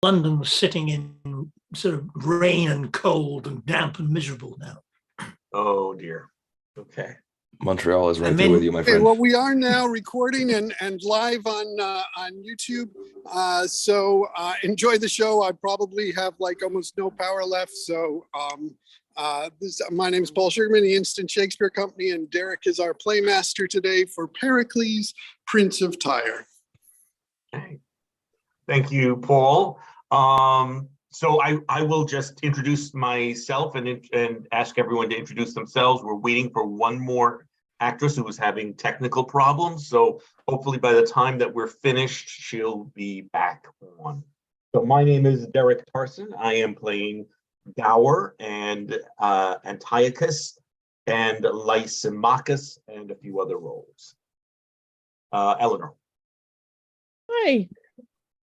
London's sitting in sort of rain and cold and damp and miserable now. Oh dear. Okay. Montreal is right there with you, my friend. Well, we are now recording and live on YouTube. So enjoy the show. I probably have like almost no power left. So my name is Paul Sugarman, the Instant Shakespeare Company, and Derek is our playmaster today for Pericles, Prince of Tyre. Okay. Thank you, Paul. So I will just introduce myself and ask everyone to introduce themselves. We're waiting for one more actress who is having technical problems. So hopefully by the time that we're finished, she'll be back on. So my name is Derek Tarson. I am playing Gower and Antiochus and Lysimachus and a few other roles. Eleanor. Hi.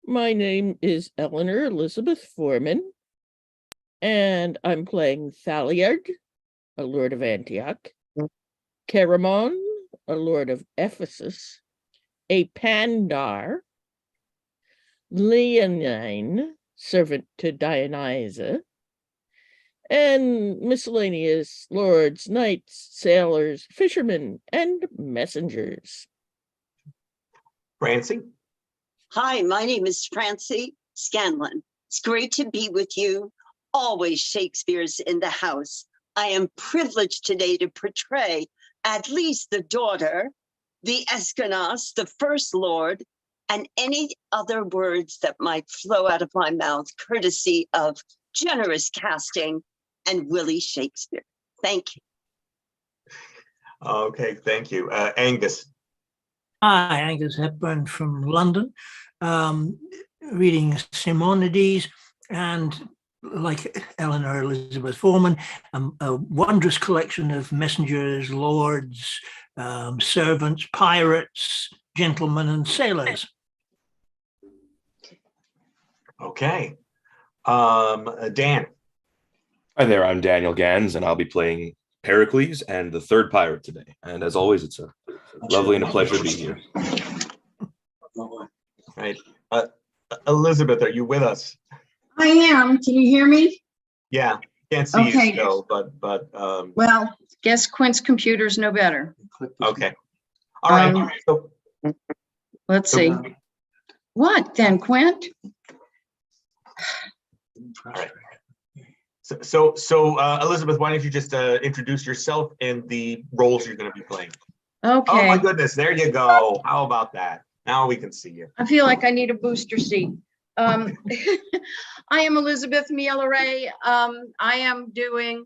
My name is Eleanor Elizabeth Foreman, and I'm playing Thaliard, a lord of Antioch, Charamon, a lord of Ephesus, a Pandar, Leonine, servant to Dionysa, and miscellaneous lords, knights, sailors, fishermen, and messengers. Francie. Hi, my name is Francie Scanlon. It's great to be with you. Always Shakespeare's in the house. I am privileged today to portray at least the daughter, the Escanas, the first lord, and any other words that might flow out of my mouth, courtesy of generous casting and Willie Shakespeare. Thank you. Okay, thank you. Angus. Hi, Angus Hepburn from London, reading Simonides, and like Eleanor Elizabeth Foreman, a wondrous collection of messengers, lords, servants, pirates, gentlemen, and sailors. Okay. Dan. Hi there, I'm Daniel Gans, and I'll be playing Pericles and the third pirate today. And as always, it's a lovely and a pleasure to be here. Right. Elizabeth, are you with us? I am. Can you hear me? Yeah. Can't see Okay. you still, but Well, guess Quint's computer's no better. okay. All right. So, Let's see. What then, Quint? all right. So Elizabeth, why don't you just introduce yourself and the roles you're going to be playing? Okay. Oh my goodness, there you go. How about that? Now we can see you. I feel like I need a booster seat. I am Elizabeth Miele-Ray. I am doing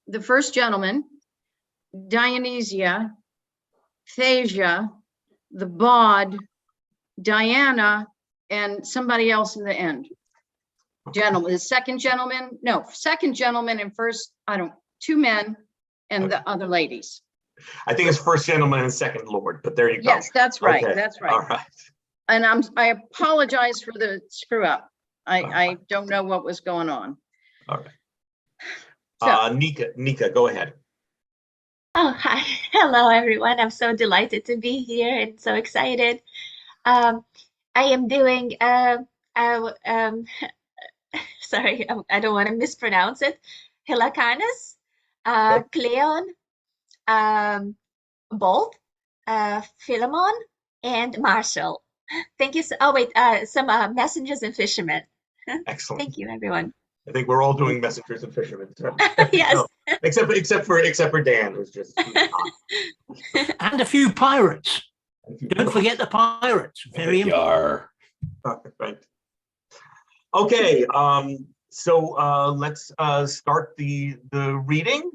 the first gentleman, Dionysia, Thasia, the Bawd, Diana, and somebody else in the end. Gentleman, the second gentleman, no, second gentleman and first, two men and the other ladies. I think it's first gentleman and second lord, but there you go. Yes, that's right. Okay. That's right. All right. And I apologize for the screw up. I don't know what was going on. All right. Nika, go ahead. Oh, hi. Hello, everyone. I'm so delighted to be here and so excited. I am doing, sorry, I don't want to mispronounce it. Hylcanus, Cleon, Bolt, Philemon, and Marshall. Thank you. Oh, wait, some messengers and fishermen. Excellent. Thank you, everyone. I think we're all doing messengers and fishermen. Yes. No, except for Dan, who's just And a few pirates. Don't forget the pirates. Very important. Right. Okay. So let's start the reading.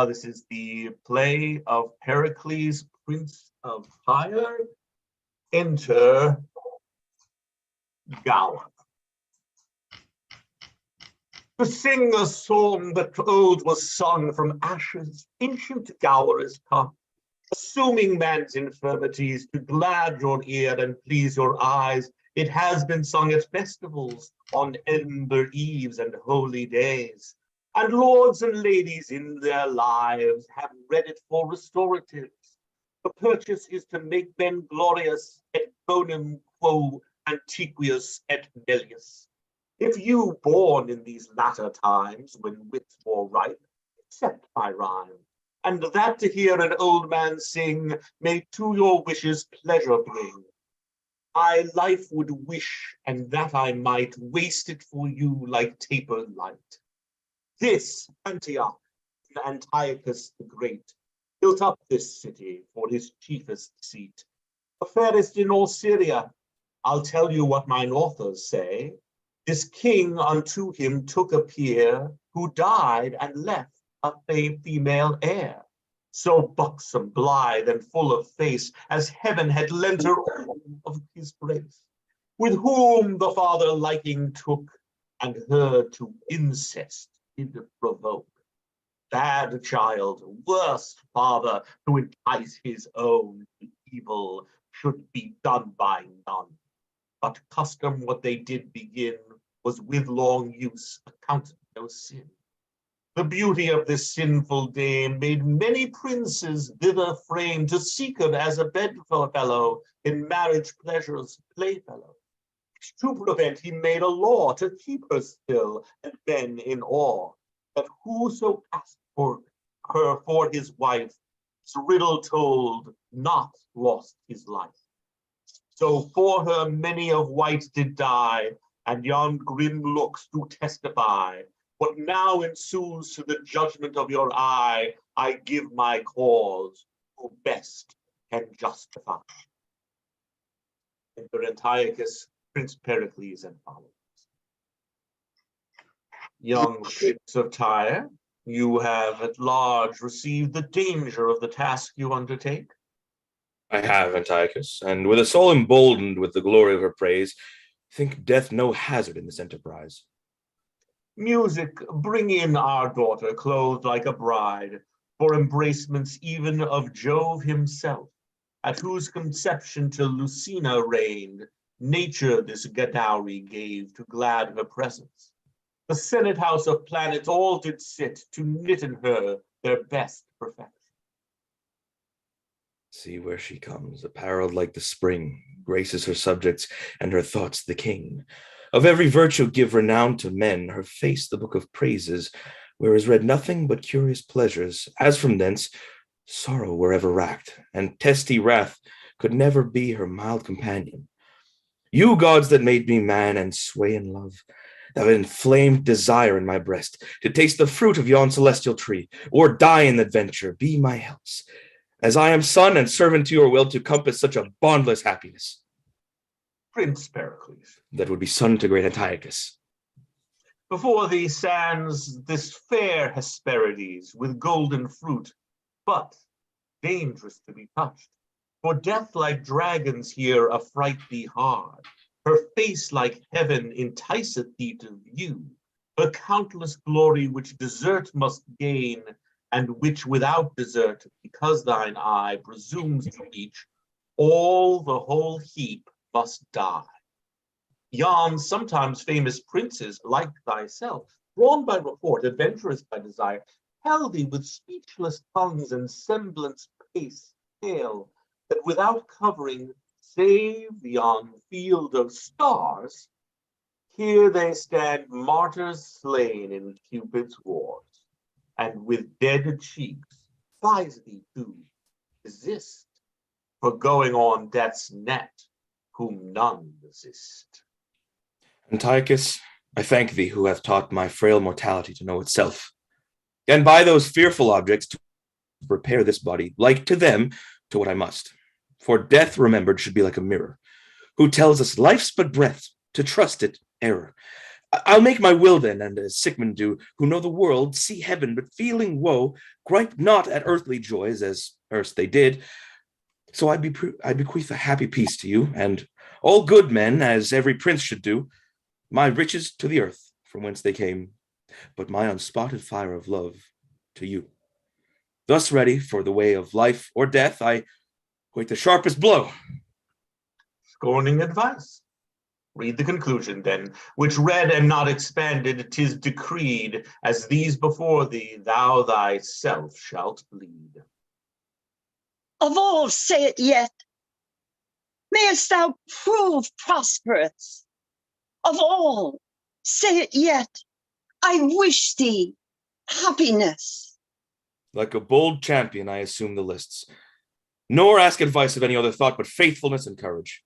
This is the play of Pericles, Prince of Tyre. Enter Gower. To sing a song that old was sung from ashes, ancient Gower is come, assuming man's infirmities to glad your ear and please your eyes. It has been sung at festivals, on ember eves and holy days. And lords and ladies in their lives have read it for restoratives. The purchase is to make men glorious et bonum quo antiquus et nullius. If you, born in these latter times, when wits more ripe, accept my rhyme, and that to hear an old man sing may to your wishes pleasure bring, I life would wish, and that I might waste it for you like taper light. This Antioch, Antiochus the Great, built up this city for his chiefest seat, the fairest in all Syria. I'll tell you what mine authors say. This king unto him took a peer, who died and left a female heir, so buxom, blithe, and full of face, as heaven had lent her all of his grace, with whom the father liking took, and her to incest did provoke. Bad child, worst father, to entice his own to evil, should be done by none. But custom what they did begin was with long use accounted no sin. The beauty of this sinful dame made many princes thither frame to seek her as a bedfellow, in marriage pleasures playfellow. To prevent he made a law to keep her still, and men in awe, that whoso asked for her for his wife, his riddle told, not lost his life. So for her many of white did die, and yon grim looks do testify. What now ensues to the judgment of your eye, I give my cause, who best can justify. Enter Antiochus, Prince Pericles, and followers. Young Prince of Tyre, you have at large received the danger of the task you undertake. I have, Antiochus, and with a soul emboldened with the glory of her praise, think death no hazard in this enterprise. Music, bring in our daughter, clothed like a bride, for embracements even of Jove himself, at whose conception till Lucina reigned, nature this dowry gave to glad her presence. The senate house of planets all did sit to knit in her their best perfection. See where she comes, apparelled like the spring, graces her subjects and her thoughts the king. Of every virtue give renown to men, her face the book of praises, where is read nothing but curious pleasures, as from thence sorrow were ever racked, and testy wrath could never be her mild companion. You gods that made me man and sway in love, that inflamed desire in my breast, to taste the fruit of yon celestial tree, or die in that venture, be my helps, as I am son and servant to your will to compass such a bondless happiness. Prince Pericles, that would be son to great Antiochus. Before thee stands this fair Hesperides with golden fruit, but dangerous to be touched. For death like dragons here affright thee hard. Her face like heaven enticeth thee to view, her countless glory which desert must gain, and which without desert, because thine eye presumes to reach, all the whole heap must die. Yon sometimes famous princes, like thyself, drawn by report, adventurous by desire, tell thee with speechless tongues and semblance pace pale, that without covering, save yon field of stars, here they stand martyrs slain in Cupid's wars, and with dead cheeks advise thee to desist, for going on death's net, whom none resist. Antiochus, I thank thee who hath taught my frail mortality to know itself, and by those fearful objects to prepare this body, like to them, to what I must. For death remembered should be like a mirror, who tells us life's but breath, to trust it, error. I'll make my will then, and as sick men do, who know the world, see heaven, but feeling woe, gripe not at earthly joys, as erst they did. So I bequeath a happy peace to you, and all good men, as every prince should do, my riches to the earth, from whence they came, but my unspotted fire of love to you. Thus ready for the way of life or death, I wait the sharpest blow. Scorning advice. Read the conclusion then, which read and not expanded, 'tis decreed, as these before thee, thou thyself shalt bleed. Of all, say it yet. mayest thou prove prosperous. Of all, say it yet, I wish thee happiness. Like a bold champion, I assume the lists, nor ask advice of any other thought but faithfulness and courage.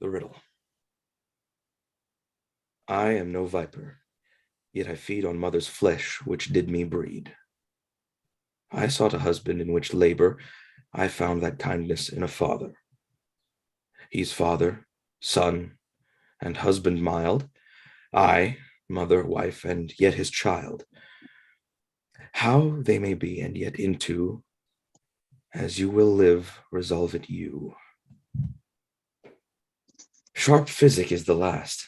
The riddle. I am no viper, yet I feed on mother's flesh, which did me breed. I sought a husband in which labor, I found that kindness in a father. He's father, son, and husband mild. I, mother, wife, and yet his child. How they may be, and yet into, as you will live, resolve it you. Sharp physic is the last.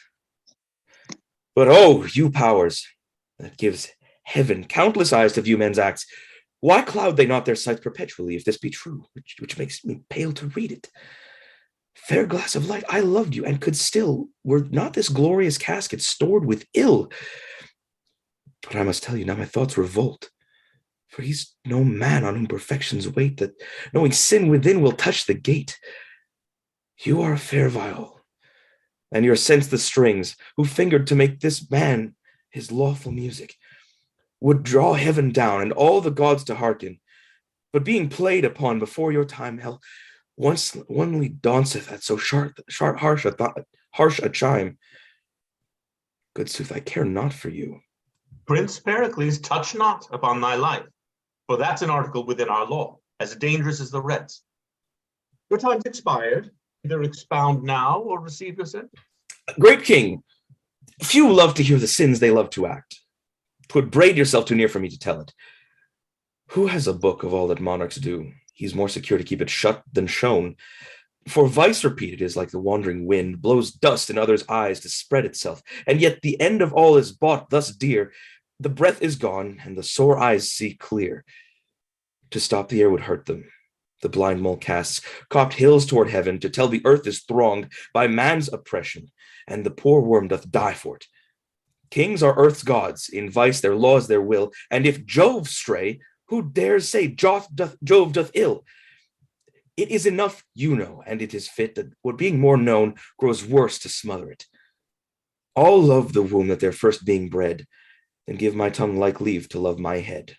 But oh, you powers, that gives heaven countless eyes to view men's acts, why cloud they not their sight perpetually, if this be true, which makes me pale to read it? Fair glass of light, I loved you, and could still, were not this glorious casket stored with ill. But I must tell you now my thoughts revolt, for he's no man on whom perfections wait, that knowing sin within will touch the gate. You are a fair viol, and your sense the strings, who fingered to make this man his lawful music, would draw heaven down and all the gods to hearken, but being played upon before your time, hell, once only danceth at so harsh a chime. Good sooth, I care not for you. Prince Pericles, touch not upon thy life, for that's an article within our law, as dangerous as the rest. Your time's expired. Either expound now or receive your sentence. Great king, few love to hear the sins they love to act. 'Twould braid yourself too near for me to tell it. Who has a book of all that monarchs do? He's more secure to keep it shut than shown. For vice repeated is like the wandering wind, blows dust in others' eyes to spread itself, and yet the end of all is bought thus dear. The breath is gone, and the sore eyes see clear. To stop the air would hurt them. The blind mole casts cocked hills toward heaven to tell the earth is thronged by man's oppression, and the poor worm doth die for it. Kings are earth's gods, in vice their laws their will, and if Jove stray, who dares say Jove doth ill? It is enough you know, and it is fit that what being more known grows worse to smother it. All love the womb that they're first being bred, then give my tongue like leave to love my head.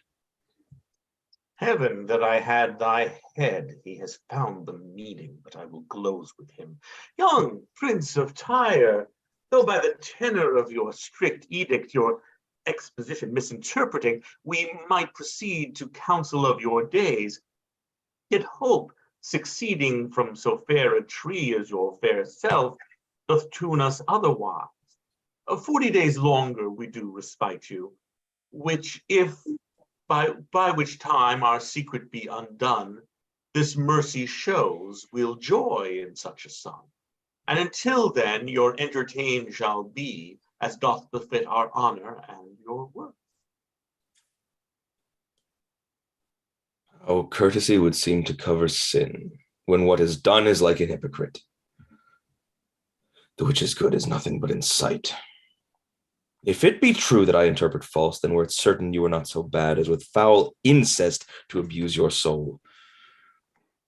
Heaven that I had thy head, he has found the meaning, but I will gloze with him. Young Prince of Tyre, though by the tenor of your strict edict, your exposition misinterpreting, we might proceed to counsel of your days, yet hope, succeeding from so fair a tree as your fair self, doth tune us otherwise. 40 days longer we do respite you, which if by which time our secret be undone, this mercy shows we'll joy in such a son. And until then, your entertained shall be, as doth befit our honor and your worth. Oh, courtesy would seem to cover sin, when what is done is like an hypocrite. The which is good is nothing but in sight. If it be true that I interpret false, then were it certain you were not so bad as with foul incest to abuse your soul.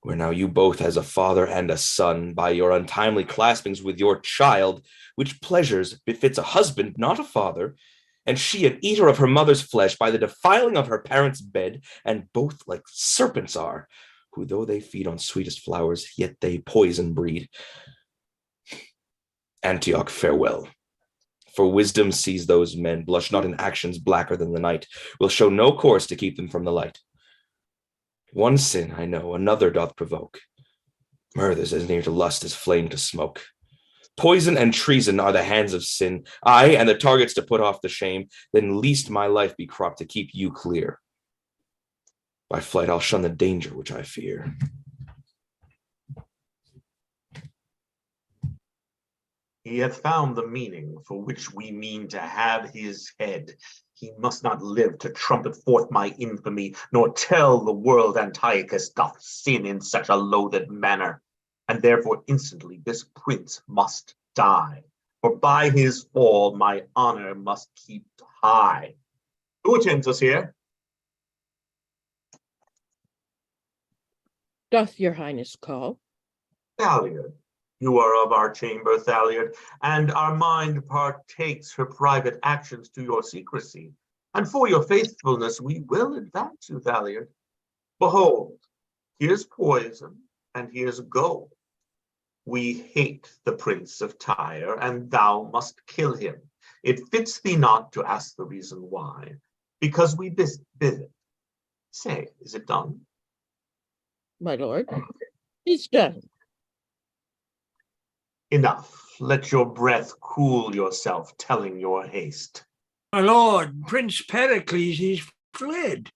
Where now you both as a father and a son, by your untimely claspings with your child, which pleasures befits a husband, not a father, and she an eater of her mother's flesh by the defiling of her parents' bed, and both like serpents are, who though they feed on sweetest flowers, yet they poison breed. Antioch, farewell. For wisdom sees those men, blush not in actions blacker than the night, will show no course to keep them from the light. One sin, I know, another doth provoke. Murder's as near to lust as flame to smoke. Poison and treason are the hands of sin, aye, and the targets to put off the shame, then least my life be cropped to keep you clear. By flight I'll shun the danger which I fear. He hath found the meaning for which we mean to have his head. He must not live to trumpet forth my infamy, nor tell the world Antiochus doth sin in such a loathed manner. And therefore instantly this prince must die, for by his fall my honor must keep high. Who attends us here? Doth your highness call? Thaliard, you are of our chamber, Thaliard, and our mind partakes her private actions to your secrecy. And for your faithfulness, we will advance you, Thaliard. Behold, here's poison, and here's gold. We hate the Prince of Tyre, and thou must kill him. It fits thee not to ask the reason why, because we bid it. Say, is it done? My lord, it's done. Enough. Let your breath cool yourself, telling your haste. My lord, Prince Pericles is fled.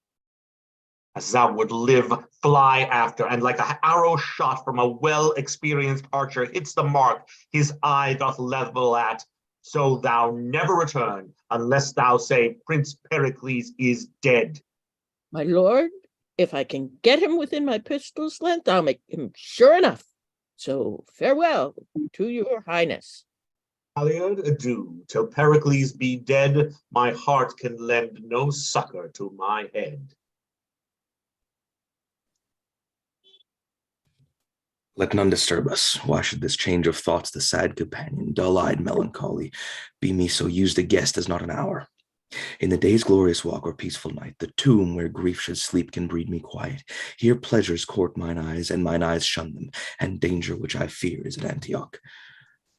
As thou would live, fly after, and like an arrow shot from a well-experienced archer hits the mark his eye doth level at, so thou never return, unless thou say Prince Pericles is dead. My lord, if I can get him within my pistol's length, I'll make him sure enough. So farewell to your highness. Thaliard, adieu. Till Pericles be dead, my heart can lend no succor to my head. Let none disturb us. Why should this change of thoughts, the sad companion, dull-eyed melancholy, be me so used a guest as not an hour? In the day's glorious walk or peaceful night, the tomb where grief should sleep can breed me quiet. Here pleasures court mine eyes, and mine eyes shun them, and danger which I fear is at Antioch,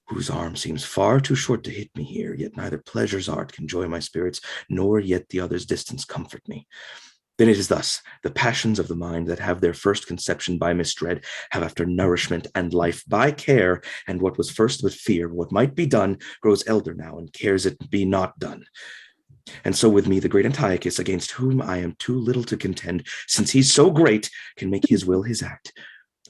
whose arm seems far too short to hit me here, yet neither pleasure's art can joy my spirits, nor yet the other's distance comfort me. Then it is thus, the passions of the mind that have their first conception by misdread, have after nourishment and life by care, and what was first but fear, what might be done, grows elder now, and cares it be not done. And so with me, the great Antiochus, against whom I am too little to contend, since he's so great, can make his will his act,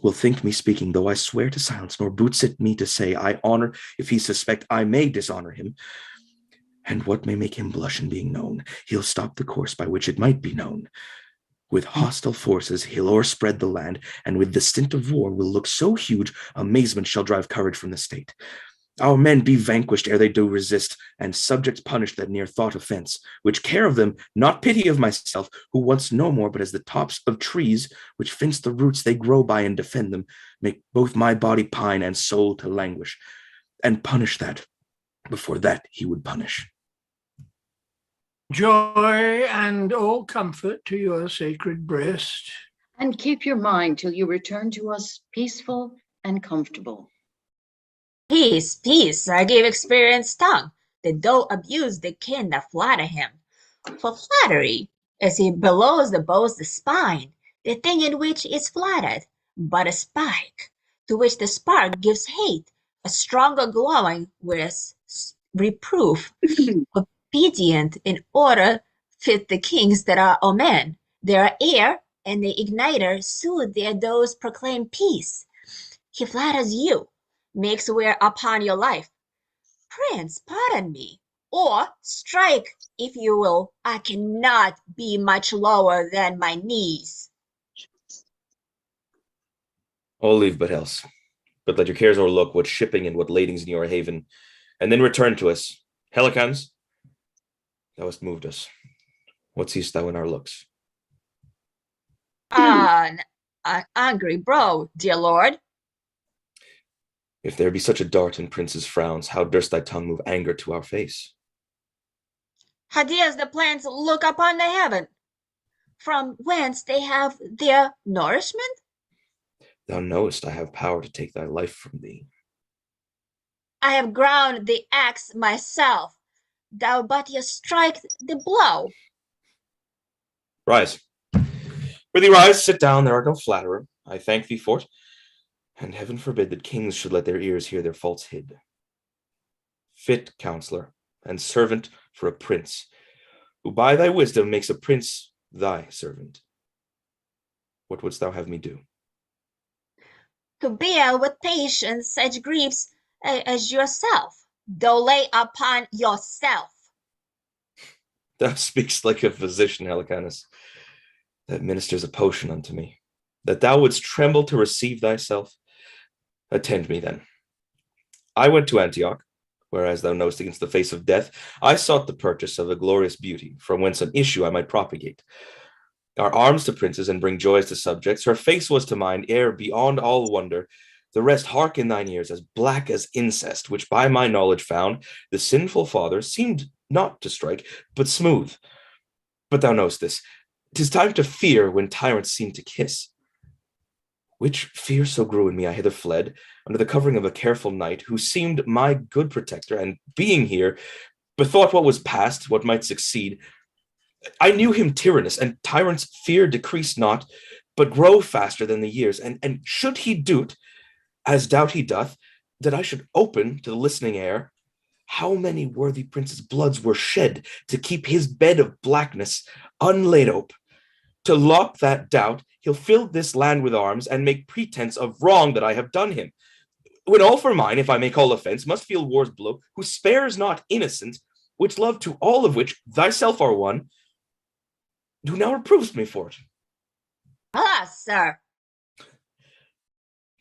will think me speaking, though I swear to silence, nor boots it me to say I honor, if he suspect I may dishonor him. And what may make him blush in being known, he'll stop the course by which it might be known. With hostile forces he'll o'erspread the land, and with the stint of war will look so huge, amazement shall drive courage from the state. Our men be vanquished ere they do resist, and subjects punished that near thought offense, which care of them, not pity of myself, who wants no more but as the tops of trees, which fence the roots they grow by and defend them, make both my body pine and soul to languish, and punish that, before that he would punish. Joy and all comfort to your sacred breast. And keep your mind till you return to us peaceful and comfortable. Peace, peace, I give experienced tongue, that though abuse the kin that flatter him. For flattery, as he belows the bow's the spine, the thing in which is flattered, but a spike, to which the spark gives hate, a stronger glowing, whereas reproof, obedient in order fit the kings that are omen. They are air, and the igniter soothe their those proclaim peace. He flatters you, makes wear upon your life. Prince, pardon me, or strike, if you will. I cannot be much lower than my knees. All leave but else. But let your cares o'erlook what shipping and what ladings in your haven, and then return to us. Helicons, thou hast moved us. What seest thou in our looks? An angry brow, dear lord. If there be such a dart in prince's frowns, how durst thy tongue move anger to our face? How dares the plants look upon the heaven, from whence they have their nourishment? Thou knowest I have power to take thy life from thee. I have ground the axe myself. Thou but yet strike the blow. Rise. Prithee rise, sit down, there art no flatterer. I thank thee for't, and heaven forbid that kings should let their ears hear their faults hid. Fit counselor, and servant for a prince, who by thy wisdom makes a prince thy servant. What wouldst thou have me do? To bear with patience such griefs as yourself, though lay upon yourself. Thou speakst like a physician, Helicanus, that ministers a potion unto me, that thou wouldst tremble to receive thyself. Attend me then. I went to Antioch, where, as thou knowest, against the face of death, I sought the purchase of a glorious beauty, from whence an issue I might propagate. Our arms to princes and bring joys to subjects, her face was to mine ere beyond all wonder, The rest hark in thine ears, as black as incest, which by my knowledge found the sinful father seemed not to strike, but smooth. But thou knowest this. 'Tis time to fear when tyrants seem to kiss. Which fear so grew in me, I hither fled, under the covering of a careful knight, who seemed my good protector, and being here, bethought what was past, what might succeed. I knew him tyrannous, and tyrants' fear decrease not, but grow faster than the years. And should he do't, as doubt he doth, that I should open to the listening air, how many worthy princes' bloods were shed to keep his bed of blackness unlaid ope? To lock that doubt, he'll fill this land with arms and make pretense of wrong that I have done him. When all for mine, if I may call offense, must feel war's blow, who spares not innocent, which love to all of which thyself are one, who now reproves me for it. Alas, sir,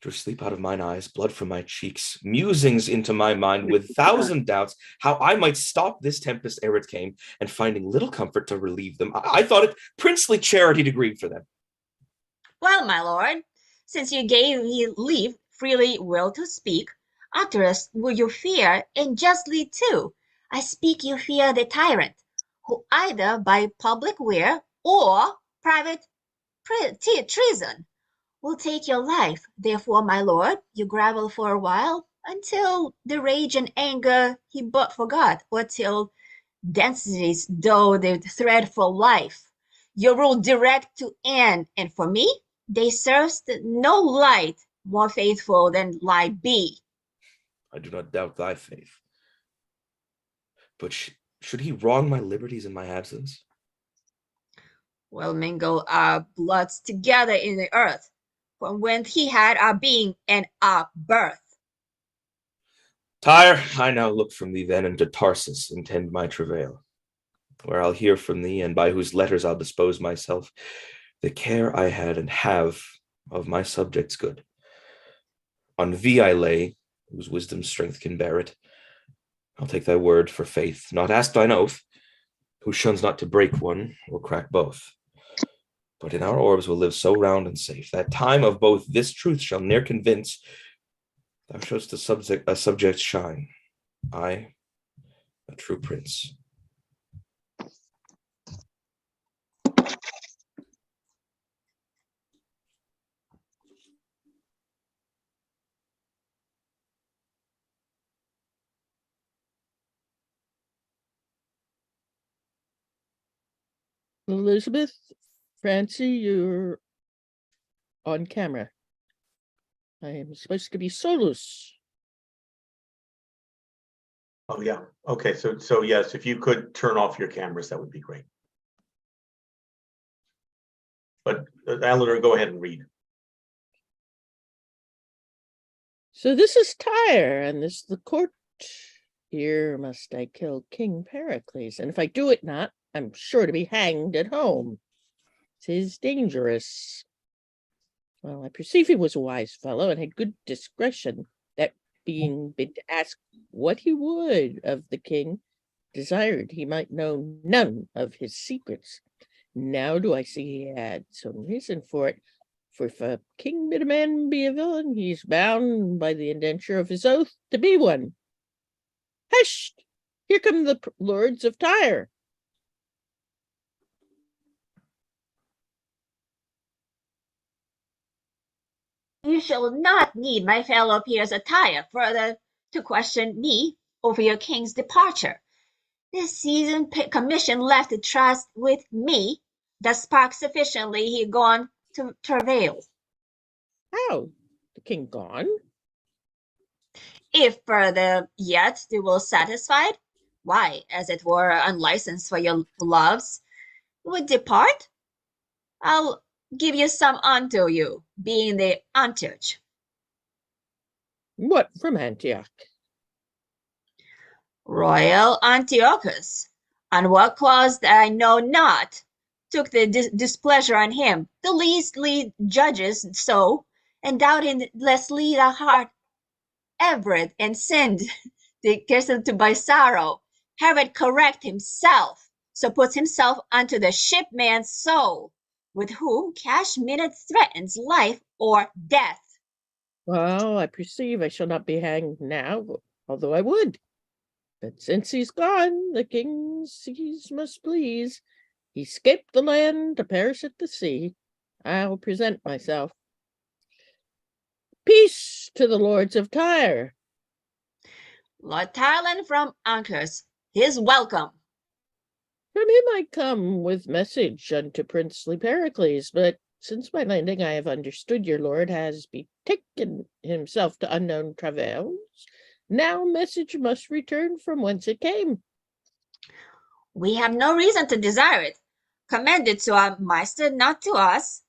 Drew sleep out of mine eyes, blood from my cheeks, musings into my mind with thousand doubts how I might stop this tempest ere it came, and finding little comfort to relieve them, I thought it princely charity to grieve for them. well, my lord, since you gave me leave freely will to speak, utterest will you fear, and justly too. I speak you fear the tyrant, who either by public wear or private treason will take your life. Therefore, my lord, you gravel for a while, until the rage and anger he but forgot, or till densities dough the thread for life. Your rule direct to end, and for me, they serves no light more faithful than lie be. I do not doubt thy faith. But should he wrong my liberties in my absence? We'll mingle our bloods together in the earth, from when he had our being and our birth. Tyre, I now look from thee then into Tarsus, intend my travail, where I'll hear from thee, and by whose letters I'll dispose myself, the care I had and have of my subjects' good. On thee I lay, whose wisdom's strength can bear it. I'll take thy word for faith, not ask thine oath, who shuns not to break one or crack both. But in our orbs will live so round and safe, that time of both this truth shall ne'er convince. Thou show'st a subject shine, I, a true prince. Elizabeth, Francie, you're on camera. I am supposed to be Solus. Oh, yeah. Okay, so yes, if you could turn off your cameras, that would be great. But Eleanor, go ahead and read. So this is Tyre, and this is the court. Here must I kill King Pericles, and if I do it not, I'm sure to be hanged at home. 'Tis dangerous. Well, I perceive he was a wise fellow and had good discretion, that being bid to ask what he would of the king, desired he might know none of his secrets. Now do I see he had some reason for it, for if a king bid a man be a villain, he's bound by the indenture of his oath to be one. Hush! Here come the lords of Tyre. You shall not need my fellow peers' attire further to question me over your king's departure. This seasoned commission left to trust with me, the spark sufficiently he gone to travail. How? The king gone? If further yet they will satisfied, why, as it were unlicensed for your loves, would depart, I'll give you some unto you, being the entourage. What from Antioch? Royal Antiochus, on what cause that I know not, took the displeasure on him, the least lead judges so, and doubting lest lead a heart Everett and sinned, the cursed to by sorrow, Herod correct himself, so puts himself unto the shipman's soul, with whom cash minute threatens life or death. Well, I perceive I shall not be hanged now, although I would. But since he's gone, the king's seas must please. He escaped the land to perish at the sea. I'll present myself. Peace to the lords of Tyre. Lord Tyland from Anchors, he is welcome. From him I come with message unto princely Pericles, but since my landing I have understood your lord has betaken himself to unknown travails. Now message must return from whence it came. We have no reason to desire it. Commend it to our master, not to us.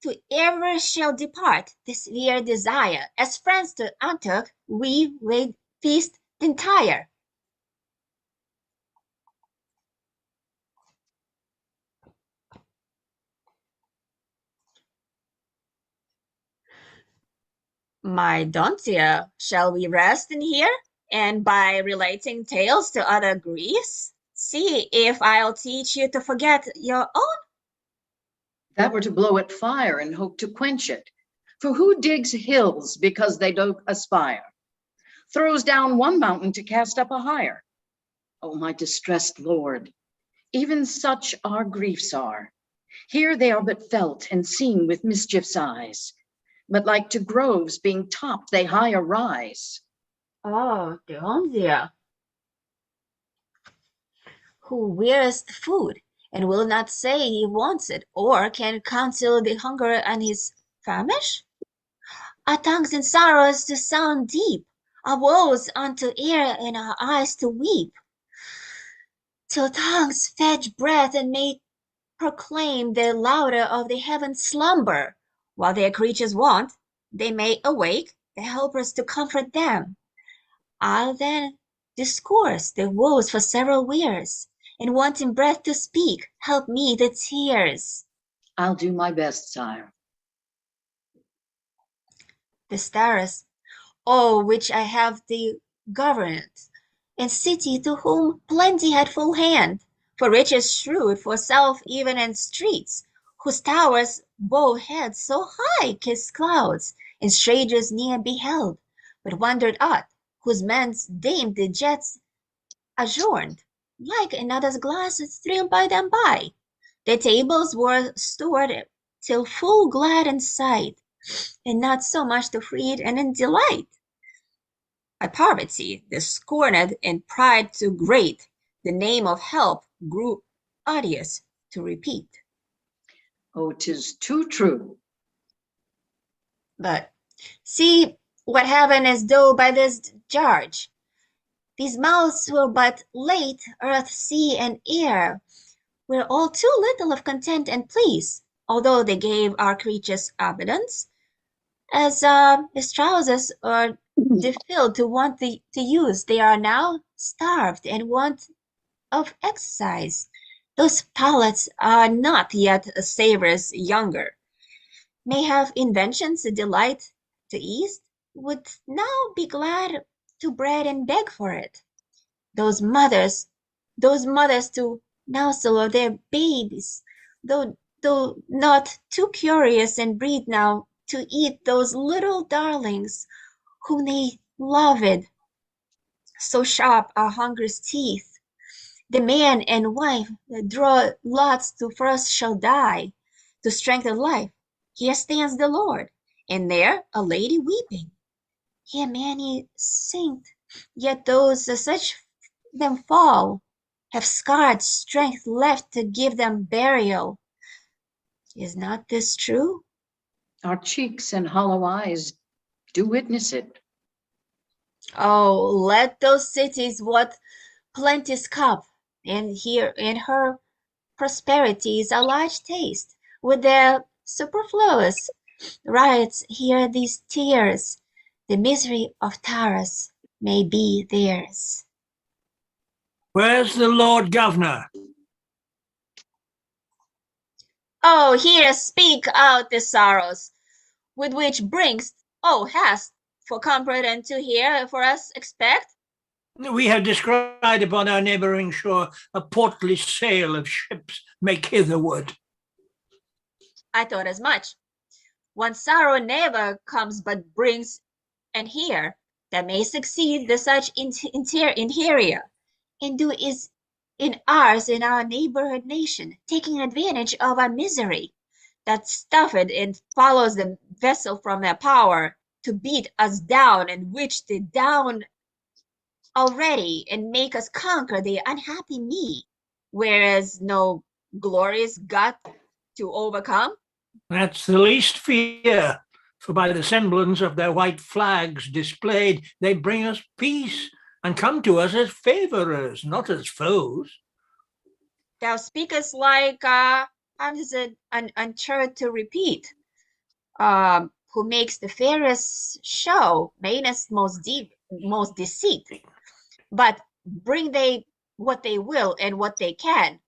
To ever shall depart this we desire. As friends to Antioch, we will feast entire. My Dontia, shall we rest in here? And by relating tales to other Greece, see if I'll teach you to forget your own. That were to blow at fire and hope to quench it. For who digs hills because they don't aspire? Throws down one mountain to cast up a higher. Oh, my distressed lord, even such our griefs are. Here they are but felt and seen with mischief's eyes. But like to groves being topped, they higher rise. Oh, Dontia, who wears food and will not say he wants it, or can conceal the hunger and his famish? Our tongues in sorrows to sound deep, our woes unto ear and our eyes to weep, till tongues fetch breath and may proclaim the louder of the heavens slumber, while their creatures want, they may awake the helpers to comfort them. I'll then discourse their woes for several years, and wanting breath to speak, help me the tears. I'll do my best, sire. The stars, oh, which I have the governance, and city to whom plenty had full hand, for riches shrewd for self even in streets, whose towers bow heads so high kissed clouds, and strangers near beheld, but wondered at, whose men's deemed the jets adjourned, like another's glasses thrilled by them by. The tables were stored till full glad in sight, and not so much to feed and in delight. By poverty, the scorned and pride too great, the name of help grew odious to repeat. Oh, 'tis too true. But see what heaven is do by this charge. These mouths were but late, earth, sea, and air were all too little of content and please, although they gave our creatures abundance, as his trousers are defilled to want to use. They are now starved and want of exercise. Those palates are not yet savors younger, may have inventions a delight to ease, would now be glad to bread and beg for it. Those mothers to nozzle of their babies, though not too curious and breed now to eat those little darlings whom they loved. So sharp are hunger's teeth. The man and wife that draw lots to first shall die. To strengthen life, here stands the Lord, and there a lady weeping. Here many sink, yet those as such them fall, have scarred strength left to give them burial. Is not this true? Our cheeks and hollow eyes do witness it. Oh, let those cities what plenty's cup, and here in her prosperities a large taste, with their superfluous riots hear these tears, the misery of Taurus may be theirs. Where's the Lord Governor? Oh, here speak out the sorrows, with which brings, oh, hast, for comfort and to hear for us expect? We have descried upon our neighbouring shore a portly sail of ships make hitherward. I thought as much. One sorrow never comes but brings and here that may succeed the such interior, and do is in ours in our neighborhood nation, taking advantage of our misery, that stuffed and follows the vessel from their power to beat us down, and which they down already, and make us conquer the unhappy me, whereas no glorious God to overcome. That's the least fear, for by the semblance of their white flags displayed, they bring us peace, and come to us as favourers, not as foes. Thou speakest like how is it unsure to repeat? Who makes the fairest show, mainest most deep, most deceit. But bring they what they will and what they can.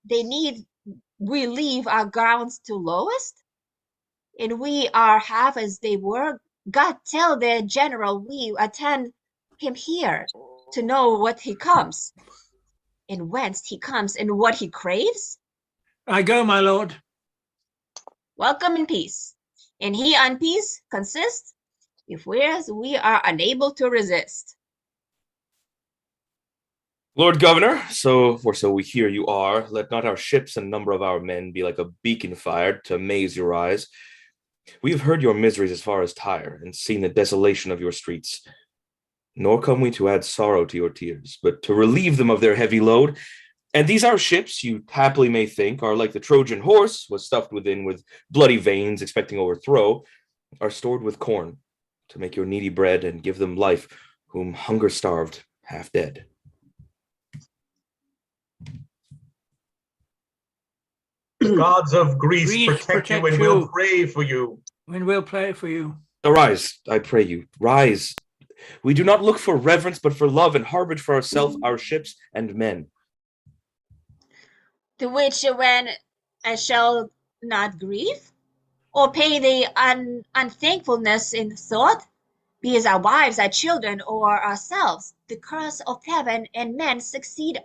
They need we leave our grounds to lowest, and we are half as they were. God tell their general we attend him here to know what he comes, and whence he comes, and what he craves. I go, my lord. Welcome in peace. And he on peace consists, if whereas we are unable to resist. Lord Governor, so we hear you are, let not our ships and number of our men be like a beacon fired to amaze your eyes. We have heard your miseries as far as Tyre, and seen the desolation of your streets. Nor come we to add sorrow to your tears, but to relieve them of their heavy load. And these our ships, you haply may think, are like the Trojan horse, was stuffed within with bloody veins, expecting overthrow, are stored with corn, to make your needy bread, and give them life, whom hunger starved, half dead. The gods of Greece protect you, and will pray for you. And we'll pray for you. Arise, I pray you, rise. We do not look for reverence, but for love, and harbage for ourselves, our ships, and men. To which when I shall not grieve, or pay the unthankfulness in thought, be as our wives, our children, or ourselves, the curse of heaven and men succeed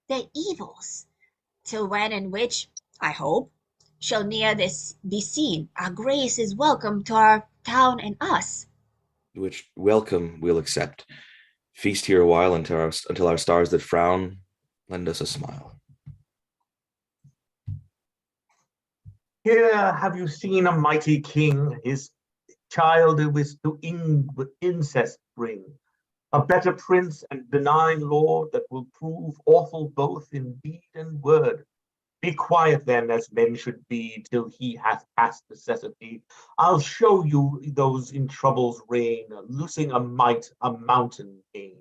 their evils, till when in which, I hope, shall near this be seen, our grace is welcome to our town and us. Which welcome we'll accept. Feast here a while until our stars that frown lend us a smile. Here have you seen a mighty king, his child with incest bring, a better prince and benign lord that will prove awful both in deed and word. Be quiet then, as men should be, till he hath passed necessity. I'll show you those in troubles reign, loosing a mountain gain.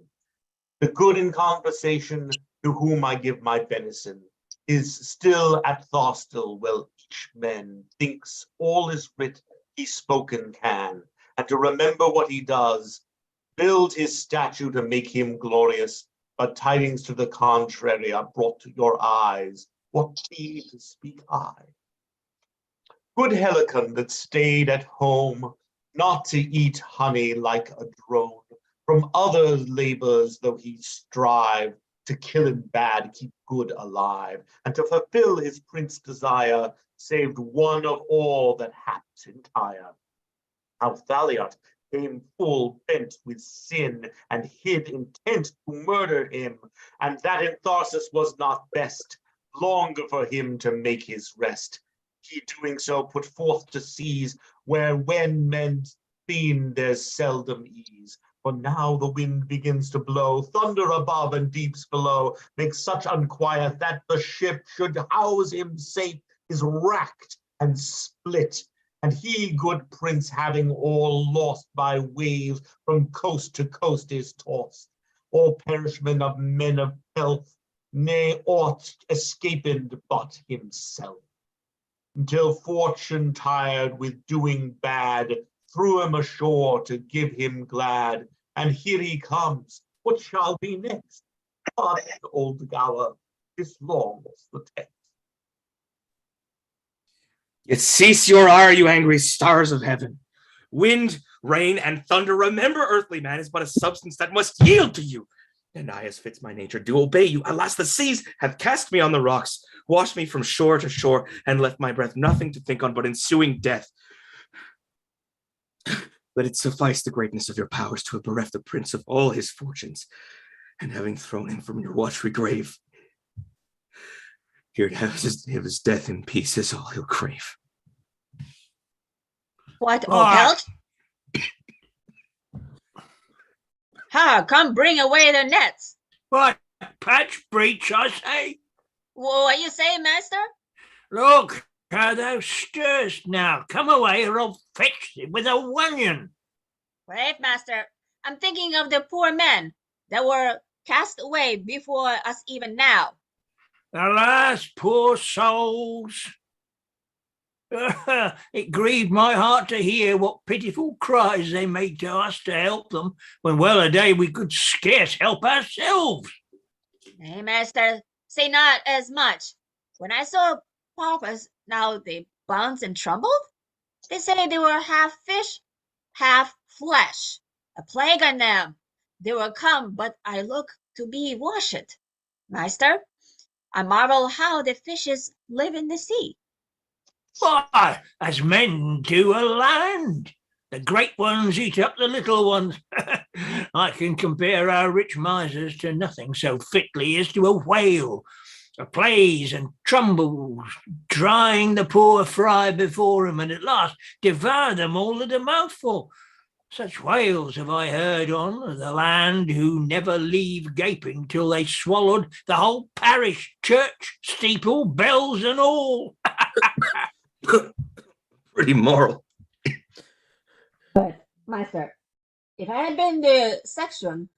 The good in conversation, to whom I give my benison, is still at Thostel, well each man thinks all is writ he spoken can, and to remember what he does, build his statue to make him glorious, but tidings to the contrary are brought to your eyes. What be to speak I? Good Helicon that stayed at home, not to eat honey like a drone, from other labors though he strive, to kill him bad, keep good alive, and to fulfill his prince desire, saved one of all that haps in Tyre. How Thaliot came full bent with sin, and hid intent to murder him, and that in Tharsis was not best, longer for him to make his rest. He doing so put forth to seas, where when men seen there's seldom ease. For now the wind begins to blow, thunder above and deeps below, makes such unquiet that the ship should house him safe is racked and split. And he, good prince, having all lost by waves, from coast to coast is tossed. All perishment of men of health, nay, aught escaping but himself. Until fortune, tired with doing bad, threw him ashore to give him glad. And here he comes. What shall be next? Ah, old Gower, this long was the text. Yet cease your ire, you angry stars of heaven. Wind, rain, and thunder, remember, earthly man is but a substance that must yield to you. And I, as fits my nature, do obey you. Alas, the seas have cast me on the rocks, washed me from shore to shore, and left my breath nothing to think on but ensuing death. Let it suffice the greatness of your powers to have bereft the prince of all his fortunes, and having thrown him from your watery grave, here to have his death in peace is all he'll crave. What, O Ah. pelt? Ha, come bring away the nets. What, patch breach, I say? What you say, master? Look how thou stirst now. Come away or I'll fetch thee with a wanion. Wait, master. I'm thinking of the poor men that were cast away before us even now. Alas, poor souls. It grieved my heart to hear what pitiful cries they made to us to help them, when well a day we could scarce help ourselves. Nay, master, say not as much. When I saw paupers, now they bounced and trembled. They say they were half fish, half flesh. A plague on them. They will come, but I look to be washed. Master, I marvel how the fishes live in the sea. Why, as men do a land. The great ones eat up the little ones. I can compare our rich misers to nothing so fitly as to a whale, a plays and trembles, drying the poor fry before him, and at last devour them all at a mouthful. Such whales have I heard on the land, who never leave gaping till they swallowed the whole parish, church, steeple, bells and all. Pretty moral. But, master, if I had been the section,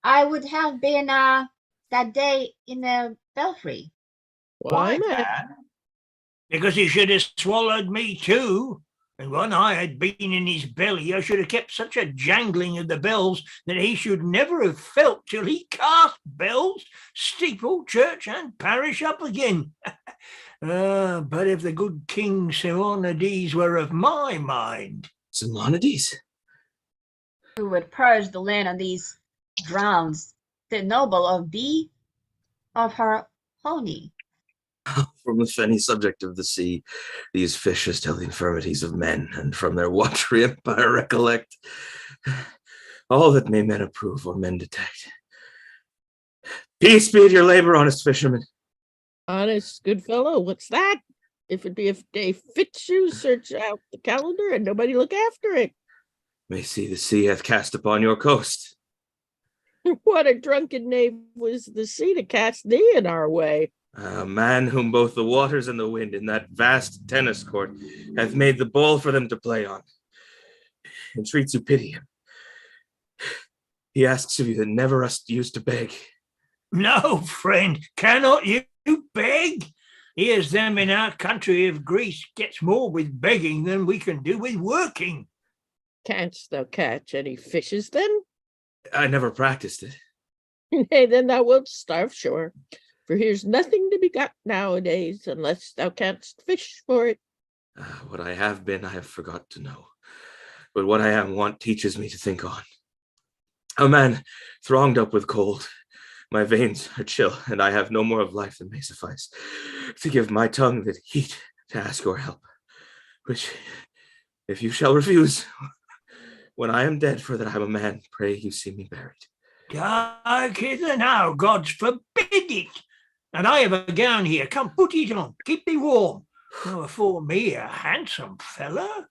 I would have been that day in the belfry. Why, man? Dad? Because he should have swallowed me too. And when I had been in his belly, I should have kept such a jangling of the bells that he should never have felt till he cast bells, steeple, church, and parish up again. But if the good King Simonides were of my mind. Simonides? Who would purge the land on these grounds, the noble of thee, of her honey. From the fenny subject of the sea, these fishes tell the infirmities of men, and from their watery empire recollect all that may men approve or men detect. Peace be to your labor, honest fisherman. Honest, good fellow, what's that? If it be a day fits you, search out the calendar and nobody look after it. May see the sea hath cast upon your coast. What a drunken knave was the sea to cast thee in our way. A man whom both the waters and the wind in that vast tennis court hath made the ball for them to play on. Entreats you pity him. He asks of you that never us used to beg. No, friend, cannot you beg? Here's them in our country of Greece gets more with begging than we can do with working. Canst thou catch any fishes then? I never practiced it. Nay, then thou wilt starve sure. For here's nothing to be got nowadays unless thou canst fish for it. What I have been, I have forgot to know. But what I am want teaches me to think on. A man thronged up with cold. My veins are chill, and I have no more of life than may suffice to give my tongue that heat to ask your help. Which, if you shall refuse, when I am dead, for that I'm a man, pray you see me buried. Dark hither now, gods forbid it. And I have a gown here. Come, put it on. Keep thee warm. Now, afore me, a handsome fellow.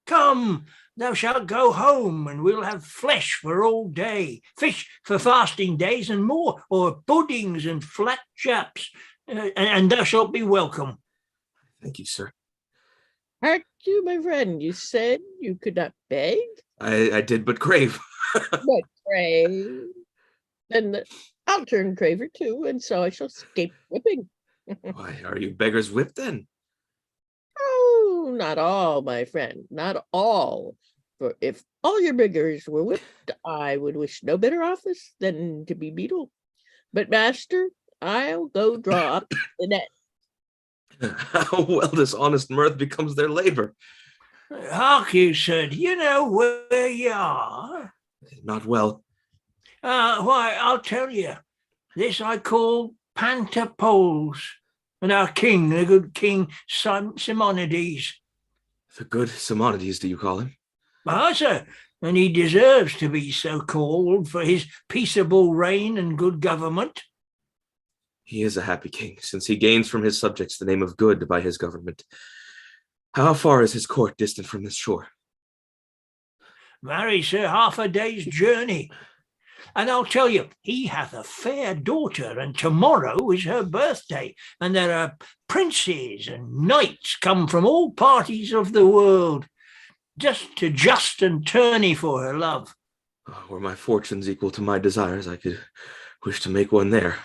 Come, thou shalt go home, and we'll have flesh for all day, fish for fasting days and more, or puddings and flat chaps, and thou shalt be welcome. Thank you, sir. Hark you, my friend, you said you could not beg? I did but crave. But crave. Then I'll turn craver too, and so I shall escape whipping. Why, are you beggars whipped then? Oh, not all, my friend, not all. For if all your beggars were whipped, I would wish no better office than to be beadle. But master, I'll go draw up the net. How well this honest mirth becomes their labor. Hark you, sir, do you know where you are? Not well. Why, I'll tell you. This I call Pantapoles, and our king, the good King Simonides. The good Simonides, do you call him? Ah, sir, and he deserves to be so called for his peaceable reign and good government. He is a happy king, since he gains from his subjects the name of good by his government. How far is his court distant from this shore? Marry, sir, half a day's journey. And I'll tell you, he hath a fair daughter, and tomorrow is her birthday, and there are princes and knights come from all parties of the world, just to just and tourney for her love. Were my fortunes equal to my desires, I could wish to make one there.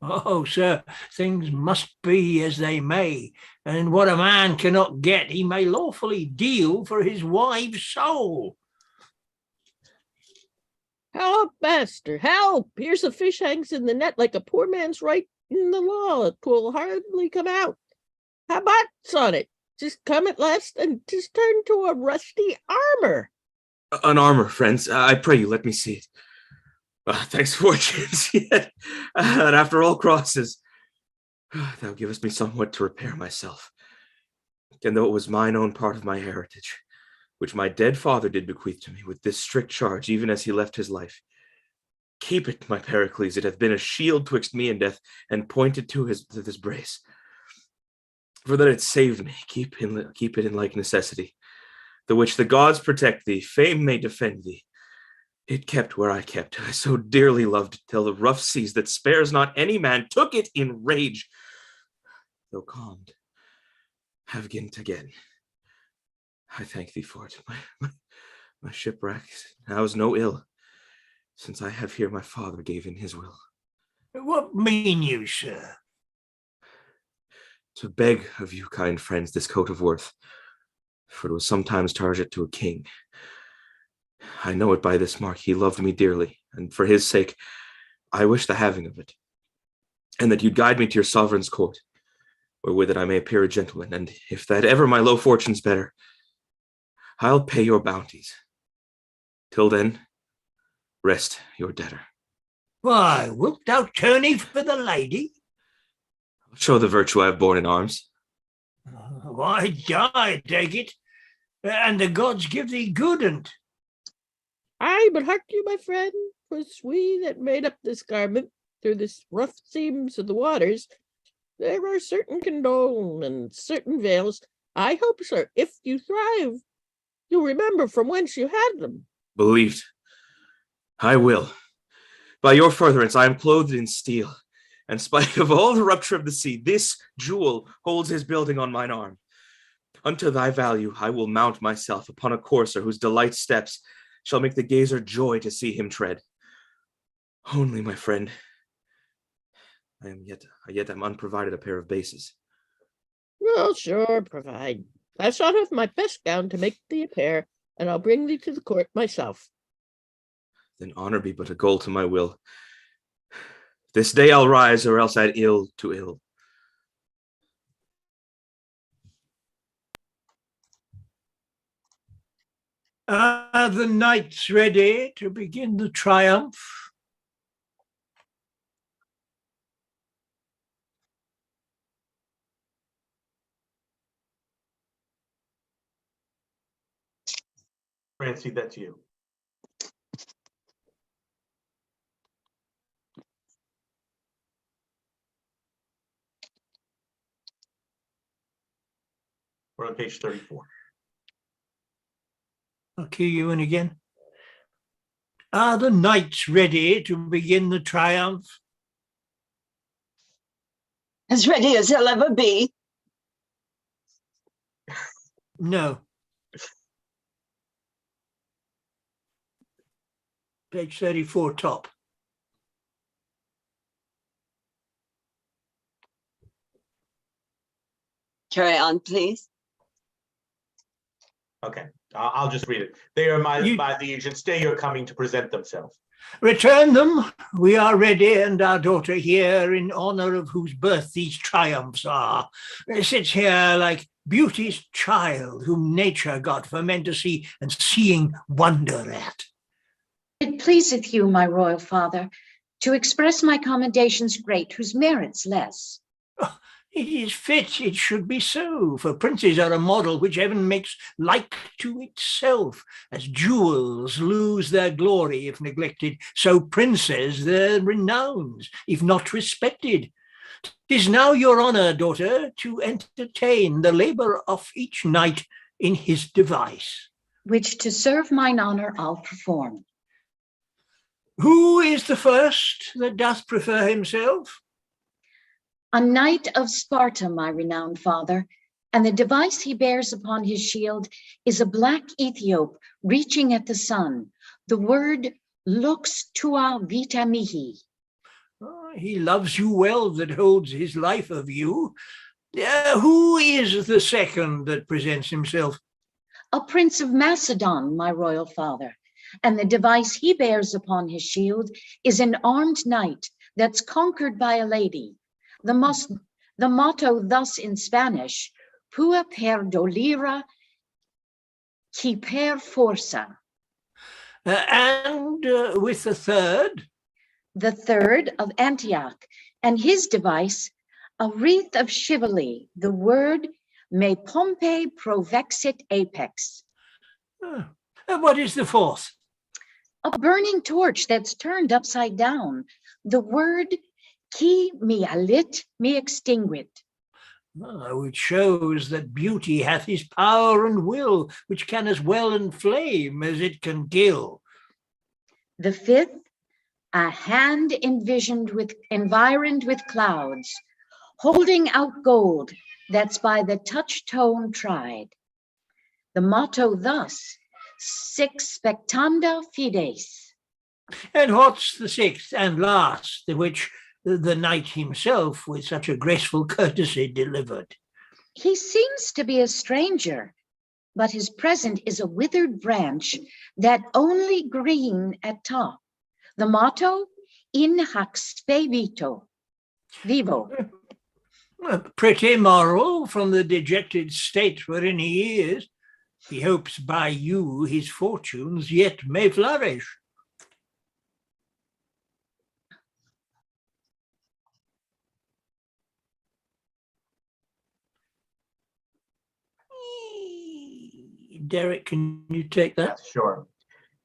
Oh, sir, things must be as they may, and what a man cannot get, he may lawfully deal for his wife's soul. Help, master, help! Here's a fish hangs in the net like a poor man's right in the law. It will hardly come out. How about's on it? Just come at last and just turn to a rusty armor. An armor, friends. I pray you, let me see it. Thanks, fortunes, yet, and after all crosses, thou givest me somewhat to repair myself. And though it was mine own part of my heritage, which my dead father did bequeath to me with this strict charge, even as he left his life, keep it, my Pericles. It hath been a shield twixt me and death, and pointed to this brace. For that it saved me, keep it in like necessity, the which the gods protect thee, fame may defend thee. It kept where I kept, I so dearly loved, till the rough seas that spares not any man took it in rage, though calmed, have gint again. I thank thee for it. My shipwreck now is no ill, since I have here my father gave in his will. What mean you, sir? To beg of you, kind friends, this coat of worth, for it was sometimes charged to a king. I know it by this mark. He loved me dearly, and for his sake, I wish the having of it, and that you'd guide me to your sovereign's court, wherewith it I may appear a gentleman, and if that ever my low fortune's better, I'll pay your bounties. Till then, rest your debtor. Why, wilt thou tourney for the lady? I'll show the virtue I have borne in arms. Why, die, take it, and the gods give thee goodent. Aye, but hark you, my friend, 'twas we that made up this garment through this rough seams of the waters. There are certain condone and certain veils. I hope, sir, if you thrive, you'll remember from whence you had them. Believed. I will. By your furtherance, I am clothed in steel, and spite of all the rupture of the sea, this jewel holds his building on mine arm. Unto thy value, I will mount myself upon a courser whose delight steps shall make the gazer joy to see him tread. Only, my friend, I yet am unprovided a pair of bases. Well, sure, provide. I sought off my best gown to make thee a pair, and I'll bring thee to the court myself. Then honor be but a goal to my will. This day I'll rise, or else add ill to ill. Are the knights ready to begin the triumph? Francie, that's you. We're on page 34. I'll cue you in again. Are the knights ready to begin the triumph? As ready as he'll ever be. No. Page 34, top. Carry on, please. Okay, I'll just read it. They are my liege, and stay your coming to present themselves. Return them. We are ready, and our daughter here, in honor of whose birth these triumphs are, sits here like beauty's child, whom nature got for men to see, and seeing wonder at. It pleaseth you, my royal father, to express my commendations great, whose merits less. It is fit it should be so, for princes are a model which heaven makes like to itself. As jewels lose their glory if neglected, so princes their renowns, if not respected. 'Tis now your honour, daughter, to entertain the labour of each knight in his device. which to serve mine honor I'll perform. Who is the first that doth prefer himself? A knight of Sparta, my renowned father, and the device he bears upon his shield is a black Ethiop reaching at the sun. The word lux tua vita mihi. He loves you well that holds his life of you. Who is the second that presents himself? A prince of Macedon, my royal father, and the device he bears upon his shield is an armed knight that's conquered by a lady. The motto thus in Spanish, Pua per dolira qui per forza. And with the third? The third of Antioch, and his device, a wreath of chivalry, the word me pompe provexit apex. What is the fourth? A burning torch that's turned upside down, the word qui me alit me extinguit. Which shows that beauty hath his power and will, which can as well inflame as it can kill. The fifth, a hand environed with clouds, holding out gold that's by the touch tone tried. The motto thus, sic spectanda fides. And what's the sixth and last, which the knight himself with such a graceful courtesy delivered? He seems to be a stranger, but his present is a withered branch that only green at top. The motto, in hac spe vivo. Pretty moral from the dejected state wherein he is. He hopes by you his fortunes yet may flourish. Derek, can you take that? Yes, sure.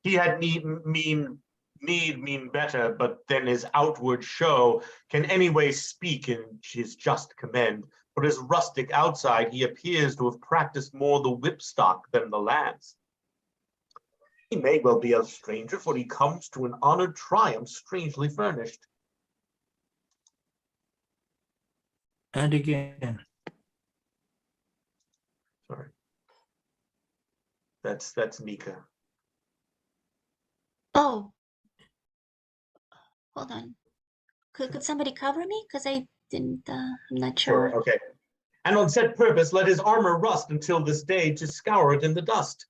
He had need mean better, but then his outward show can anyway speak in his just commend. For his rustic outside, he appears to have practiced more the whipstock than the lance. He may well be a stranger, for he comes to an honored triumph strangely furnished. And again. Sorry. That's Mika. Oh. Hold on. Could somebody cover me? Because I didn't, I'm not sure. Sure, okay. And on set purpose, let his armor rust until this day to scour it in the dust.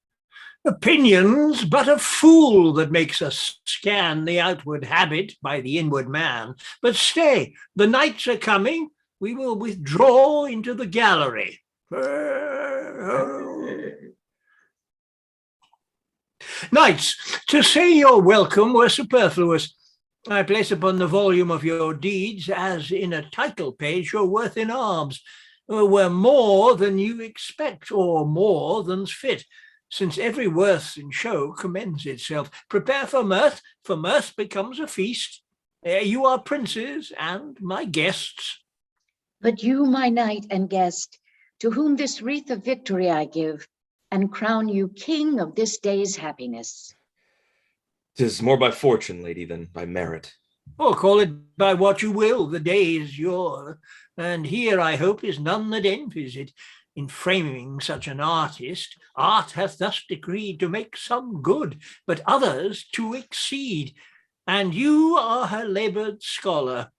Opinions, but a fool that makes us scan the outward habit by the inward man. But stay, the knights are coming. We will withdraw into the gallery. Knights, to say you're welcome were superfluous. I place upon the volume of your deeds, as in a title page, your worth in arms were more than you expect, or more than's fit, since every worth in show commends itself. Prepare for mirth becomes a feast. You are princes and my guests. But you, my knight and guest, to whom this wreath of victory I give, and crown you king of this day's happiness. 'Tis more by fortune, lady, than by merit. Or call it by what you will, the day is yours, and here, I hope, is none that envies it. In framing such an artist, art hath thus decreed to make some good, but others to exceed, and you are her laboured scholar.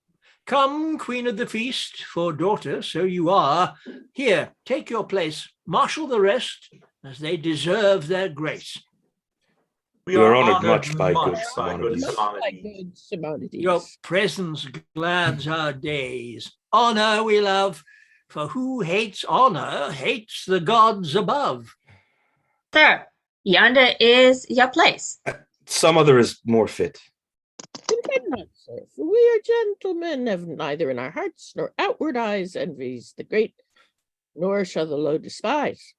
Come, queen of the feast, for daughter, so you are. Here, take your place, marshal the rest, as they deserve their grace. We are honoured much by good Simonides. Your presence glads our days. Honour we love, for who hates honour hates the gods above. Sir, yonder is your place. Some other is more fit. Contend not, sir, for we are gentlemen, have neither in our hearts nor outward eyes envies the great, nor shall the low despise.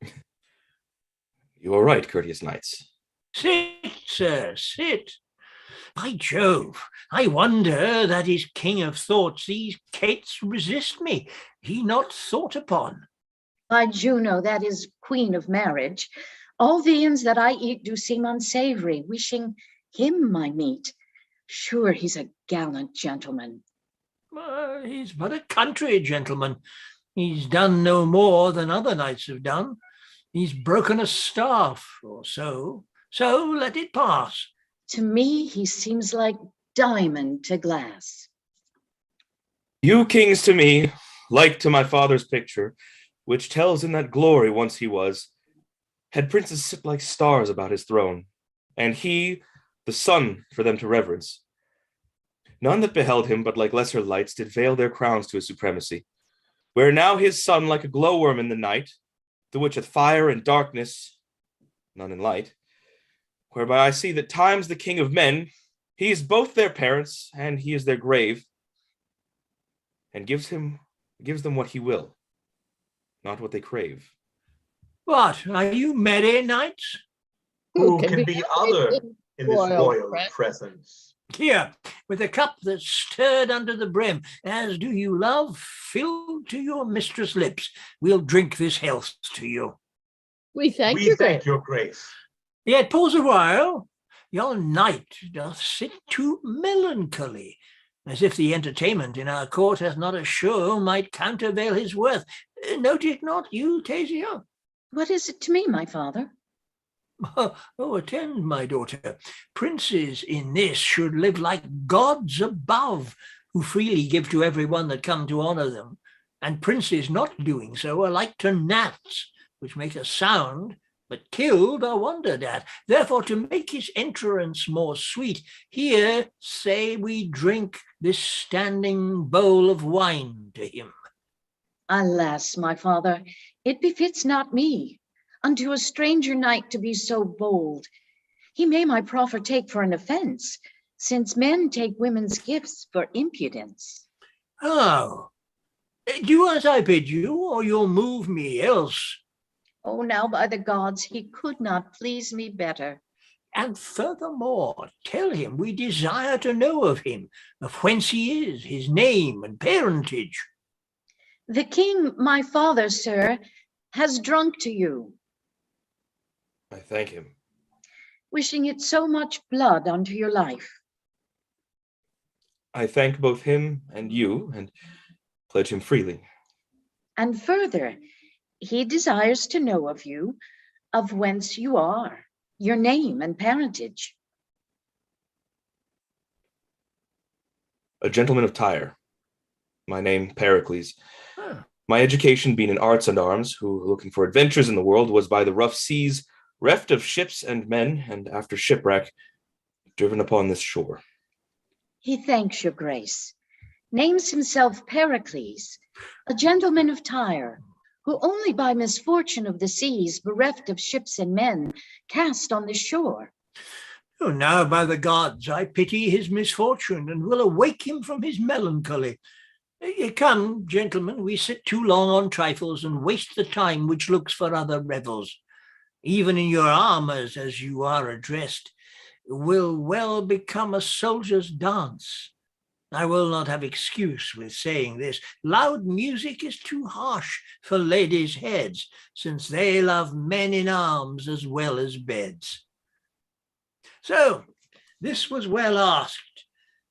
You are right, courteous knights. Sit, sir, sit. By Jove, I wonder that is king of thoughts. These cates resist me. He not thought upon. By Juno, that is queen of marriage. All viands that I eat do seem unsavory, wishing him my meat. Sure, he's a gallant gentleman. He's but a country gentleman. He's done no more than other knights have done. He's broken a staff or so. So let it pass. To me, he seems like diamond to glass. You kings to me, like to my father's picture, which tells in that glory once he was, had princes sit like stars about his throne, and he, the sun for them to reverence. None that beheld him but like lesser lights did veil their crowns to his supremacy, where now his sun like a glowworm in the night, the which hath fire and darkness, none in light, whereby I see that time's the king of men, he is both their parents, and he is their grave, and gives them what he will, not what they crave. What, are you merry, knights? Who can be other in this royal presence? Here, with a cup that's stirred under the brim, as do you love, filled to your mistress' lips, we'll drink this health to you. We thank your grace. Yet pause a while. Your knight doth sit too melancholy, as if the entertainment in our court hath not a show might countervail his worth. Note it not, you, Tasia? What is it to me, my father? Oh, attend, my daughter. Princes in this should live like gods above, who freely give to every one that come to honour them. And princes not doing so are like to gnats, which make a sound, but killed are wondered at. Therefore, to make his entrance more sweet, here say we drink this standing bowl of wine to him. Alas, my father, it befits not me. Unto a stranger knight to be so bold. He may my proffer take for an offense, since men take women's gifts for impudence. Oh, do as I bid you, or you'll move me else. Oh, now by the gods, he could not please me better. And furthermore, tell him we desire to know of him, of whence he is, his name and parentage. The king, my father, sir, has drunk to you. I thank him. Wishing it so much blood unto your life. I thank both him and you, and pledge him freely. And further, he desires to know of you, of whence you are, your name and parentage. A gentleman of Tyre. My name, Pericles. Huh. My education being in arts and arms, who, looking for adventures in the world, was by the rough seas, reft of ships and men, and after shipwreck, driven upon this shore. He thanks your grace, names himself Pericles, a gentleman of Tyre, who only by misfortune of the seas, bereft of ships and men, cast on the shore. Oh, now by the gods, I pity his misfortune, and will awake him from his melancholy. Come, gentlemen, we sit too long on trifles, and waste the time which looks for other revels. Even in your armours, as you are addressed, will well become a soldier's dance. I will not have excuse with saying this. Loud music is too harsh for ladies' heads, since they love men in arms as well as beds. So, this was well asked.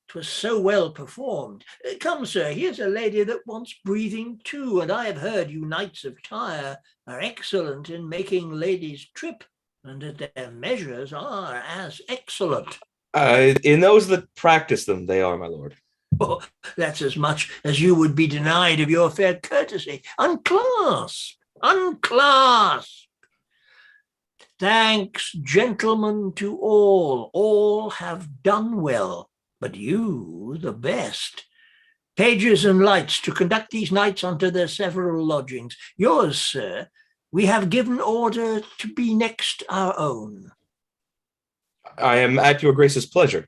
'Twas so well performed. Come, sir, here's a lady that wants breathing too, and I have heard you knights of Tyre are excellent in making ladies trip, and that their measures are as excellent. In those that practice them, they are, my lord. Oh, that's as much as you would be denied of your fair courtesy. Unclasp, unclasp. Thanks, gentlemen, to all have done well, but you the best. Pages and lights to conduct these knights unto their several lodgings. Yours, sir, we have given order to be next our own. I am at your grace's pleasure.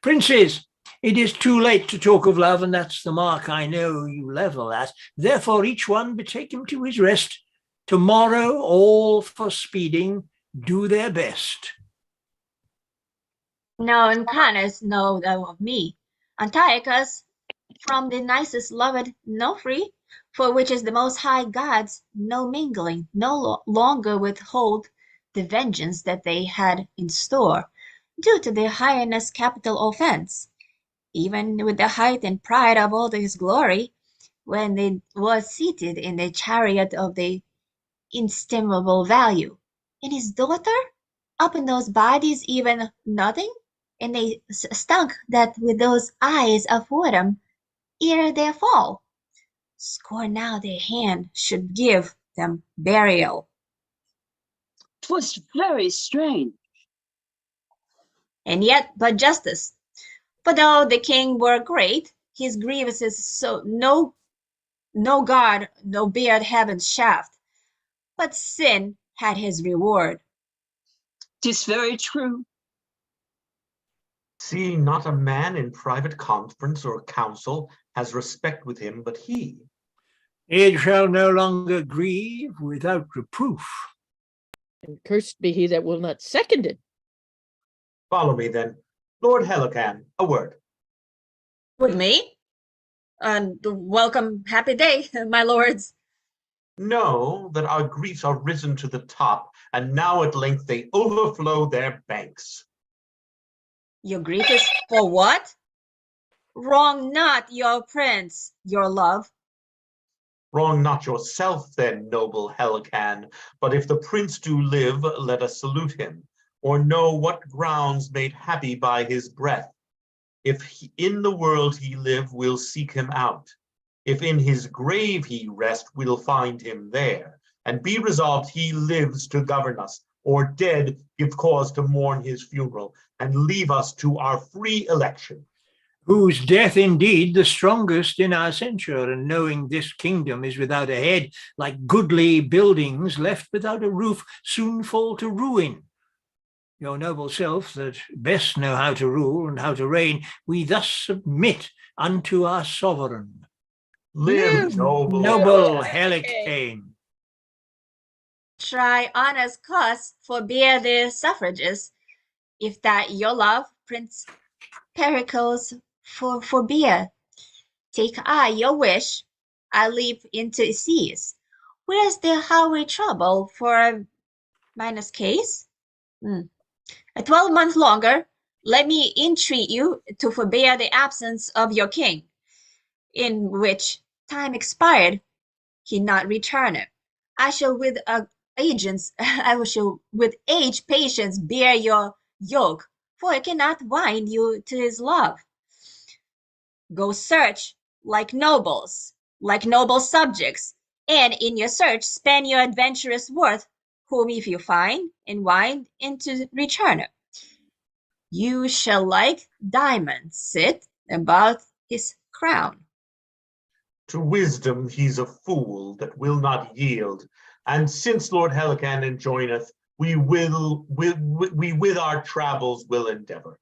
Princes, it is too late to talk of love, and that's the mark I know you level at. Therefore, each one betake him to his rest. Tomorrow, all for speeding do their best. No unkindness know thou of me. Antiochus, from the nicest loved, no free, for which is the most high gods, no mingling, no longer withhold the vengeance that they had in store, due to their highness capital offense, even with the height and pride of all his glory, when they was seated in the chariot of the inestimable value. And his daughter, upon those bodies even nothing, and they stunk that with those eyes afford them, ere their fall, scorn now their hand should give them burial. 'Twas very strange. And yet but justice. For though the king were great, his grievances so no guard, no beard heaven's shaft, but sin had his reward. 'Tis very true. See, not a man in private conference or council has respect with him but he. It shall no longer grieve without reproof. And cursed be he that will not second it. Follow me then. Lord Helican, a word. With me? And welcome, happy day, my lords. Know that our griefs are risen to the top, and now at length they overflow their banks. Your grief is for what? Wrong not your prince, your love. Wrong not yourself then, noble Helican, but if the prince do live, let us salute him, or know what grounds made happy by his breath. If in the world he live, we'll seek him out. If in his grave he rest, we'll find him there, and be resolved he lives to govern us, or dead give cause to mourn his funeral, and leave us to our free election. Whose death indeed the strongest in our censure, and knowing this kingdom is without a head, like goodly buildings left without a roof, soon fall to ruin. Your noble self that best know how to rule and how to reign, we thus submit unto our sovereign. Live, noble Helicane. Try honest cause, forbear their suffrages. If that your love, Prince Pericles, forbear. Take I your wish, I leap into seas. Where's the highway trouble for a minus case? A 12-month longer, let me entreat you to forbear the absence of your king, in which time expired, he not returneth. I shall with age patience bear your yoke, for I cannot wind you to his love. Go search like nobles, like noble subjects, and in your search spend your adventurous worth, whom if you find and wind into return, you shall like diamond sit about his crown. To wisdom he's a fool that will not yield, and since Lord Helican enjoineth, we with our travels will endeavor.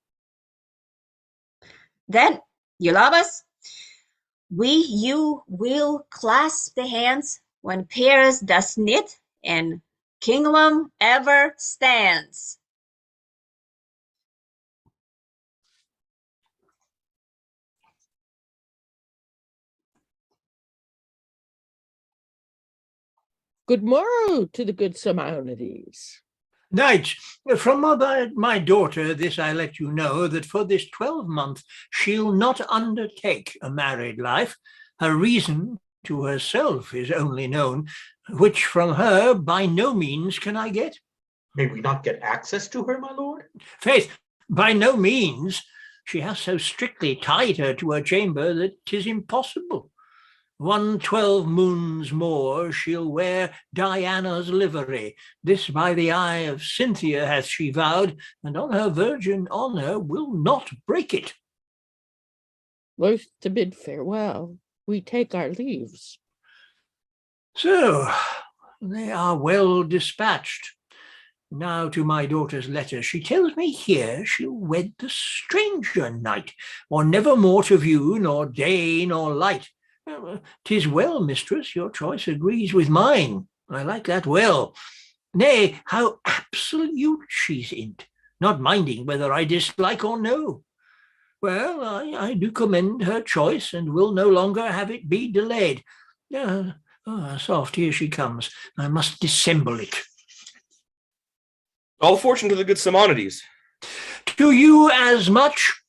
Then, you love us? You will clasp the hands when Paris does knit and kingdom ever stands. Good morrow to the good Simonides. Knights, from my daughter this I let you know, that for this 12-month she'll not undertake a married life. Her reason to herself is only known, which from her by no means can I get. May we not get access to her, my lord? Faith, by no means. She has so strictly tied her to her chamber that 'tis impossible. 12 moons more she'll wear Diana's livery. This by the eye of Cynthia hath she vowed, and on her virgin honour will not break it. Loath to bid farewell, we take our leaves. So, they are well dispatched. Now to my daughter's letter. She tells me here she'll wed the stranger knight, or never more to view, nor day nor light. 'Tis well, mistress, your choice agrees with mine. I like that well. Nay, how absolute she's in't, not minding whether I dislike or no. Well, I do commend her choice, and will no longer have it be delayed. Soft, here she comes. I must dissemble it. All fortune to the good Simonides. To you as much.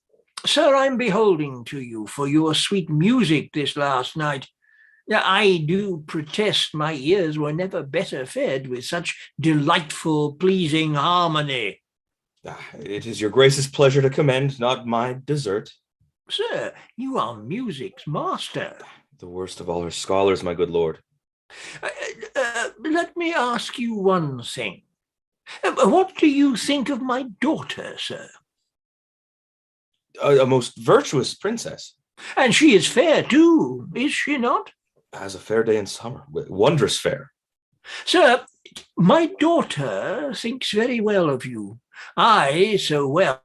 Sir, I'm beholding to you for your sweet music this last night. I do protest my ears were never better fed with such delightful, pleasing harmony. It is your grace's pleasure to commend, not my desert. Sir, you are music's master. The worst of all her scholars, my good lord. Let me ask you one thing. What do you think of my daughter, sir? A most virtuous princess. And she is fair too, is she not? As a fair day in summer, wondrous fair. Sir, my daughter thinks very well of you. Aye, so well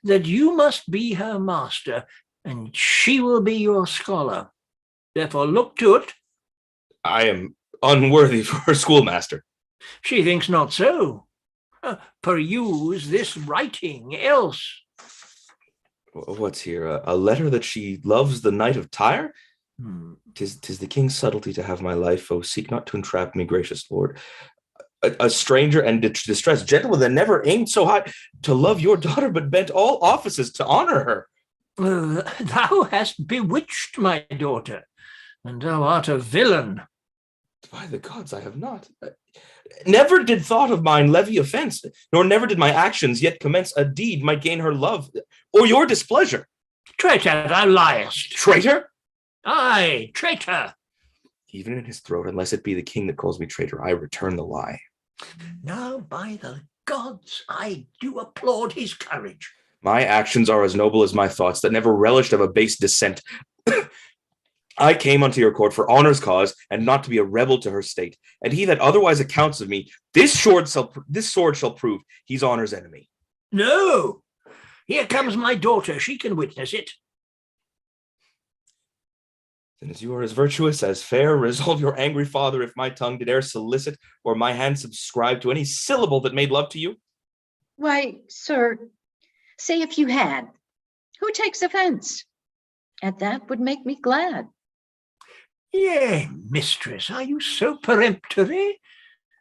that you must be her master, and she will be your scholar. Therefore look to it. I am unworthy for her schoolmaster. She thinks not so. Peruse this writing, else. What's here? A letter that she loves the knight of Tyre? 'Tis the king's subtlety to have my life. Oh, seek not to entrap me, gracious lord. A stranger and distressed gentleman that never aimed so high to love your daughter, but bent all offices to honor her. Thou hast bewitched my daughter, and thou art a villain. By the gods, I have not. Never did thought of mine levy offense, nor never did my actions yet commence a deed might gain her love, or your displeasure. Traitor, thou liest. Traitor? Aye, traitor. Even in his throat, unless it be the king that calls me traitor, I return the lie. Now, by the gods, I do applaud his courage. My actions are as noble as my thoughts, that never relished of a base dissent. I came unto your court for honor's cause, and not to be a rebel to her state. And he that otherwise accounts of me, this sword shall prove he's honor's enemy. No, here comes my daughter. She can witness it. Then as you are as virtuous, as fair, resolve your angry father, if my tongue did e'er solicit, or my hand subscribe to any syllable that made love to you. Why, sir, say if you had, who takes offense? And that would make me glad. Yea, mistress, are you so peremptory?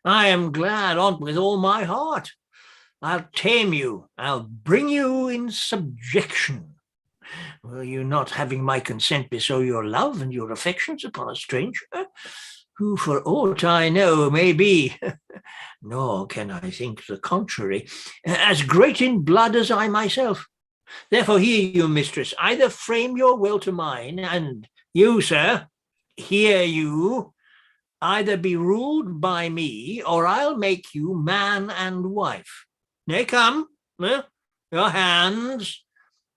I am glad on't with all my heart. I'll tame you, I'll bring you in subjection. Will you not, having my consent, bestow your love and your affections upon a stranger, who for aught I know may be, nor can I think the contrary, as great in blood as I myself? Therefore hear you, mistress, either frame your will to mine, and you, sir, hear you, either be ruled by me, or I'll make you man and wife. Nay, come, your hands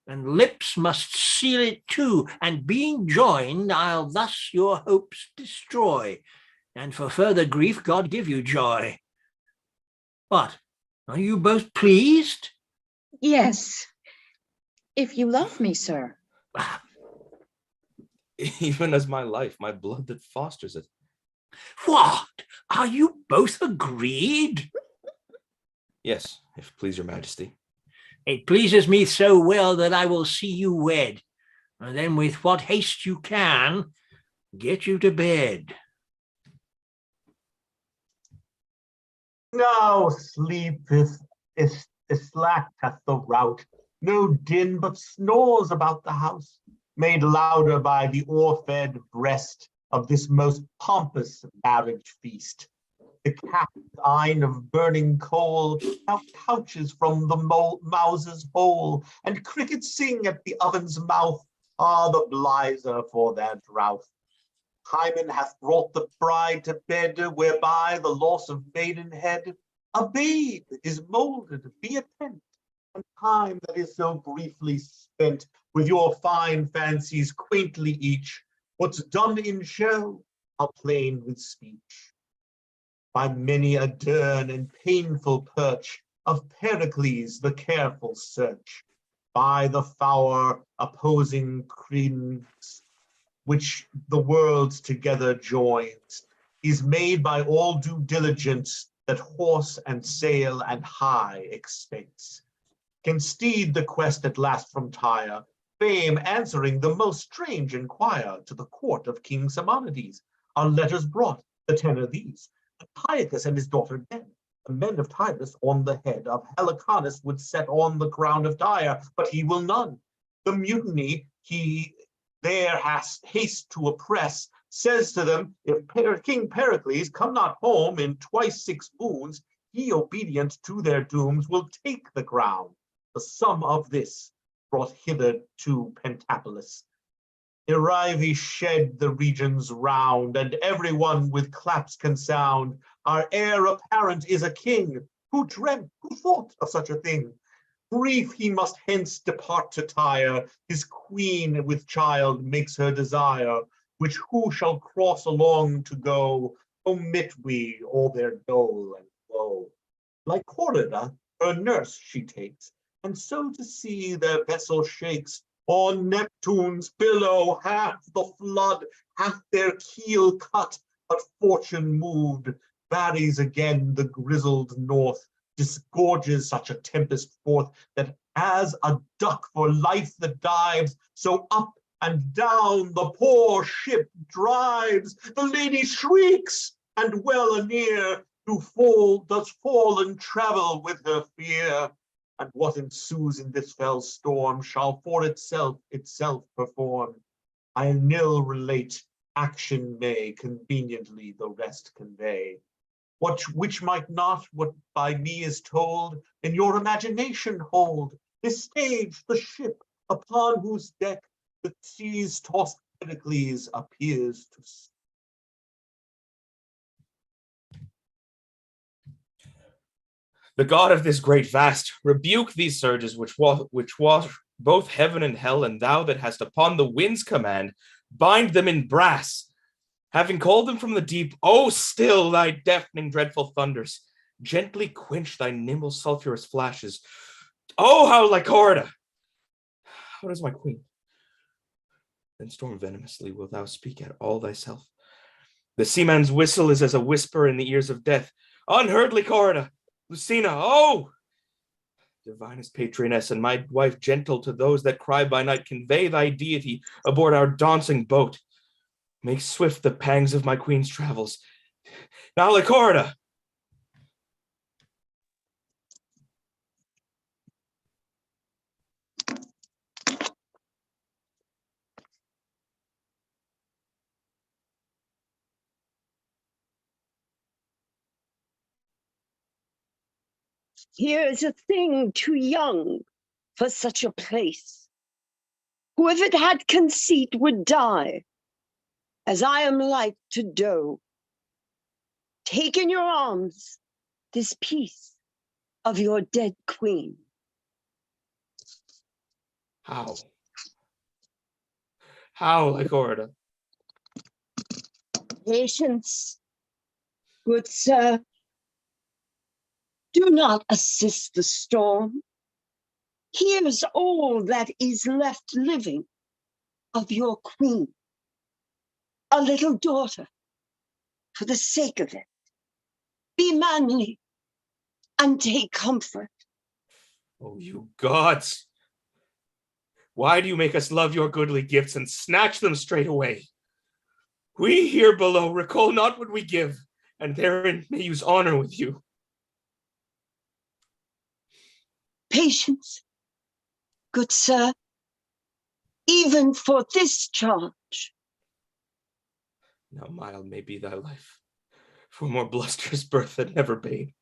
and lips must seal it too, and being joined, I'll thus your hopes destroy, and for further grief God give you joy. What, are you both pleased? Yes, if you love me, sir. Even as my life, my blood that fosters it. What, are you both agreed? Yes, if it please your majesty. It pleases me so well that I will see you wed, and then with what haste you can, get you to bed. Now sleepeth, slacketh the rout. No din but snores about the house, made louder by the o'erfed breast of this most pompous marriage feast. The cast iron of burning coal now couches from the mouse's hole, and crickets sing at the oven's mouth, are the bliser for their drouth. Hymen hath brought the bride to bed, whereby the loss of maidenhead, a babe is molded, be attent, and time that is so briefly spent with your fine fancies quaintly each, what's done in show, are plain with speech. by many a dern and painful perch of Pericles the careful search, by the four opposing crines, which the worlds together joins, is made by all due diligence that horse and sail and high expense can steed the quest at last from Tyre, fame answering the most strange enquire to the court of King Simonides. Our letters brought, the tenor these: Antiochus and his daughter Den, the men of Tibus on the head of Helicanus would set on the crown of Tyre, but he will none. The mutiny he there has haste to oppress, says to them, if King Pericles come not home in twice 6 moons, he obedient to their dooms will take the ground. The sum of this brought hither to Pentapolis. Erivi shed the regions round, and everyone with claps can sound. Our heir apparent is a king. Who dreamt, who thought of such a thing? Brief he must hence depart to Tyre. His queen with child makes her desire, which who shall cross along to go, omit we all their dole and woe. Like Corrida, her nurse she takes, and so to see their vessel shakes. On Neptune's billow half the flood hath their keel cut, but fortune moved, varies again the grizzled north, disgorges such a tempest forth, that as a duck for life that dives, so up and down the poor ship drives. The lady shrieks, and well anear does fall and travel with her fear. And what ensues in this fell storm shall for itself perform. I nil relate, action may conveniently the rest convey. Which might not, what by me is told, in your imagination hold. This stage, the ship, upon whose deck the seas tossed Pericles appears to. The God of this great vast, rebuke these surges which wash both heaven and hell, and thou that hast upon the winds command, bind them in brass. Having called them from the deep, oh, still thy deafening dreadful thunders, gently quench thy nimble sulphurous flashes. Oh, how Lycorida! How does my queen? Then storm venomously wilt thou speak at all thyself. The seaman's whistle is as a whisper in the ears of death. Unheard, Lycorida! Lucina, oh! Divinest patroness, and my wife gentle to those that cry by night, convey thy deity aboard our dancing boat. Make swift the pangs of my queen's travels. Now, Lycorida! Here's a thing too young for such a place, who if it had conceit would die, as I am like to do. Take in your arms this piece of your dead queen. How? How, Lycorida? Patience, good sir. Do not assist the storm. Here's all that is left living of your queen, a little daughter. For the sake of it, be manly and take comfort. Oh, you gods! Why do you make us love your goodly gifts and snatch them straight away? We here below recall not what we give, and therein may use honor with you. Patience, good sir, even for this charge. Now mild may be thy life, for more blusterous birth than never bade.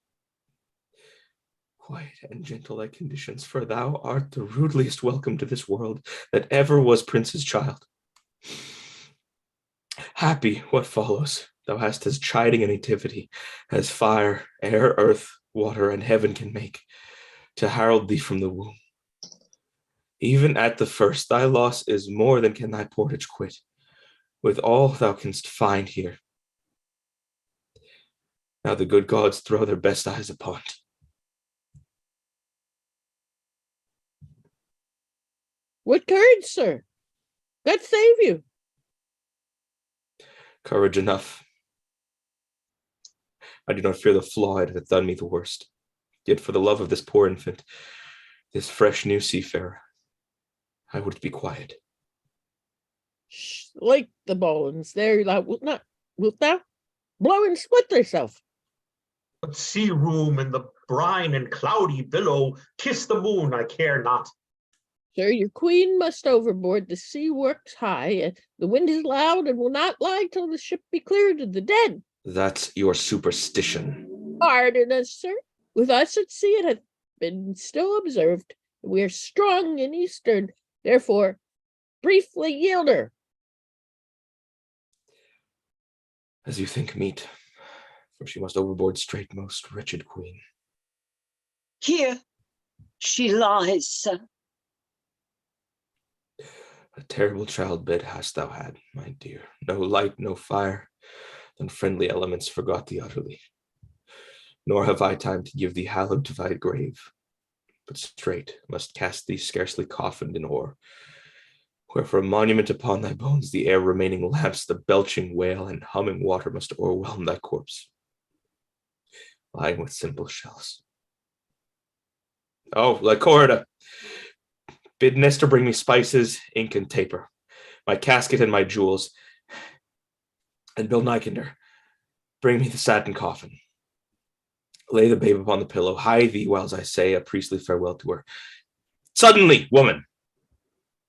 Quiet and gentle thy conditions, for thou art the rudeliest welcome to this world that ever was prince's child. Happy what follows, thou hast as chiding a nativity as fire, air, earth, water, and heaven can make, to herald thee from the womb. Even at the first, thy loss is more than can thy portage quit, with all thou canst find here. Now the good gods throw their best eyes upon it. What courage, sir? God save you. Courage enough. I do not fear the flaw it hath done me the worst. Yet for the love of this poor infant, this fresh new seafarer, I would be quiet. Shh, like the bones there, thou wilt thou? Blow and split thyself. But sea room in the brine and cloudy billow, kiss the moon, I care not. Sir, your queen must overboard. The sea works high, and the wind is loud, and will not lie till the ship be cleared of the dead. That's your superstition. Pardon us, sir. With us at sea it hath been still observed. We are strong in Eastern, therefore briefly yield her. As you think meet, for she must overboard straight, most wretched queen. Here she lies, sir. A terrible childbed hast thou had, my dear. No light, no fire, then friendly elements forgot thee utterly. Nor have I time to give thee hallowed to thy grave, but straight must cast thee scarcely coffined in ore, where for a monument upon thy bones the air remaining lamps, the belching whale and humming water must o'erwhelm thy corpse, lying with simple shells. Oh, Lycorida, bid Nestor bring me spices, ink, and taper, my casket and my jewels, and Bill Nicander, bring me the satin coffin. Lay the babe upon the pillow, hide thee whiles I say a priestly farewell to her. Suddenly, woman!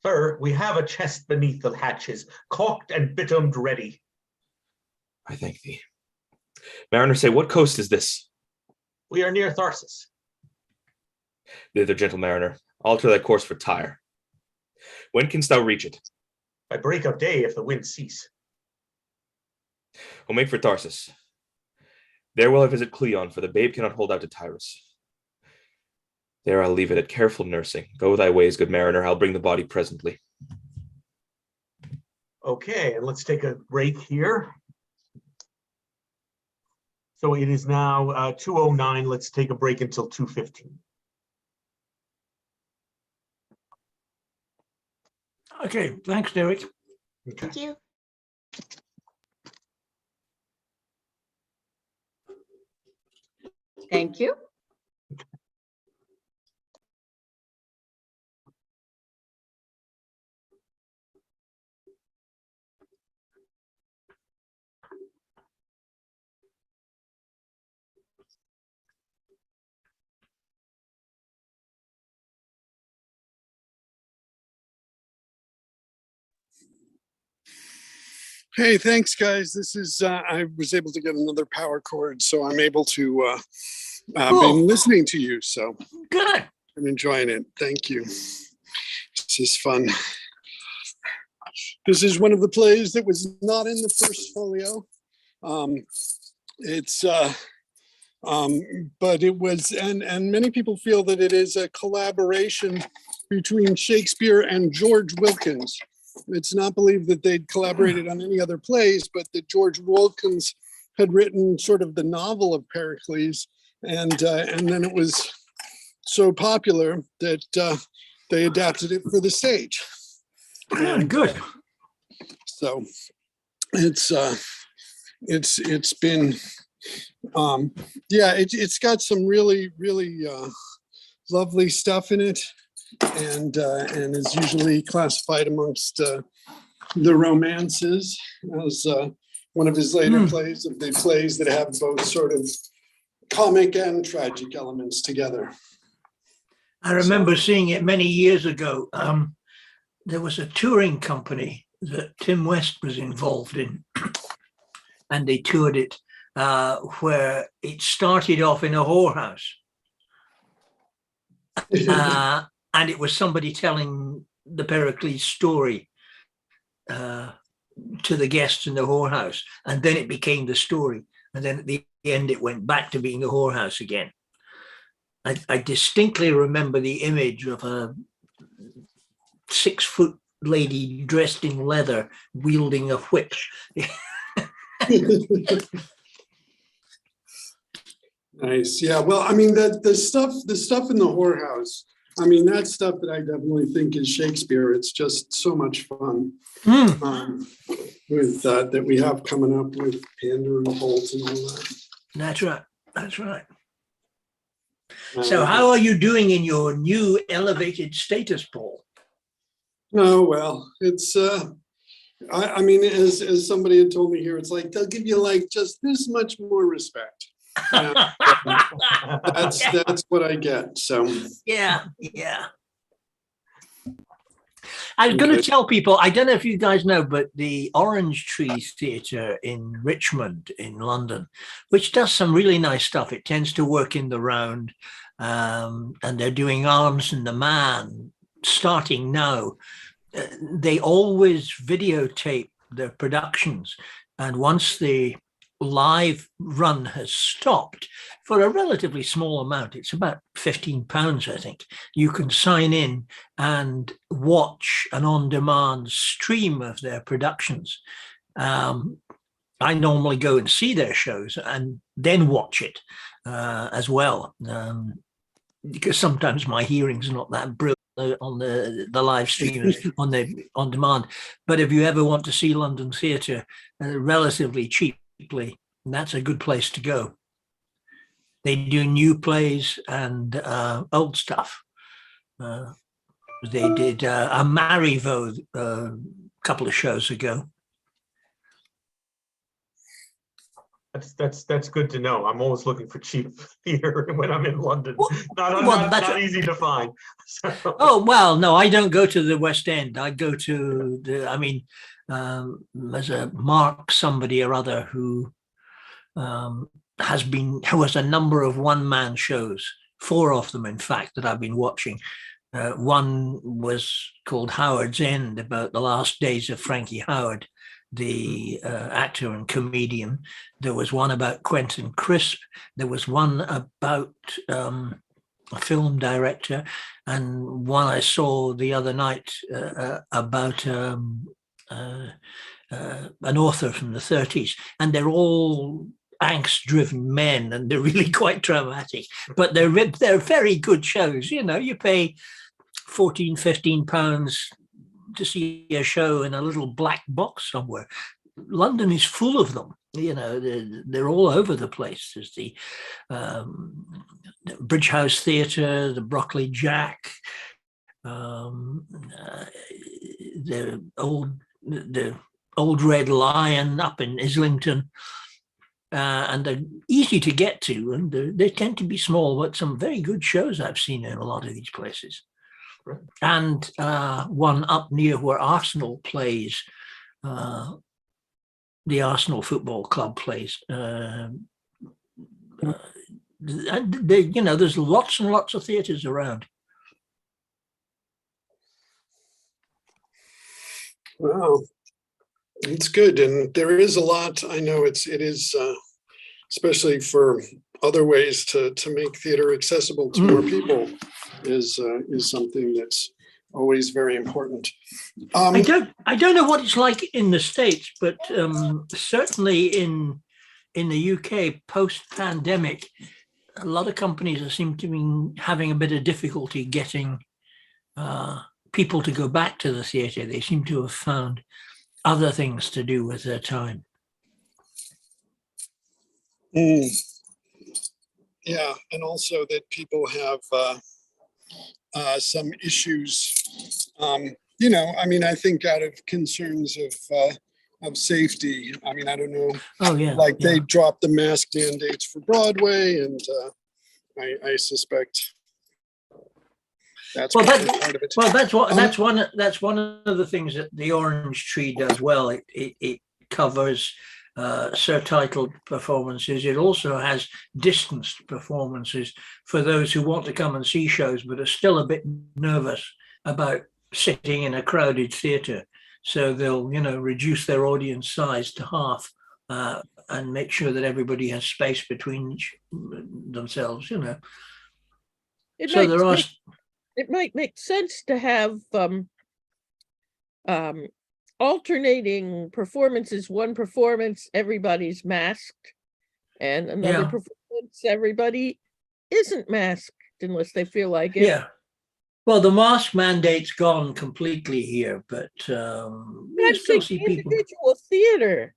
Sir, we have a chest beneath the hatches, caulked and bitumed ready. I thank thee. Mariner, say, what coast is this? We are near Tharsis. Thither, gentle mariner, alter thy course for Tyre. When canst thou reach it? By break of day, if the wind cease. We'll make for Tharsis. There will I visit Cleon, for the babe cannot hold out to Tyrus. There I'll leave it at careful nursing. Go thy ways, good mariner. I'll bring the body presently. Okay, and let's take a break here. So it is now 2:09. Let's take a break until 2:15. Okay, thanks, Derek. Okay. Thank you. Thank you. Hey, thanks, guys. This is, I was able to get another power cord, so I'm able to Cool. been listening to you. So Good. I'm enjoying it. Thank you. This is fun. This is one of the plays that was not in the first folio. But it was, and many people feel that it is a collaboration between Shakespeare and George Wilkins. It's not believed that they'd collaborated on any other plays, but that George Wilkins had written sort of the novel of Pericles, and then it was so popular that they adapted it for the stage. Yeah, good. So it's been it's got some really lovely stuff in it, and is usually classified amongst the romances as one of his later plays, of the plays that have both sort of comic and tragic elements together. I remember seeing it many years ago. There was a touring company that Tim West was involved in, and they toured it where it started off in a whorehouse. And it was somebody telling the Pericles story to the guests in the whorehouse. And then it became the story. And then at the end, it went back to being the whorehouse again. I distinctly remember the image of a 6-foot lady dressed in leather wielding a whip. Nice. Yeah. Well, I mean, the stuff in the whorehouse. I mean, that stuff that I definitely think is Shakespeare. It's just so much fun. With that we have coming up with Pander and Holt and all that. That's right. That's right. So how are you doing in your new elevated status, Paul? Oh, well, it's I mean, as somebody had told me here, it's like they'll give you like just this much more respect. That's what I get. So yeah. I was going to tell people, I don't know if you guys know, but the Orange Tree Theatre in Richmond in London, which does some really nice stuff. It tends to work in the round, and they're doing Arms and the Man starting now. They always videotape their productions, and once the live run has stopped for a relatively small amount, it's about £15, I think, you can sign in and watch an on-demand stream of their productions. I normally go and see their shows and then watch it as well, because sometimes my hearing's not that brilliant on the live stream on demand. But if you ever want to see London theatre relatively cheaply, that's a good place to go. They do new plays and old stuff. They did a Marivaux a couple of shows ago. That's good to know. I'm always looking for cheap theater when I'm in London. Not easy to find. So. Oh, well, no, I don't go to the West End. I go to there's a Mark somebody or other who has a number of one-man shows, 4 of them, in fact, that I've been watching. One was called Howard's End, about the last days of Frankie Howard, the actor and comedian. There was one about Quentin Crisp. There was one about a film director, and one I saw the other night about an author from the 30s. And they're all angst-driven men, and they're really quite dramatic. But they're very good shows. You know, you pay £14-15 to see a show in a little black box somewhere. London is full of them. You know, they're all over the place. There's the Bridge House Theatre, the Broccoli Jack, the old Red Lion up in Islington, and they're easy to get to, and they tend to be small, but some very good shows I've seen in a lot of these places. And one up near where Arsenal plays, the Arsenal Football Club plays. And there's lots and lots of theatres around. Wow, it's good, and there is a lot. I know it is, especially for other ways to make theater accessible to more people, is something that's always very important. I don't know what it's like in the States, but certainly in the UK post-pandemic, a lot of companies seem to be having a bit of difficulty getting people to go back to the theatre. They seem to have found other things to do with their time. Yeah, and also that people have some issues. I mean, I think out of concerns of safety. I mean, I don't know. Oh yeah. They dropped the mask mandates for Broadway, and I suspect that's part of it. Well, that's one of the things that the Orange Tree does well. It covers surtitled performances. It also has distanced performances for those who want to come and see shows but are still a bit nervous about sitting in a crowded theatre. So they'll, reduce their audience size to half and make sure that everybody has space between themselves. It might make sense to have alternating performances. One performance, everybody's masked, and another performance, once everybody isn't masked unless they feel like it. Yeah. Well, the mask mandate's gone completely here, but I'm we still saying see the people. individual theater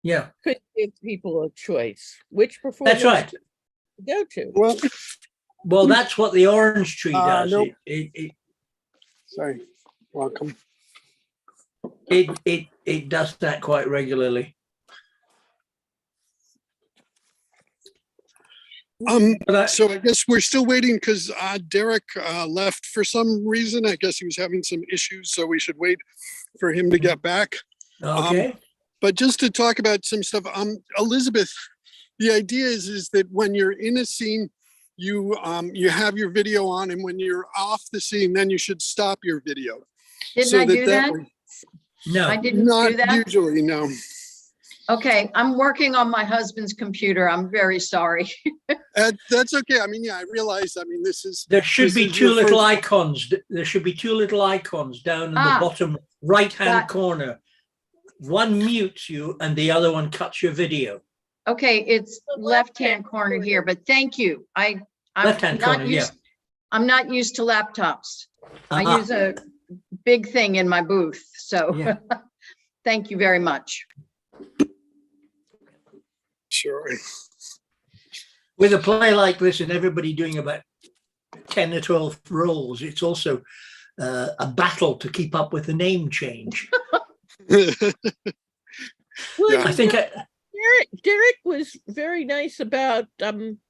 Yeah, could give people a choice which that's performance right. to go to. Well, Well, that's what the orange tree does. nope. It Sorry. Welcome. it does that quite regularly. So I guess we're still waiting because Derek left for some reason. I guess he was having some issues, so we should wait for him to get back. Okay. But just to talk about some stuff, Elizabeth, the idea is that when you're in a scene, you have your video on, and when you're off the scene, then you should stop your video. Didn't I do that? No. I didn't Not do that? usually, no. Okay, I'm working on my husband's computer. I'm very sorry. That's okay. I mean, yeah, I realize. I mean, this is. There should this be is two your little first- icons. There should be two little icons down in the Ah. bottom right-hand Got- corner. One mutes you and the other one cuts your video. Okay, it's The left-hand corner here, but thank you. I'm Left-hand not corner, yeah. I'm not used to laptops. I Uh-uh. use a big thing in my booth, so Yeah. thank you very much. Sure. With a play like this and everybody doing about 10 or 12 roles, it's also a battle to keep up with the name change. Well, Yeah. I think Derek was very nice about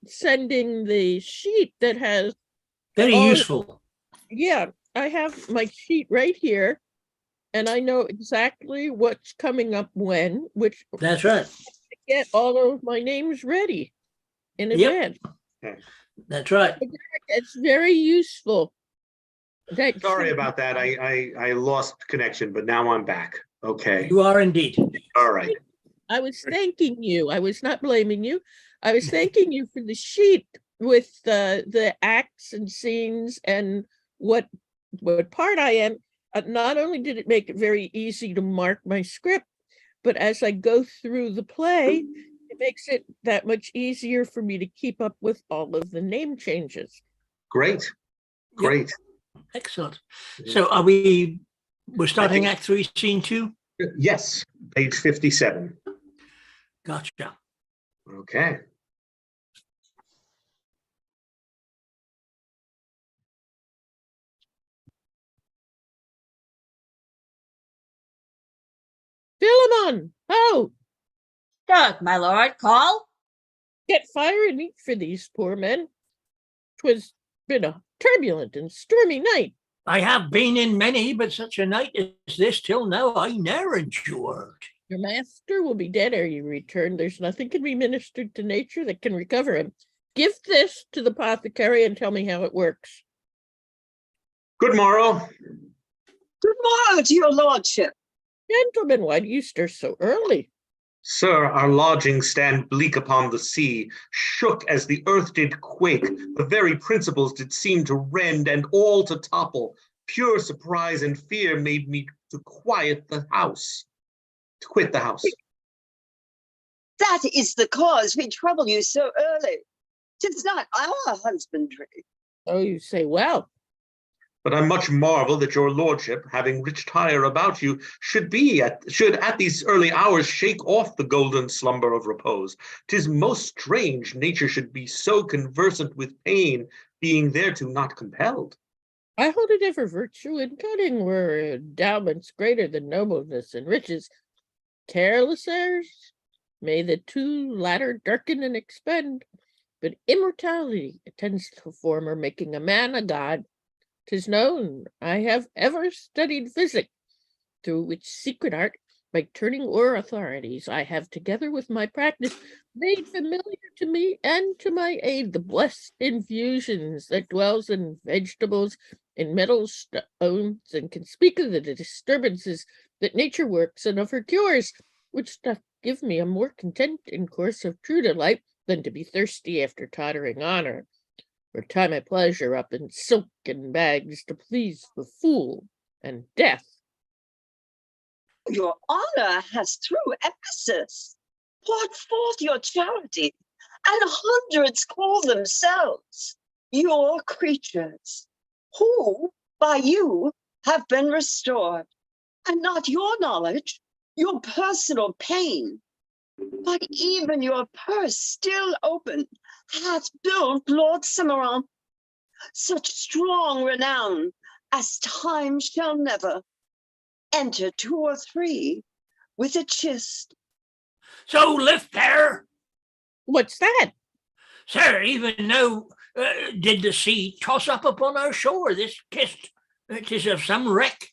sending the sheet that has, very Oh. useful. yeah, I have my sheet right here, and I know exactly what's coming up when, which That's right. get all of my names ready in Yep. advance. That's right. It's very useful. Thanks. Sorry about that. I lost connection, but now I'm back. Okay. You are indeed. All right. I was thanking you. I was not blaming you. I was thanking you for the sheet with the acts and scenes and what part I am. Not only did it make it very easy to mark my script, but as I go through the play, it makes it that much easier for me to keep up with all of the name changes. Great. Great. Excellent. So we're starting Act 3, Scene 2? Yes. Page 57. Gotcha. Okay. Philemon, oh, Doug, my lord, call? get fire and eat for these poor men. 'Twas been a turbulent and stormy night. I have been in many, but such a night as this till now I ne'er endured. Your master will be dead ere you return. There's nothing can be ministered to nature that can recover him. Give this to the apothecary and tell me how it works. Good morrow. Good morrow to your lordship. Gentlemen, why do you stir so early? Sir, our lodgings stand bleak upon the sea, shook as the earth did quake, the very principles did seem to rend and all to topple. Pure surprise and fear made me to quit the house. That is the cause we trouble you so early. 'Tis not our husbandry. Oh, you say well. But I much marvel that your lordship, having rich tire about you, should at these early hours shake off the golden slumber of repose. 'Tis most strange nature should be so conversant with pain, being thereto not compelled. I hold it ever virtue and cunning were endowments greater than nobleness and riches. Careless heirs, may the two latter darken and expend, but immortality attends the former, making a man a god. 'Tis known I have ever studied physic, through which secret art, by turning o'er authorities, I have, together with my practice, made familiar to me and to my aid the blessed infusions that dwells in vegetables, in metals, stones, and can speak of the disturbances that nature works and of her cures, which doth give me a more content in course of true delight than to be thirsty after tottering honor, or tie my pleasure up in silken bags to please the fool and death. Your honor has through emphasis poured forth your charity and hundreds call themselves your creatures, who by you have been restored, and not your knowledge, your personal pain, but even your purse still open, hath built Lord Cimarron such strong renown as time shall never enter 2 or 3 with a chist. So lift there, What's that? sir, even though did the sea toss up upon our shore this kist, it is of some wreck.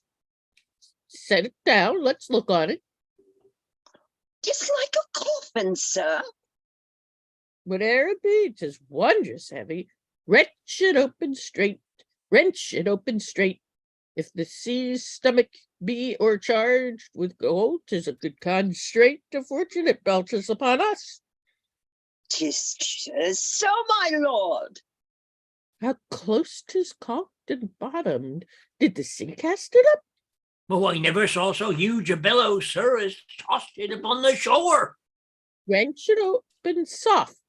Set it down. Let's look on it. Just like a coffin, sir. Whate'er it be, 'tis wondrous heavy. Wrench it open straight. Wrench it open straight. If the sea's stomach be o'ercharged with gold, 'tis a good constraint to fortune it belches upon us. 'Tis so, my lord. How close 'tis caulked and bottomed. Did the sea cast it up? Oh, I never saw so huge a billow, sir, as tossed it upon the shore. Wrench it open soft.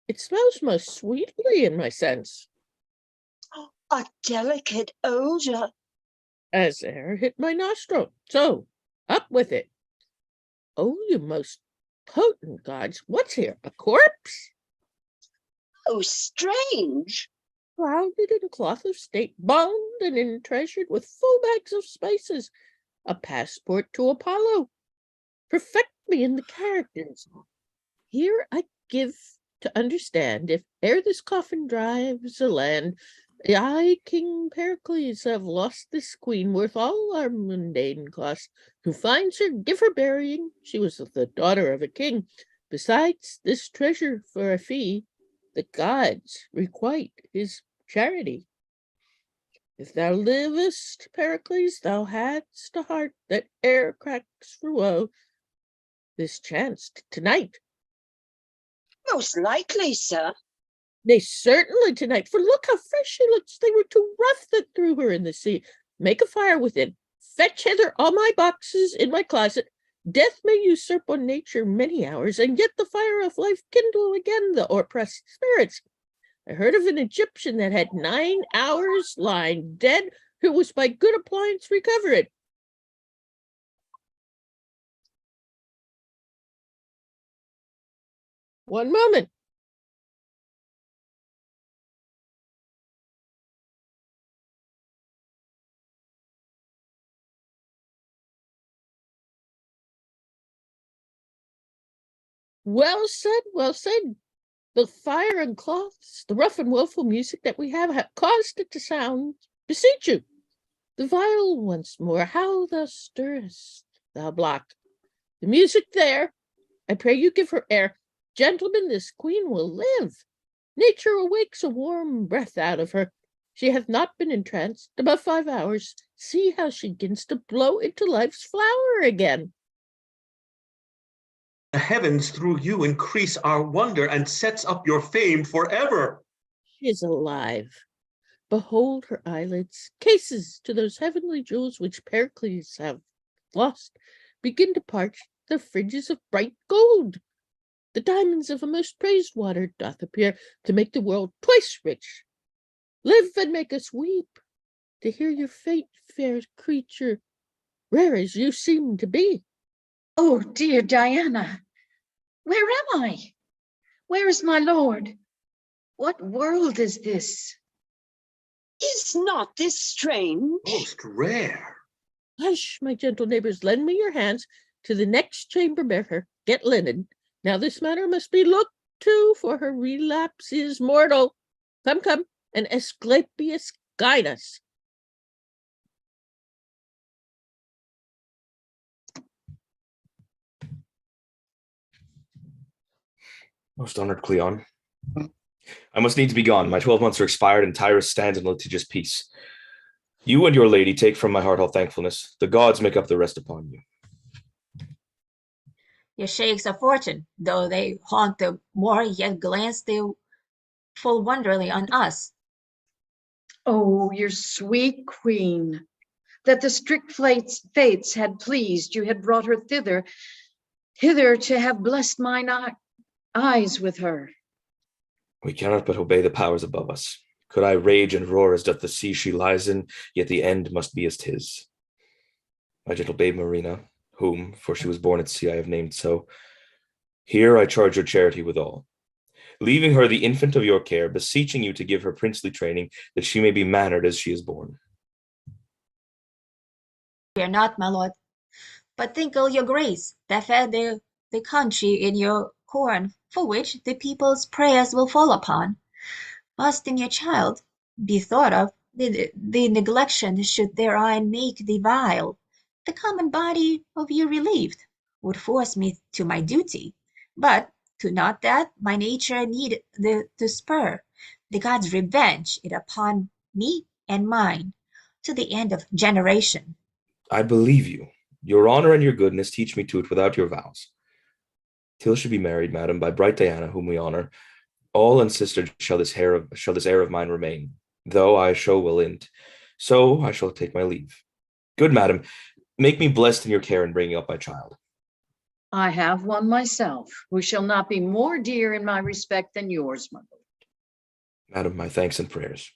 It smells most sweetly in my sense, A delicate odor. as air hit my nostril. So, up with it. Oh, you most potent gods, what's here? A corpse? Oh, strange. Shrouded in cloth of state, bound and entreasured with full bags of spices, a passport to Apollo. Perfect me in the characters. Here I give to understand, if ere this coffin drives a land, I, King Pericles, have lost this queen worth all our mundane cost. Who finds her, give her burying. She was the daughter of a king. Besides this treasure for a fee, the gods requite his charity. If thou livest, Pericles, thou hadst a heart that e'er cracks for woe. This chanced tonight. Most likely, sir. Nay, certainly tonight, for look how fresh she looks. They were too rough that threw her in the sea. Make a fire within. Fetch hither all my boxes in my closet. Death may usurp on nature many hours, and yet the fire of life kindle again the oppressed spirits. I heard of an Egyptian that had 9 hours lying dead, who was by good appliance recovered. One moment. Well said, well said. The fire and cloths, the rough and woeful music that we have caused it to sound. Beseech you, the viol once more, how thou stirrest, thou block. The music there, I pray you give her air. Gentlemen, this queen will live. Nature awakes a warm breath out of her. She hath not been entranced above 5 hours. See how she begins to blow into life's flower again. The heavens through you increase our wonder and sets up your fame forever. She is alive. Behold her eyelids, cases to those heavenly jewels which Pericles have lost, begin to parch the fringes of bright gold. The diamonds of a most praised water doth appear to make the world twice rich. Live and make us weep to hear your fate, fair creature, rare as you seem to be. Oh, dear Diana, where am I? Where is my lord? What world is this? Is not this strange? Most rare. Hush, my gentle neighbors, lend me your hands. To the next chamber bear her, get linen. Now this matter must be looked to, for her relapse is mortal. Come, come, and Asclepius guide us. Most honored Cleon, I must needs be gone. My 12 months are expired, and Tyrus stands in litigious peace. You and your lady take from my heart all thankfulness. The gods make up the rest upon you. Your shakes of fortune, though they haunt the moor, yet glance they full wonderly on us. Oh, your sweet queen, that the strict fates had pleased, you had brought her hither to have blessed mine eyes with her. We cannot but obey the powers above us. Could I rage and roar as doth the sea she lies in, yet the end must be as 'tis. My gentle babe Marina, whom, for she was born at sea, I have named so, here I charge your charity withal, leaving her the infant of your care, beseeching you to give her princely training, that she may be mannered as she is born. Fear not, my lord, but tinkle your grace that fed the country in your corn, for which the people's prayers will fall upon. Must in your child be thought of, the neglection should therein make thee vile. The common body of you relieved would force me to my duty, but to not that my nature need to spur the gods' revenge it upon me and mine to the end of generation. I believe you. Your honor and your goodness teach me to it without your vows. Till she be married, madam, by bright Diana, whom we honor, all and sister shall this heir of mine remain, though I show will end. So I shall take my leave. Good madam, make me blessed in your care in bringing up my child. I have one myself, who shall not be more dear in my respect than yours, my lord. Madam, my thanks and prayers.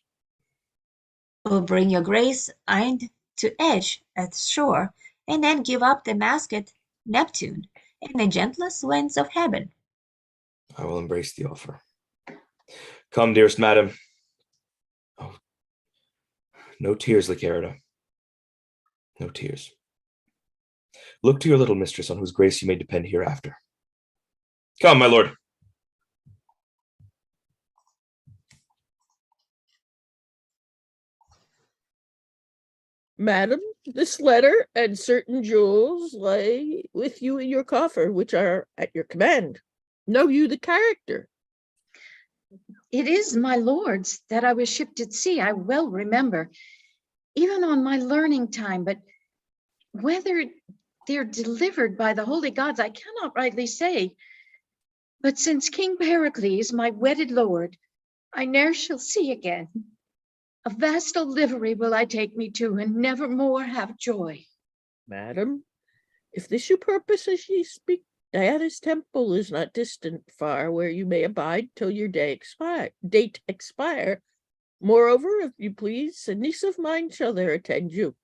Will bring your grace and to edge at shore, and then give up the masket Neptune and the gentlest winds of heaven. I will embrace the offer. Come, dearest madam. Oh, no tears, Lycarida. No tears. Look to your little mistress, on whose grace you may depend hereafter. Come, my lord. Madam, this letter and certain jewels lay with you in your coffer, which are at your command. Know you the character? It is, my lords, that I was shipped at sea, I well remember, even on my learning time, but whether they're delivered by the holy gods, I cannot rightly say. But since King Pericles, my wedded lord, I ne'er shall see again, a vastal livery will I take me to, and never more have joy. Madam, if this you purpose as ye speak, Diana's temple is not distant far, where you may abide till your date expire. Moreover, if you please, a niece of mine shall there attend you.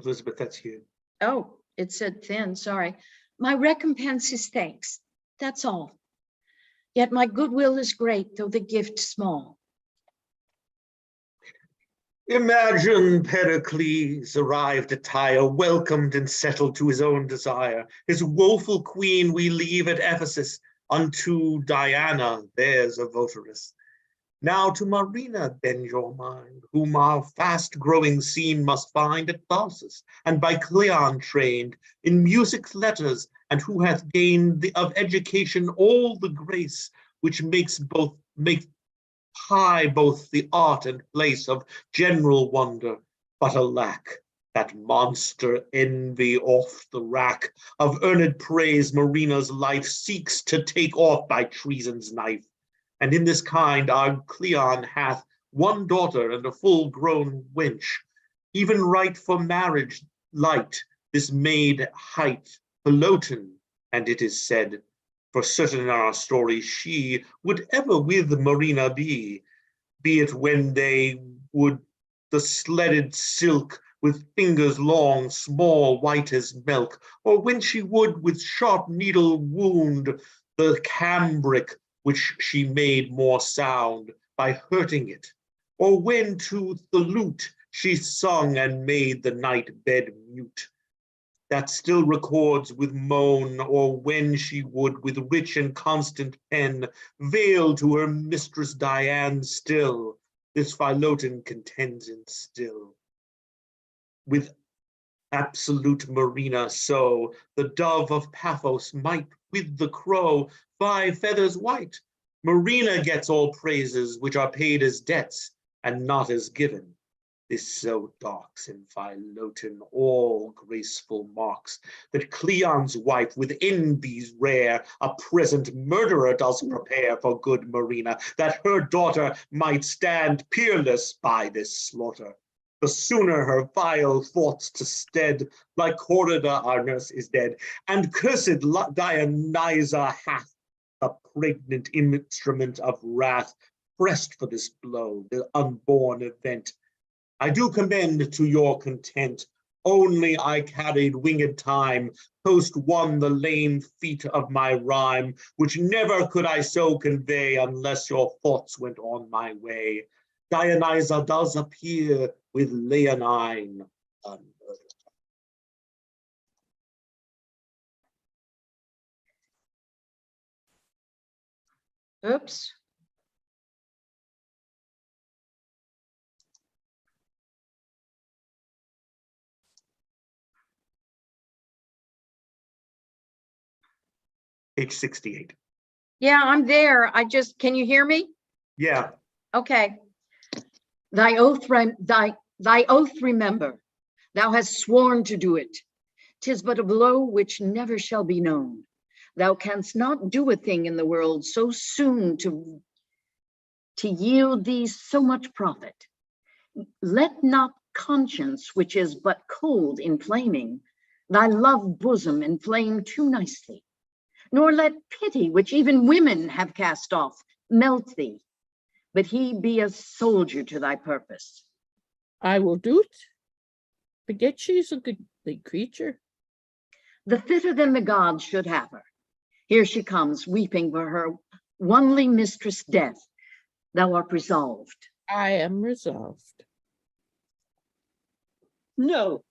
Elizabeth, that's you. Oh, it said thin, sorry. My recompense is thanks, that's all. Yet my goodwill is great, though the gift small. Imagine Pericles arrived at Tyre, welcomed and settled to his own desire. His woeful queen we leave at Ephesus, unto Diana there's a votaress. Now to Marina bend your mind, whom our fast-growing scene must find at Tharsus, and by Cleon trained in music's letters, and who hath gained of education all the grace which makes high both the art and place of general wonder. But alack, that monster envy off the rack of earned praise Marina's life seeks to take off by treason's knife. And in this kind our Cleon hath one daughter and a full-grown wench, even right for marriage light, this maid hight Peloton, and it is said, for certain in our story she would ever with Marina be it when they would the sledded silk with fingers long, small, white as milk, or when she would with sharp needle wound the cambric which she made more sound by hurting it, or when to the lute she sung and made the night bed mute, that still records with moan, or when she would with rich and constant pen veil to her mistress Diane still, this Philoten contends in still. With absolute Marina so, the dove of Paphos might with the crow 5 feathers white. Marina gets all praises which are paid as debts and not as given. This so darks in Philoten all graceful marks, that Cleon's wife with envy's rare a present murderer does prepare for good Marina, that her daughter might stand peerless by this slaughter. The sooner her vile thoughts to stead, like Corrida our nurse is dead, and cursed Dionysa hath a pregnant instrument of wrath pressed for this blow, the unborn event. I do commend to your content, only I carried winged time, post won the lame feet of my rhyme, which never could I so convey unless your thoughts went on my way. Dionysa does appear with Leonine unmurdered. Oops. Page 68. Yeah, I'm there. Can you hear me? Yeah. Okay. Thy oath remember. Thou hast sworn to do it. 'Tis but a blow which never shall be known. Thou canst not do a thing in the world so soon to yield thee so much profit. Let not conscience, which is but cold inflaming, thy love bosom inflame too nicely. Nor let pity, which even women have cast off, melt thee, but he be a soldier to thy purpose. I will do it. Forget she's a goodly creature. The fitter than the gods should have her. Here she comes, weeping for her onely mistress' death. Thou art resolved. I am resolved. No,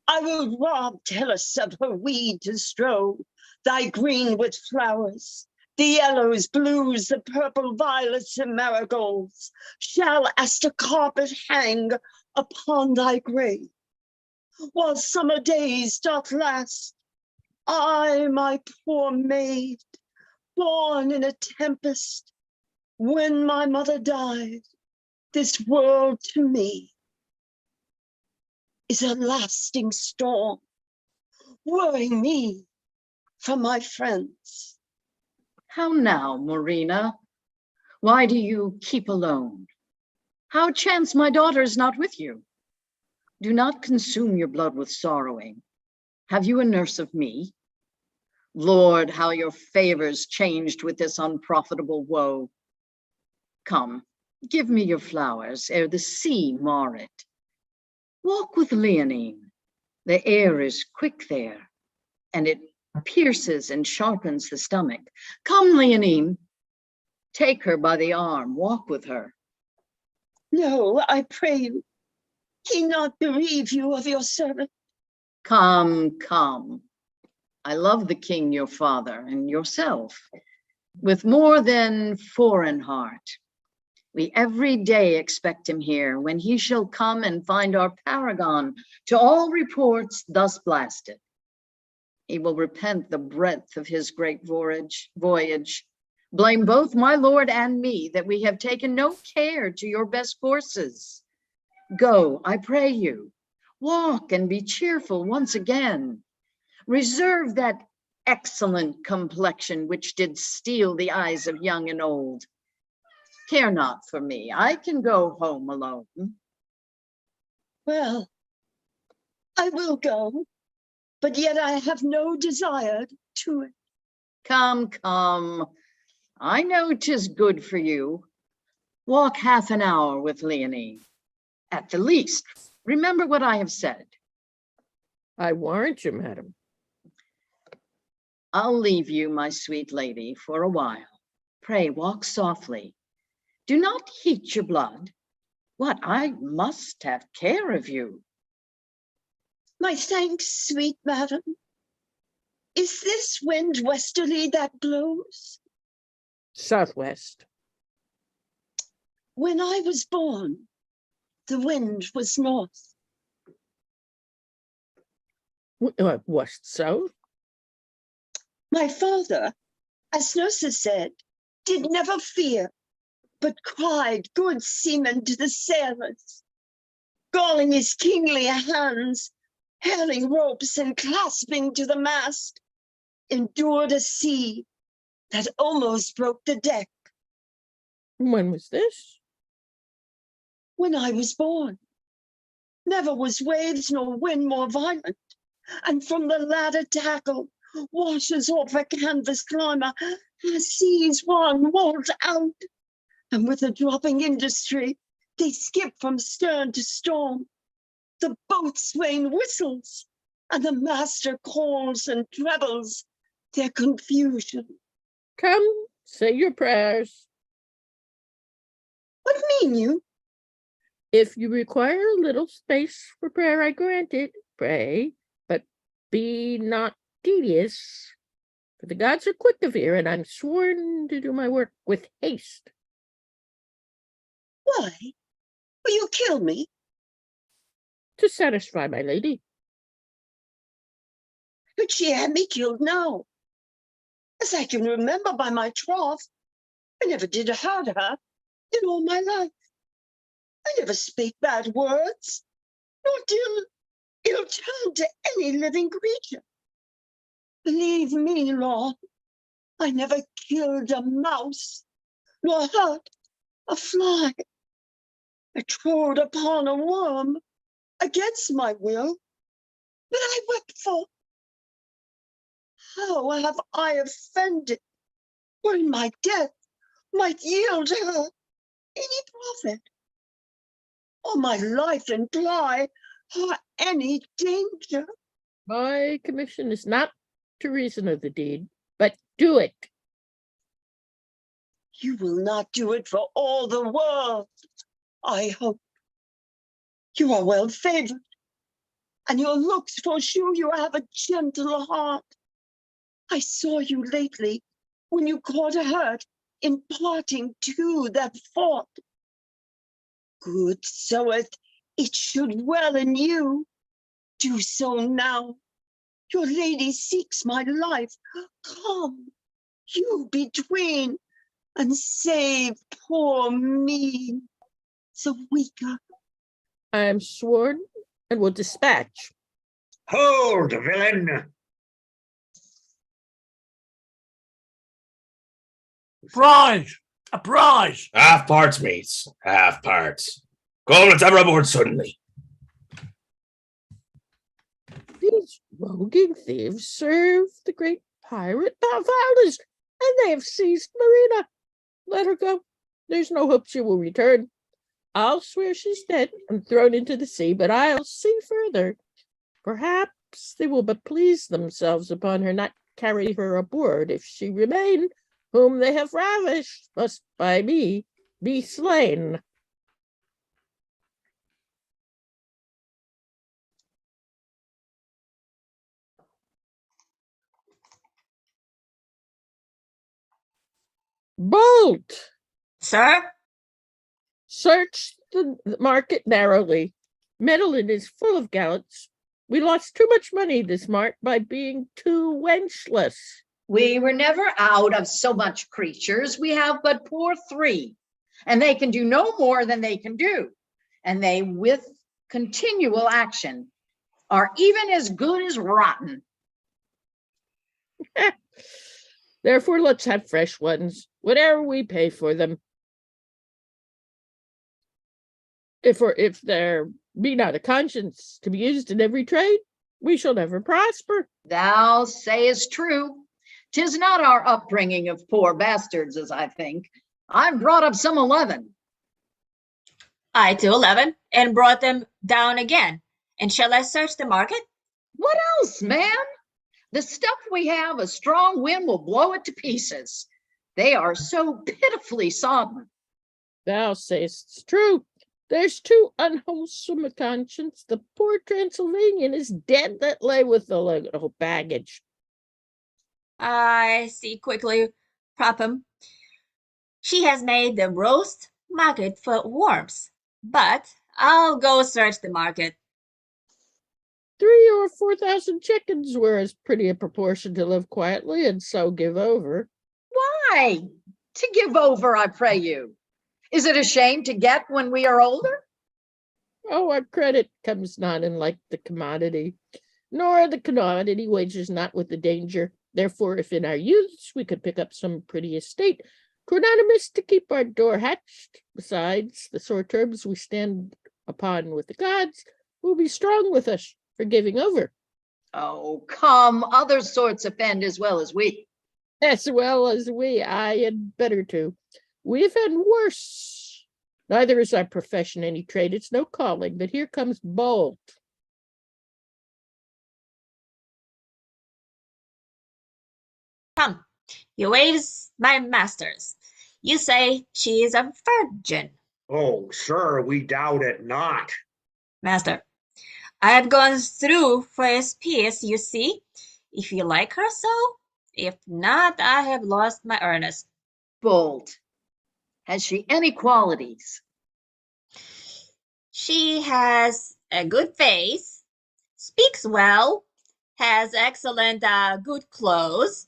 I will rob Tellus of her weed to strow, thy green with flowers, the yellows, blues, the purple violets and marigolds, shall as a carpet hang upon thy grave. While summer days doth last, I, my poor maid, born in a tempest, when my mother died, this world to me is a lasting storm, worrying me from my friends. How now, Marina? Why do you keep alone? How chance my daughter is not with you? Do not consume your blood with sorrowing. Have you a nurse of me? Lord, how your favors changed with this unprofitable woe. Come, give me your flowers ere the sea mar it. Walk with Leonine. The air is quick there, and it pierces and sharpens the stomach. Come, Leonine, take her by the arm, walk with her. No, I pray you, he not bereave you of your servant. Come, come. I love the king, your father, and yourself, with more than foreign heart. We every day expect him here, when he shall come and find our paragon, to all reports thus blasted. He will repent the breadth of his great voyage, blame both my lord and me that we have taken no care to your best forces. Go, I pray you, walk and be cheerful once again. Reserve that excellent complexion which did steal the eyes of young and old. Care not for me, I can go home alone. Well, I will go, but yet I have no desire to it. Come, come, I know 'tis good for you. Walk half an hour with Leonine, at the least. Remember what I have said. I warrant you, madam. I'll leave you, my sweet lady, for a while. Pray walk softly. Do not heat your blood. What, I must have care of you. My thanks, sweet madam. Is this wind westerly that blows? Southwest. When I was born, the wind was north. West, south? My father, as nurses said, did never fear, but cried good seamen to the sailors. galling his kingly hands, hailing ropes and clasping to the mast, endured a sea that almost broke the deck. When was this? When I was born, never was waves nor wind more violent, and from the ladder tackle washes off a canvas climber, seas one walled out, and with a dropping industry, they skip from stern to storm. The boatswain whistles, and the master calls and trebles their confusion. Come, say your prayers. What mean you? If you require a little space for prayer, I grant it. Pray, but be not tedious, for the gods are quick of ear, and I'm sworn to do my work with haste. Why? Will you kill me? To satisfy my lady. But she had me killed now. As I can remember by my troth, I never did hurt her in all my life. I never spake bad words, nor did ill turn to any living creature. Believe me, Lord, I never killed a mouse, nor hurt a fly. I trod upon a worm against my will, but I wept for. How have I offended, wherein my death might yield her any profit, or my life imply her any danger? My commission is not to reason of the deed, but do it. You will not do it for all the world, I hope. You are well favored, and your looks foreshow you have a gentle heart. I saw you lately when you caught a hurt in parting two that fought. Good soweth it should well in you. Do so now. Your lady seeks my life. Come, you between, and save poor me, the weaker. I am sworn and will dispatch. Hold, villain! Prize! A prize! Half parts, mates. Half parts. Go, let's have her aboard suddenly. These roguing thieves serve the great pirate Valdes, and they have seized Marina. Let her go. There's no hope she will return. I'll swear she's dead and thrown into the sea, but I'll see further. Perhaps they will but please themselves upon her not carry her aboard. If she remain, whom they have ravished must by me be slain. Bolt! Sir? Search the market narrowly. Medellin is full of gallants. We lost too much money this mart by being too wenchless. We were never out of so much creatures. We have but poor 3, and they can do no more than they can do. And they, with continual action, are even as good as rotten. Therefore, let's have fresh ones, whatever we pay for them. If there be not a conscience to be used in every trade, we shall never prosper. Thou sayest true. 'Tis not our upbringing of poor bastards, as I think. I've brought up some 11. I too 11, and brought them down again. And shall I search the market? What else, man? The stuff we have, a strong wind will blow it to pieces. They are so pitifully sodden. Thou sayest true. There's too unwholesome a conscience. The poor Transylvanian is dead that lay with the little baggage. I see quickly, Propham. She has made the roast market for worms, but I'll go search the market. 3,000 or 4,000 chickens were as pretty a proportion to live quietly and so give over. Why? To give over, I pray you. Is it a shame to get when we are older? Oh, our credit comes not in like the commodity, nor the commodity wages not with the danger. Therefore, if in our youths we could pick up some pretty estate, 'twere not amiss to keep our door hatched. Besides, the sore terms we stand upon with the gods will be strong with us for giving over. Oh, come, other sorts offend as well as we. As well as we, aye, and better too. We offend worse. Neither is our profession any trade, it's no calling, but here comes Bolt. Come, he waves my masters. You say she is a virgin. Oh, sir, we doubt it not. Master, I have gone through for his peace, you see. If you like her so, if not, I have lost my earnest. Bolt, has she any qualities? She has a good face, speaks well, has excellent good clothes.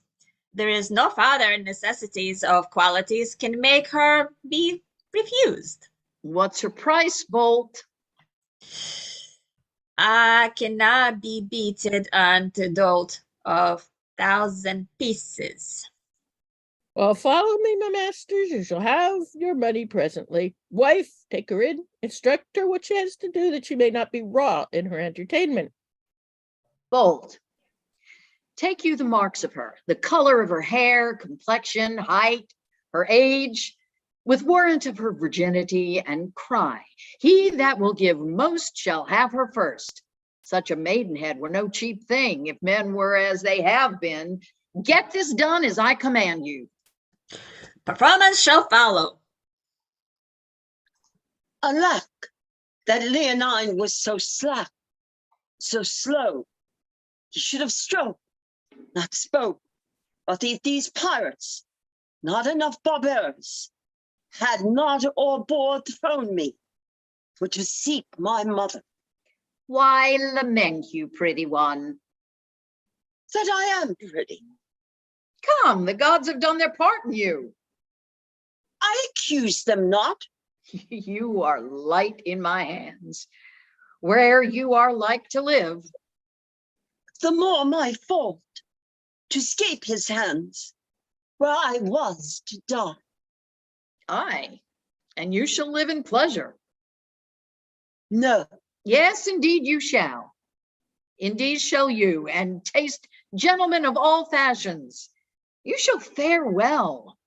There is no further necessities of qualities can make her be refused. What's her price, Bolt? I cannot be beaten unto dolt of 1,000 pieces. Well, follow me, my masters. You shall have your money presently. Wife, take her in, instruct her what she has to do, that she may not be raw in her entertainment. Bolt, take you the marks of her, the color of her hair, complexion, height, her age, with warrant of her virginity, and cry, he that will give most shall have her first. Such a maidenhead were no cheap thing, if men were as they have been. Get this done as I command you. Performance shall follow. Alack, that Leonine was so slack, so slow. He should have stroked, not spoke. But if these pirates, not enough barbarians, had not or bore thrown me for to seek my mother. Why lament you, pretty one? That I am pretty. Come, the gods have done their part in you. I accuse them not. You are light in my hands, where you are like to live. The more my fault to escape his hands, where I was to die. Aye, and you shall live in pleasure. No, Yes, indeed you shall. Indeed shall you, and taste gentlemen of all fashions. You shall fare well.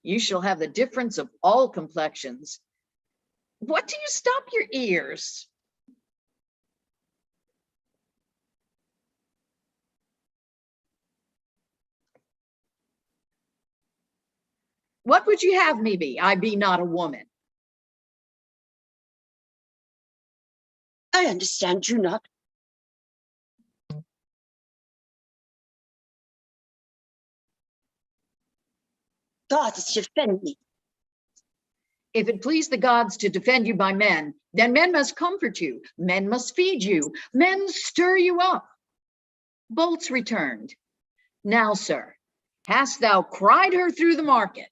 You shall have the difference of all complexions. What do you stop your ears? What would you have me be? I be not a woman. I understand you not. Gods defend me. If it please the gods to defend you by men, then men must comfort you, men must feed you, men stir you up. Bolt's returned. Now, sir, hast thou cried her through the market?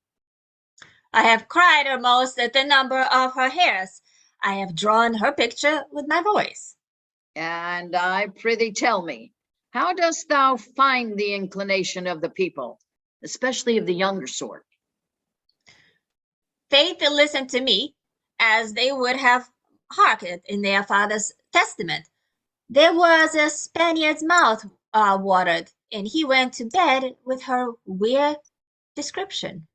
I have cried her most at the number of her hairs. I have drawn her picture with my voice. And I prithee tell me, how dost thou find the inclination of the people, especially of the younger sort? Faith listened to me as they would have hearkened in their father's testament. There was a Spaniard's mouth watered, and he went to bed with her weird description.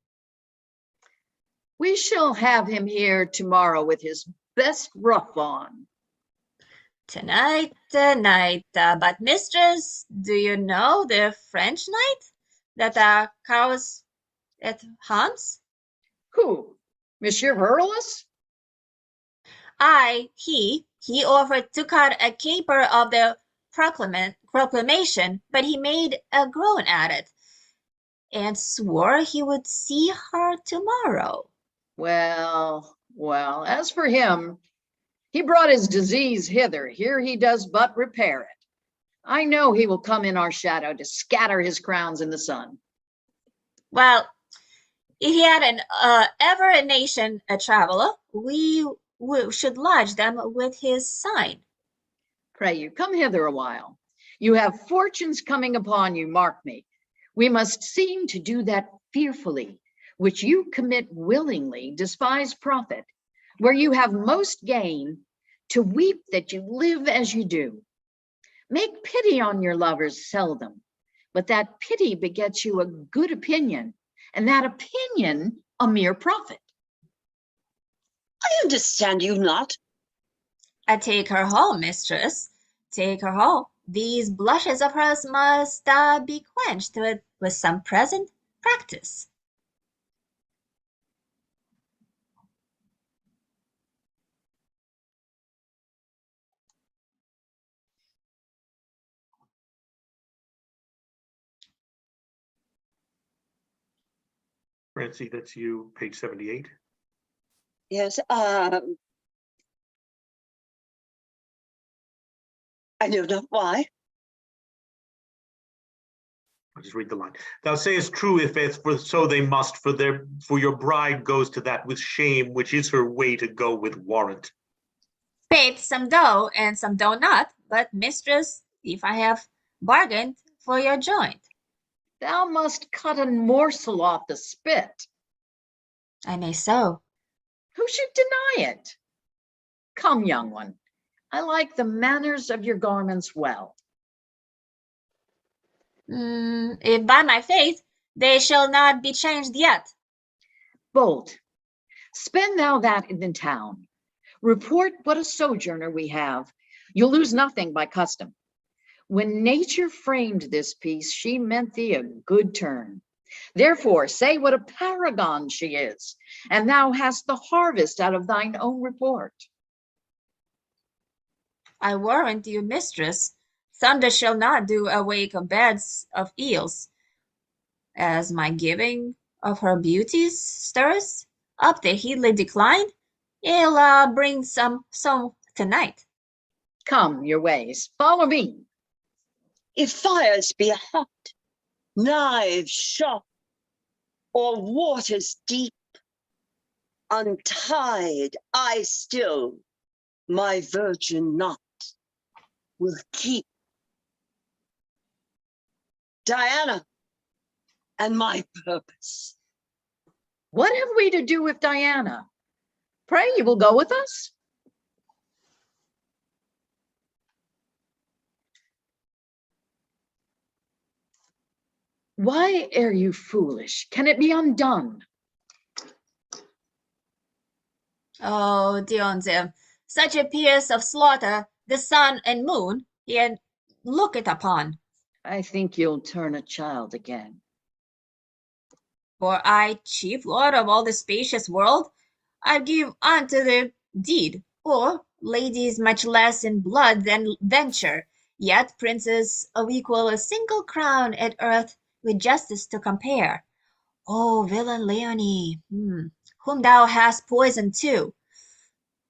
We shall have him here tomorrow with his best ruff on. Tonight, but mistress, do you know the French knight that carols at Hans? Who? Monsieur Pericles? Aye, he offered to cut a caper of the proclamation, but he made a groan at it, and swore he would see her tomorrow. Well, as for him, he brought his disease hither. Here he does but repair it. I know he will come in our shadow to scatter his crowns in the sun. Well, if he had ever a nation a traveler, we should lodge them with his sign. Pray you, come hither a while. You have fortunes coming upon you, mark me. We must seem to do that fearfully, which you commit willingly, despise profit, where you have most gain, to weep that you live as you do. Make pity on your lovers seldom, but that pity begets you a good opinion, and that opinion a mere profit. I understand you not. Take her home, mistress. Take her home. These blushes of hers must be quenched with some present practice. Francie, that's you, page 78. Yes, I know not why. I'll just read the line. Thou sayest true, if it's for so they must, for your bride goes to that with shame, which is her way to go with warrant. Faith, some do and some do not, but mistress, if I have bargained for your joint. Thou must cut a morsel off the spit. I may so. Who should deny it? Come, young one, I like the manners of your garments well. If by my faith, they shall not be changed yet. Bold, spend thou that in the town. Report what a sojourner we have. You'll lose nothing by custom. When nature framed this piece, she meant thee a good turn. Therefore, say what a paragon she is, and thou hast the harvest out of thine own report. I warrant you, mistress, thunder shall not do awake of beds of eels. As my giving of her beauties stirs up the heedly decline, it'll bring some tonight. Come your ways, follow me. If fires be hot, knives sharp, or waters deep, untied I still my virgin knot will keep. Diana and my purpose. What have we to do with Diana? Pray you will go with us? Why are you foolish? Can it be undone? Oh, Dionzim, such a pierce of slaughter, the sun and moon, yet look it upon. I think you'll turn a child again. For I, chief lord of all the spacious world, I give unto the deed, or ladies much less in blood than venture, yet princes of equal a single crown at earth with justice to compare. O villain Leonie, whom thou hast poisoned too,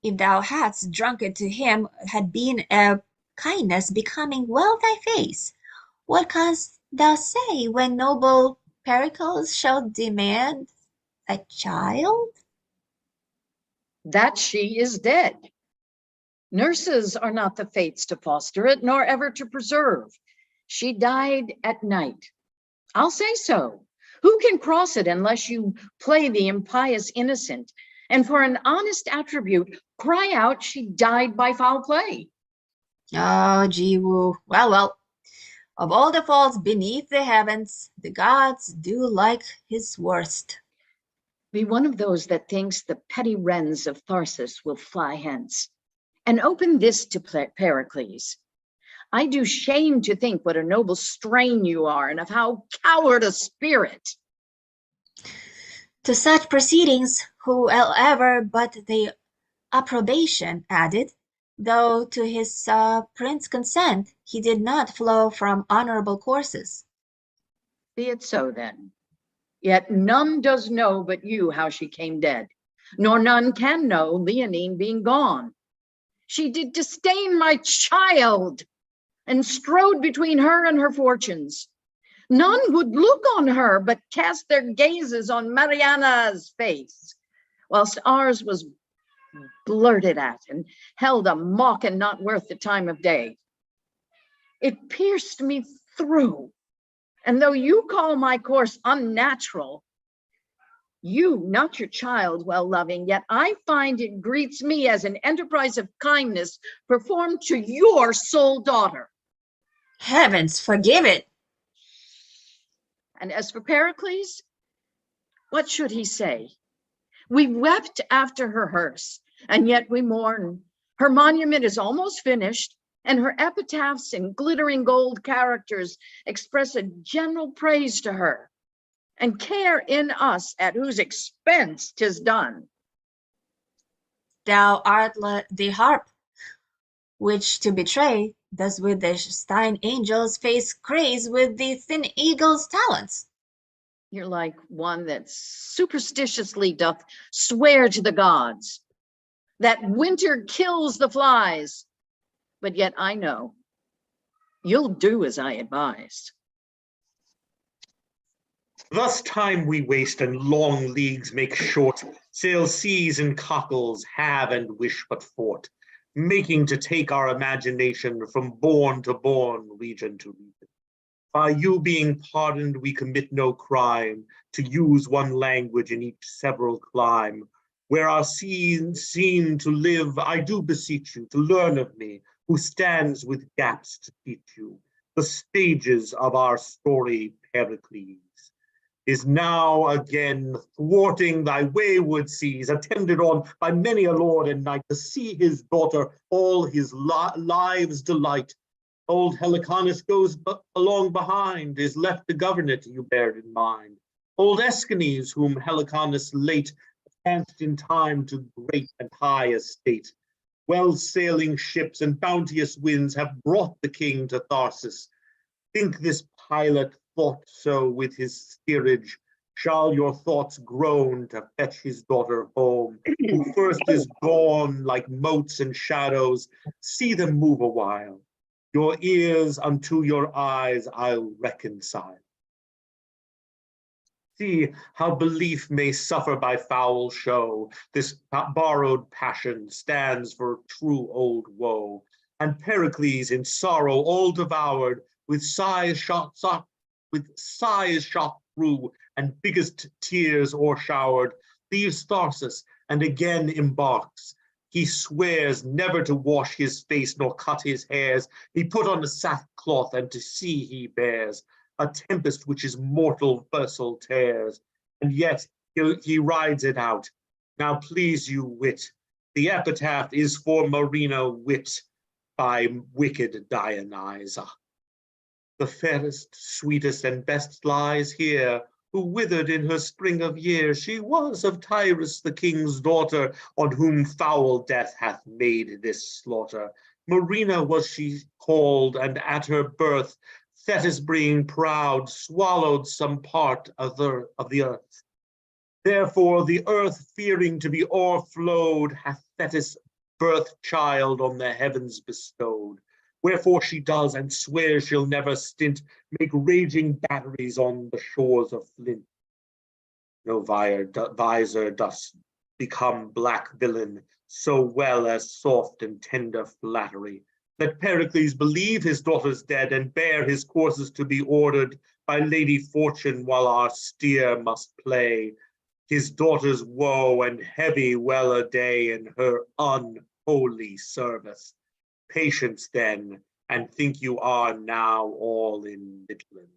if thou hadst drunk it to him, had been a kindness becoming well thy face. What canst thou say when noble Pericles shall demand a child? That she is dead. Nurses are not the fates to foster it, nor ever to preserve. She died at night. I'll say so. Who can cross it unless you play the impious innocent, and for an honest attribute, cry out she died by foul play? Oh, Jiwoo. Well, of all the faults beneath the heavens, the gods do like his worst. Be one of those that thinks the petty wrens of Tharsis will fly hence, and open this to Pericles. I do shame to think what a noble strain you are, and of how coward a spirit. To such proceedings, who ever but the approbation added, though to his prince consent he did not flow from honorable courses. Be it so then. Yet none does know but you how she came dead, nor none can know Leonine being gone. She did disdain my child, and strode between her and her fortunes. None would look on her, but cast their gazes on Mariana's face, whilst ours was blurted at and held a mock and not worth the time of day. It pierced me through, and though you call my course unnatural, you, not your child, well-loving, yet I find it greets me as an enterprise of kindness performed to your sole daughter. Heavens, forgive it. And as for Pericles, what should he say? We wept after her hearse, and yet we mourn. Her monument is almost finished, and her epitaphs in glittering gold characters express a general praise to her, and care in us at whose expense 'tis done. Thou art the harp, which to betray, does with the Stein angel's face craze with the thin eagle's talons. You're like one that superstitiously doth swear to the gods that winter kills the flies, but yet I know you'll do as I advise. Thus time we waste and long leagues make short, sail seas and cockles, have and wish but fort, making to take our imagination from bourne to bourne, region to region. By you being pardoned, we commit no crime, to use one language in each several clime. Where our scenes seem to live, I do beseech you to learn of me, who stands with gaps to teach you, the stages of our story, Pericles. Is now again thwarting thy wayward seas, attended on by many a lord and knight, to see his daughter all his lives delight. Old Helicanus goes along behind, is left to govern it, you bear it in mind. Old Aeschines, whom Helicanus late advanced in time to great and high estate. Well-sailing ships and bounteous winds have brought the king to Tharsis. Think this pilot thought so with his steerage, shall your thoughts groan to fetch his daughter home, who first is gone like motes and shadows, see them move a while. Your ears unto your eyes I'll reconcile. See how belief may suffer by foul show. This borrowed passion stands for true old woe. And Pericles in sorrow all devoured, with sighs shot through, and biggest tears o'ershowered, leaves Tharsis and again embarks. He swears never to wash his face nor cut his hairs. He put on a sackcloth and to sea he bears a tempest which his mortal vessel tears. And yet he rides it out. Now please you wit, the epitaph is for Marina wit by wicked Dionysa. The fairest, sweetest, and best lies here, who withered in her spring of years. She was of Tyrus, the king's daughter, on whom foul death hath made this slaughter. Marina was she called, and at her birth, Thetis being proud, swallowed some part of the earth. Therefore the earth, fearing to be o'erflowed, hath Thetis birth child on the heavens bestowed. Wherefore she does, and swears she'll never stint, make raging batteries on the shores of flint. No visor does become black villain, so well as soft and tender flattery. Let Pericles believe his daughter's dead, and bear his courses to be ordered by Lady Fortune, while our steer must play his daughter's woe, and heavy well a day in her unholy service. Patience then, and think you are now all in Midland.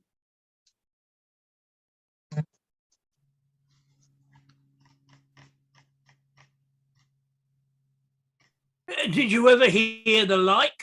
Did you ever hear the like?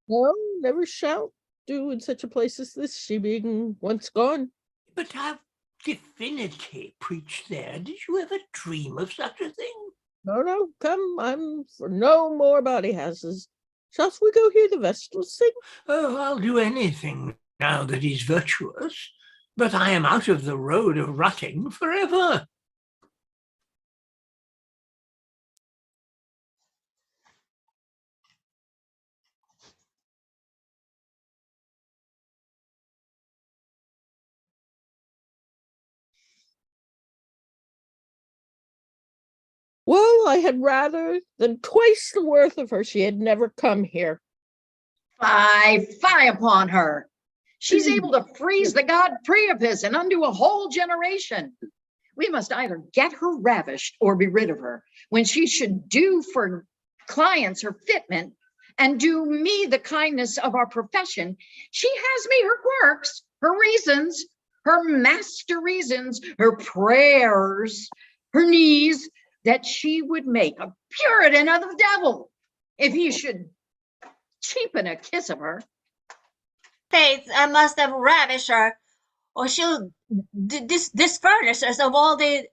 No, never shall do in such a place as this, she being once gone. But how divinity preached there. Did you ever dream of such a thing? No, come, I'm for no more body houses. Shall we go hear the Vestals sing? Oh, I'll do anything now that he's virtuous, but I am out of the road of rutting forever. Well, Still, I had rather than twice the worth of her she had never come here. Fie upon her. She's able to freeze the god Priapus and undo a whole generation. We must either get her ravished or be rid of her, when she should do for clients her fitment and do me the kindness of our profession. She has me her quirks, her reasons, her master reasons, her prayers, her knees, that she would make a Puritan of the devil if he should cheapen a kiss of her. Faith, I must have ravished her, or she'll disfurnish us of all the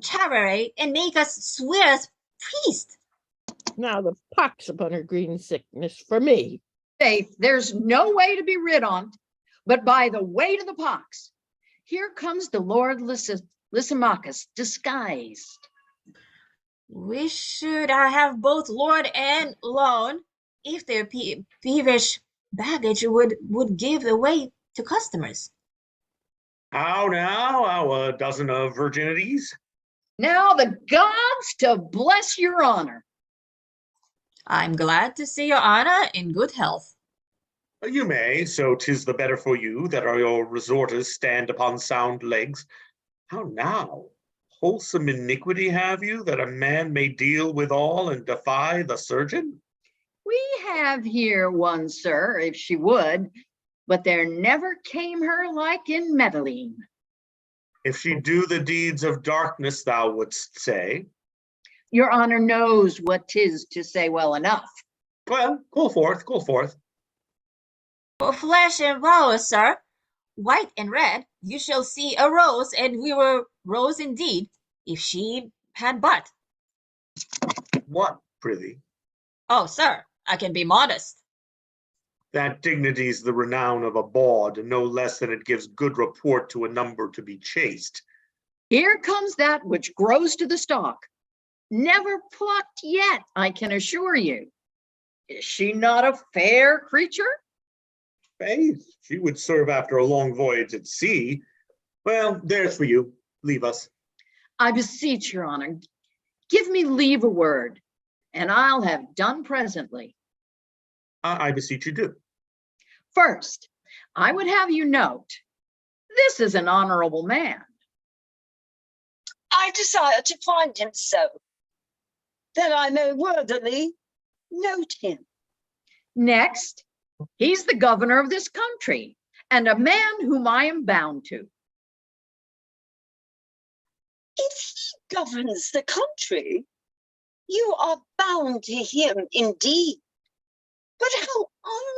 charity and make us swear as priests. Now the pox upon her green sickness for me. Faith, there's no way to be rid on't, but by the weight of the pox. Here comes the Lord Lysimachus disguised. We should have both lord and loan, if their peevish baggage would give away to customers. How now, our dozen of virginities? Now the gods to bless your honor. I'm glad to see your honor in good health. You may, so 'tis the better for you that your resorters stand upon sound legs. How now? Wholesome iniquity have you, that a man may deal with all and defy the surgeon? We have here one, sir, if she would, but there never came her like in Medellin. If she do the deeds of darkness, thou wouldst say. Your honor knows what 'tis to say well enough. Well, call forth, call forth. For flesh and flowers, sir, white and red, you shall see a rose, and we were rose indeed, if she had but. What, prithee? Oh, sir, I can be modest. That dignity's the renown of a bawd, no less than it gives good report to a number to be chaste. Here comes that which grows to the stalk. Never plucked yet, I can assure you. Is she not a fair creature? Faith, she would serve after a long voyage at sea. Well, there's for you. Leave us. I beseech your honor, give me leave a word, and I'll have done presently. I beseech you do. First, I would have you note, this is an honorable man. I desire to find him so, that I may worthily note him. Next, he's the governor of this country, and a man whom I am bound to. If he governs the country, you are bound to him indeed. But how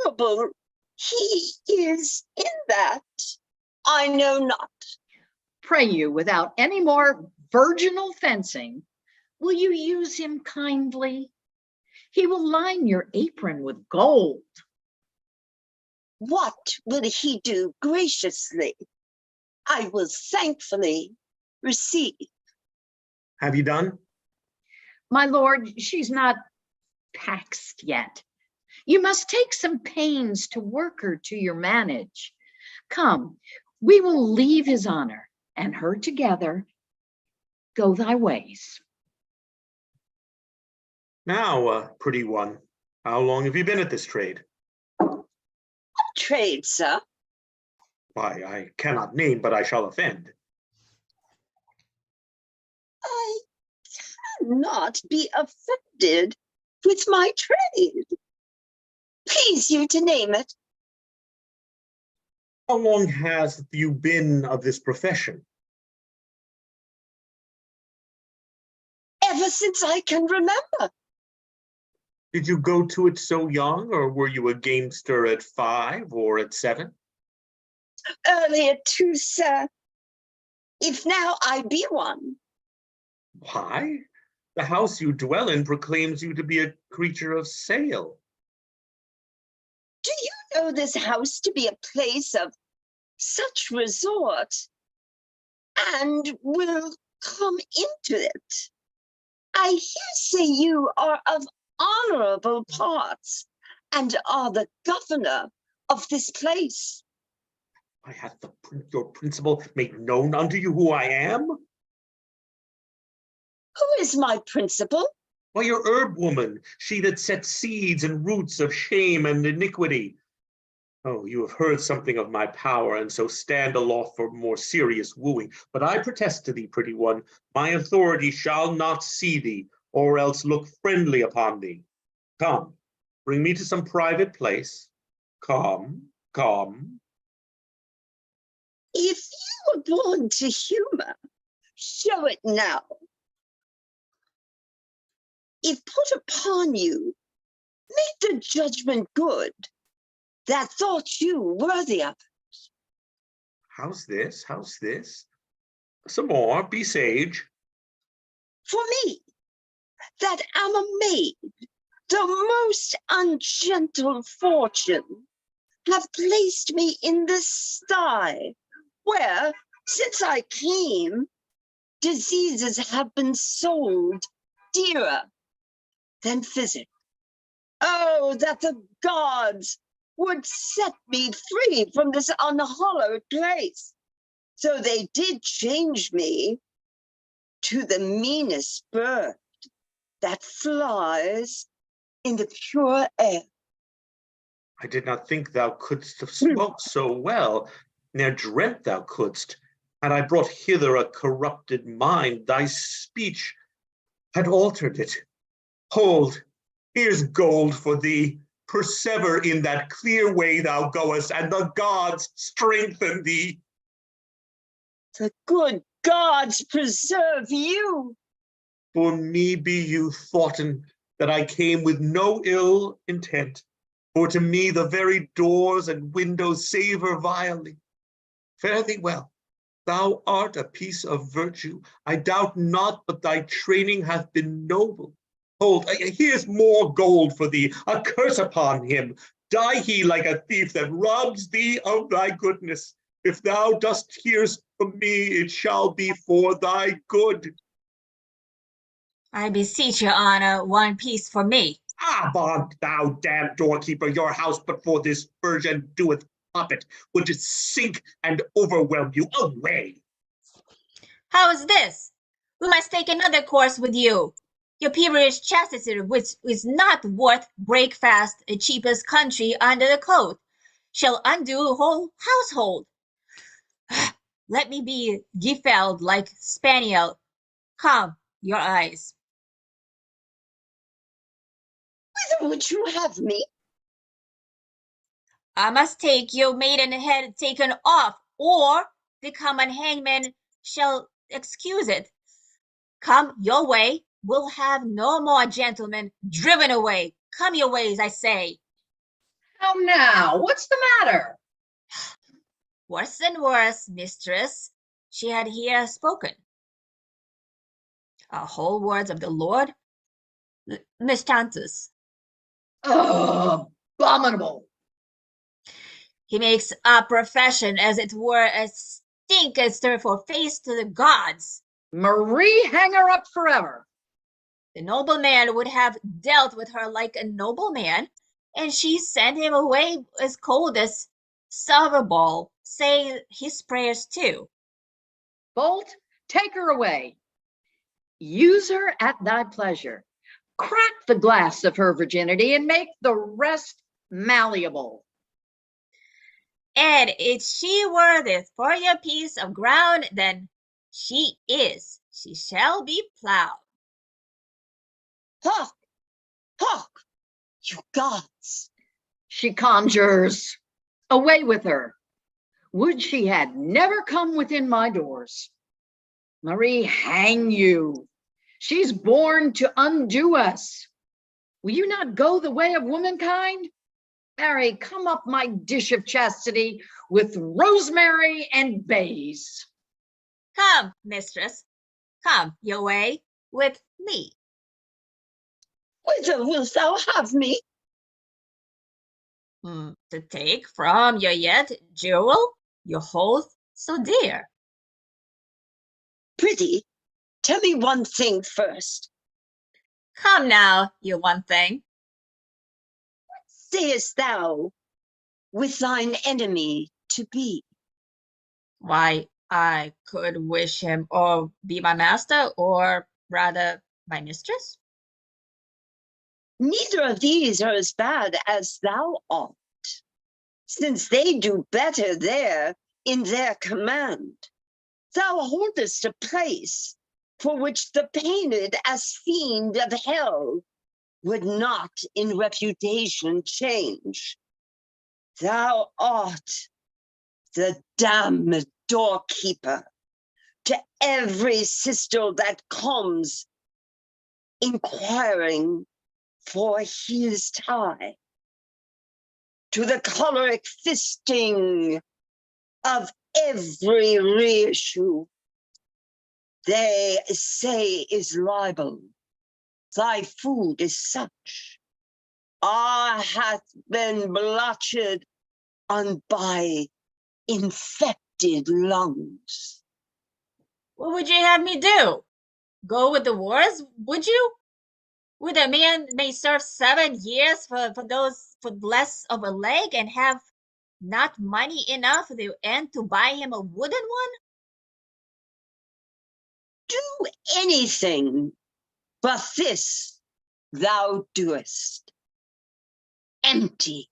honorable he is in that, I know not. Pray you, without any more virginal fencing, will you use him kindly? He will line your apron with gold. What will he do graciously? I will thankfully receive. Have you done? My lord, she's not paxed yet. You must take some pains to work her to your manage. Come, we will leave his honor and her together. Go thy ways. Now, pretty one, how long have you been at this trade? Trade, sir. Why, I cannot name, but I shall offend. I cannot be offended with my trade. Please you to name it. How long has you been of this profession? Ever since I can remember. Did you go to it so young, or were you a gamester at 5 or at 7? Earlier too, sir. If now I be one. Why? The house you dwell in proclaims you to be a creature of sale. Do you know this house to be a place of such resort, and will come into it? I hear say you are of honorable parts, and are the governor of this place. I hath your principal made known unto you who I am? Who is my principal? Why, your herb woman, she that sets seeds and roots of shame and iniquity. Oh, you have heard something of my power, and so stand aloft for more serious wooing. But I protest to thee, pretty one, my authority shall not see thee, or else look friendly upon thee. Come, bring me to some private place. Come, come. If you were born to humor, show it now. If put upon you, make the judgment good that thought you worthy of. How's this? How's this? Some more, be sage. For me, that am a maid, the most ungentle fortune have placed me in the sty, where, since I came, diseases have been sold dearer than physic. Oh, that the gods would set me free from this unhallowed place. So they did change me to the meanest bird that flies in the pure air. I did not think thou couldst have spoke so well, ne'er dreamt thou couldst. Had I brought hither a corrupted mind, thy speech had altered it. Hold, here's gold for thee. Persever in that clear way thou goest, and the gods strengthen thee. The good gods preserve you. For me be you thoughten that I came with no ill intent, for to me the very doors and windows savor vilely. Fare thee well. Thou art a piece of virtue. I doubt not but thy training hath been noble. Hold, here's more gold for thee. A curse upon him. Die he like a thief that robs thee of thy goodness. If thou dost hear from me, it shall be for thy good. I beseech your honor, one piece for me. Ah, bond, thou damned doorkeeper, your house but for this virgin doeth poppet, would it sink and overwhelm you away. How is this? We must take another course with you. Your peerage chastity, which is not worth breakfast, the cheapest country under the coat, shall undo whole household. Let me be gefelled like spaniel. Come, your eyes. Whither would you have me? I must take your maiden head taken off, or the common hangman shall excuse it. Come your way. We'll have no more gentlemen driven away. Come your ways, I say. How now? What's the matter? Worse and worse, mistress, she had here spoken. Whole words of the Lord, Miss Tantus. Oh, abominable. He makes a profession as it were a stinkester for face to the gods. Marie, hang her up forever. The nobleman would have dealt with her like a nobleman, and she sent him away as cold as silver ball, say his prayers too. Bolt, take her away. Use her at thy pleasure. Crack the glass of her virginity and make the rest malleable. And if she worthy for your piece of ground, then she shall be plowed. Hark! Hark! You gods! She conjures. Away with her. Would she had never come within my doors. Marie, hang you. She's born to undo us. Will you not go the way of womankind? Mary, come up my dish of chastity with rosemary and bays. Come, mistress, come your way with me. Whither wilt thou have me? To take from your yet jewel, your hold so dear. Prithee, tell me one thing first. Come now, you one thing. What sayest thou with thine enemy to be? Why, I could wish him or be my master or rather my mistress? Neither of these are as bad as thou art, since they do better there in their command. Thou holdest a place for which the painted as fiend of hell would not in reputation change. Thou art the damned doorkeeper to every sister that comes inquiring for his tie, to the choleric fisting of every reissue they say is libel. Thy food is such, hath been blotched on by infected lungs. What would you have me do? Go with the wars, would you? Would a man may serve 7 years for less of a leg and have not money enough at the end to buy him a wooden one? Do anything but this thou doest. Empty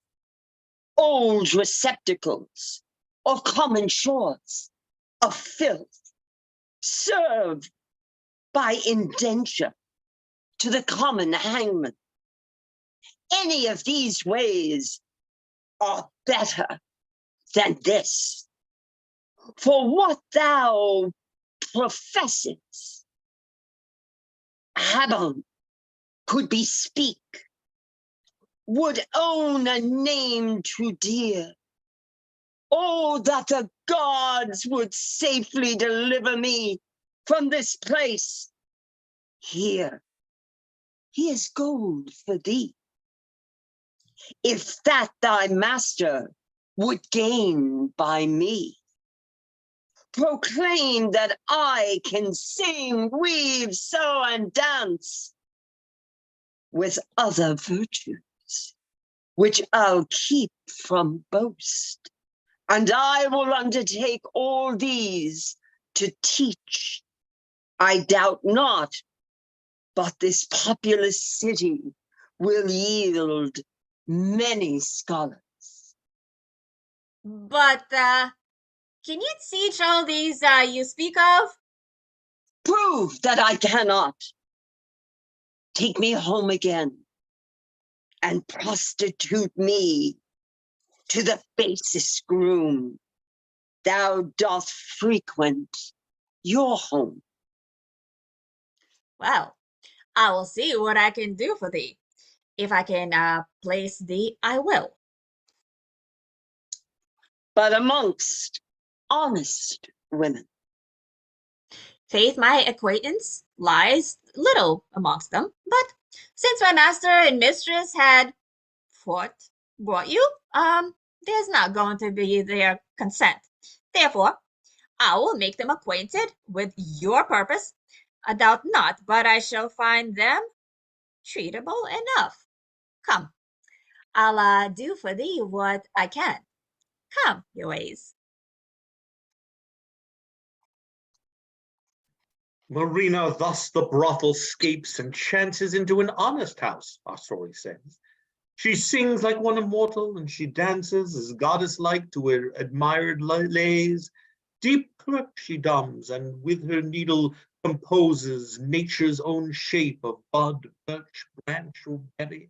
old receptacles or common shores of filth, serve by indenture to the common hangman. Any of these ways are better than this. For what thou professest, Habon could bespeak, would own a name too dear. Oh, that the gods would safely deliver me from this place. Here is gold for thee. If that thy master would gain by me, proclaim that I can sing, weave, sew, and dance with other virtues, which I'll keep from boast. And I will undertake all these to teach. I doubt not, but this populous city will yield many scholars. But can you teach all these you speak of? Prove that I cannot. Take me home again and prostitute me to the basest groom. Thou dost frequent your home. Well, I will see what I can do for thee. If I can place thee, I will. But amongst honest women. Faith, my acquaintance lies little amongst them, but since my master and mistress had brought you, there's not going to be their consent. Therefore, I will make them acquainted with your purpose. I doubt not, but I shall find them treatable enough. Come, I'll do for thee what I can. Come, your ways. Marina, thus the brothel scapes and chances into an honest house, our story says. She sings like one immortal, and she dances as goddess-like to her admired lays. Deep clerk she dumbs, and with her needle composes nature's own shape of bud, birch, branch, or berry.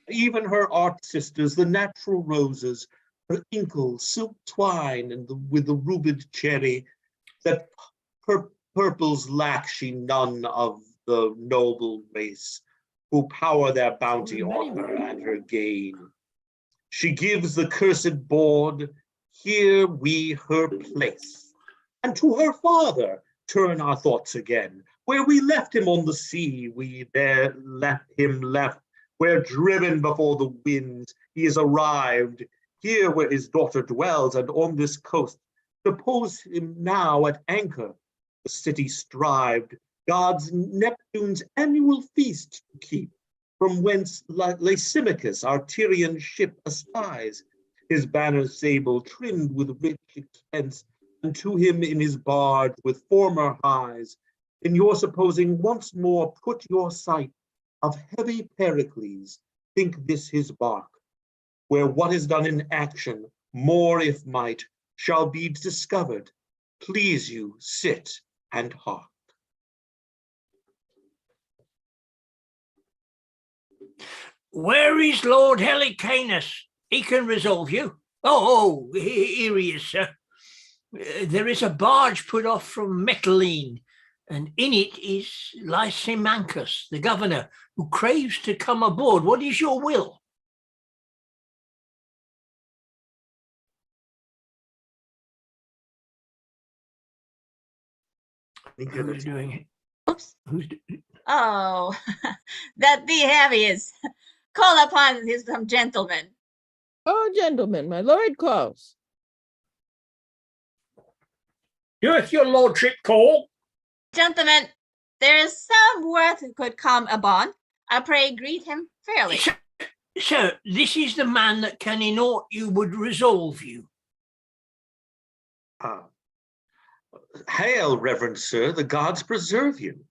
Even her art sisters, the natural roses, her inkle, silk twine, and with the rubid cherry, that purples lack she none of the noble race, who power their bounty on her and her gain. She gives the cursed board, here we her place, and to her father turn our thoughts again. Where we left him on the sea, we there left him left, where driven before the winds he is arrived, here where his daughter dwells, and on this coast, suppose him now at anchor, the city strived, God's Neptune's annual feast to keep, from whence Lysimachus, our Tyrian ship, espies, his banner sable trimmed with rich expense, and to him in his barge with former highs, In your supposing once more put your sight of heavy Pericles, think this his bark, where what is done in action, more if might, shall be discovered. Please you, sit and hark. Where is Lord Helicanus? He can resolve you. Oh, here he is, sir. There is a barge put off from Mytilene, and in it is Lysimachus, the governor, who craves to come aboard. What is your will? Who's doing it? Oops. Who's Oh, that the heaviest. Call upon some gentlemen. Oh, gentlemen, my lord calls. Doeth your lordship call? Gentlemen, there is some worth could come upon. I pray greet him fairly. Sir, this is the man that can in aught you would resolve you. Hail, reverend sir, the gods preserve you.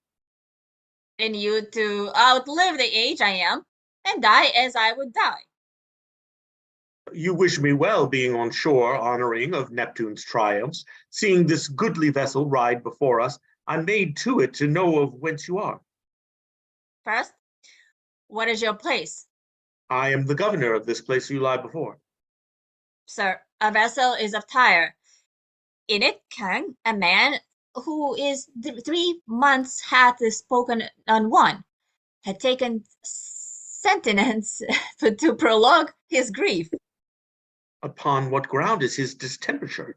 And you to outlive the age I am, and die as I would die. You wish me well, being on shore, honoring of Neptune's triumphs. Seeing this goodly vessel ride before us, I'm made to it to know of whence you are. First, what is your place? I am the governor of this place you lie before. Sir, a vessel is of Tyre. In it can a man who is 3 months hath spoken on one, had taken sentence to prologue his grief. Upon what ground is his distemperature?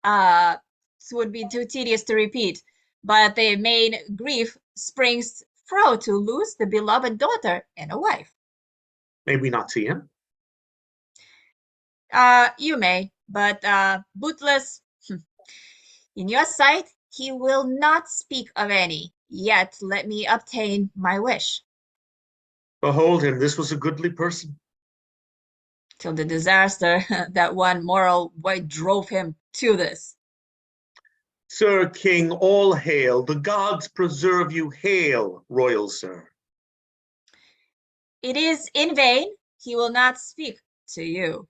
This would be too tedious to repeat, but the main grief springs fro to lose the beloved daughter and a wife. May we not see him? You may, but bootless. In your sight, he will not speak of any. Yet let me obtain my wish. Behold him, this was a goodly person. Till the disaster that one moral wight drove him to this. Sir King, all hail, the gods preserve you, hail, royal sir. It is in vain, he will not speak to you.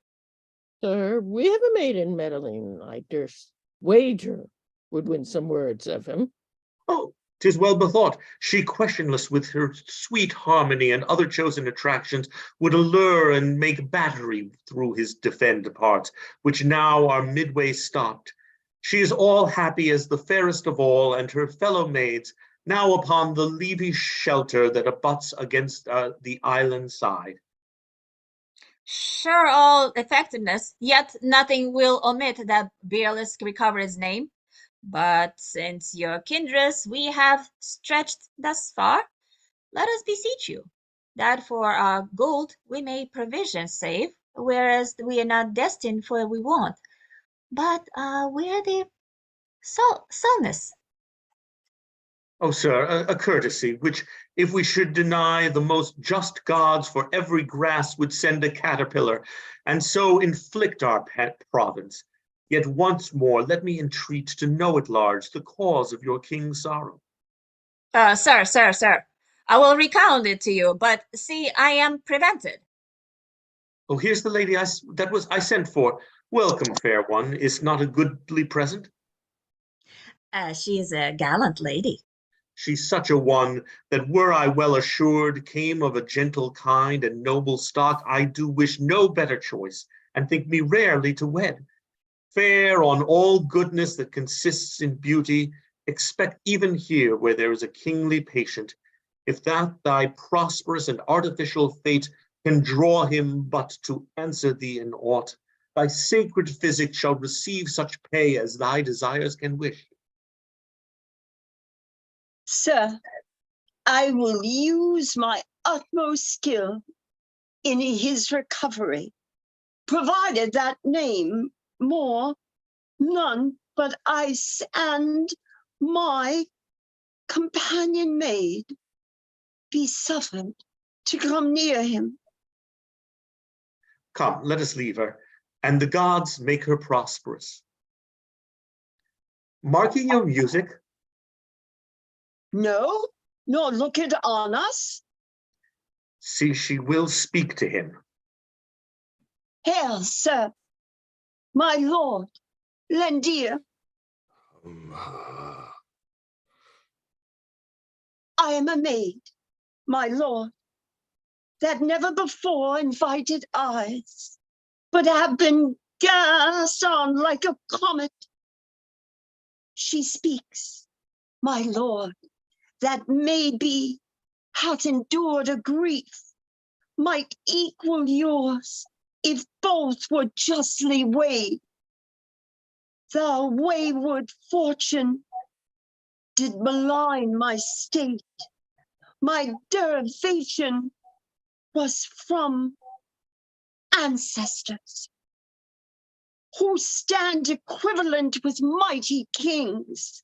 Sir, we have a maid in Mytilene, I durst wager would win some words of him. Oh, 'tis well bethought. She questionless with her sweet harmony and other chosen attractions would allure and make battery through his defend parts, which now are midway stopped. She is all happy as the fairest of all, and her fellow maids, now upon the leafy shelter that abuts against the island side. Sure all effectiveness, yet nothing will omit that Beerless recover his name. But since your kindreds we have stretched thus far, let us beseech you, that for our gold we may provision save, whereas we are not destined for we want, but where the soundness. Oh, sir, a courtesy, which if we should deny the most just gods for every grass would send a caterpillar, and so inflict our pet province. Yet once more, let me entreat to know at large the cause of your king's sorrow. Sir, I will recount it to you, but see, I am prevented. Oh, here's the lady I sent for. Welcome, fair one. Is not a goodly present? She is a gallant lady. She's such a one that were I well assured came of a gentle kind and noble stock, I do wish no better choice, and think me rarely to wed. Fair on all goodness that consists in beauty, expect even here where there is a kingly patient, if that thy prosperous and artificial fate can draw him but to answer thee in aught, thy sacred physic shall receive such pay as thy desires can wish. Sir, I will use my utmost skill in his recovery, provided that name more none but I and my companion maid be suffered to come near him. Come, let us leave her, and the gods make her prosperous. Marking your music, No, nor look it on us. See, she will speak to him. Hail, sir, my lord, Lendir. I am a maid, my lord, that never before invited eyes, but have been cast on like a comet. She speaks, my lord, that maybe hath endured a grief, might equal yours, if both were justly weighed. The wayward fortune did malign my state. My derivation was from ancestors who stand equivalent with mighty kings,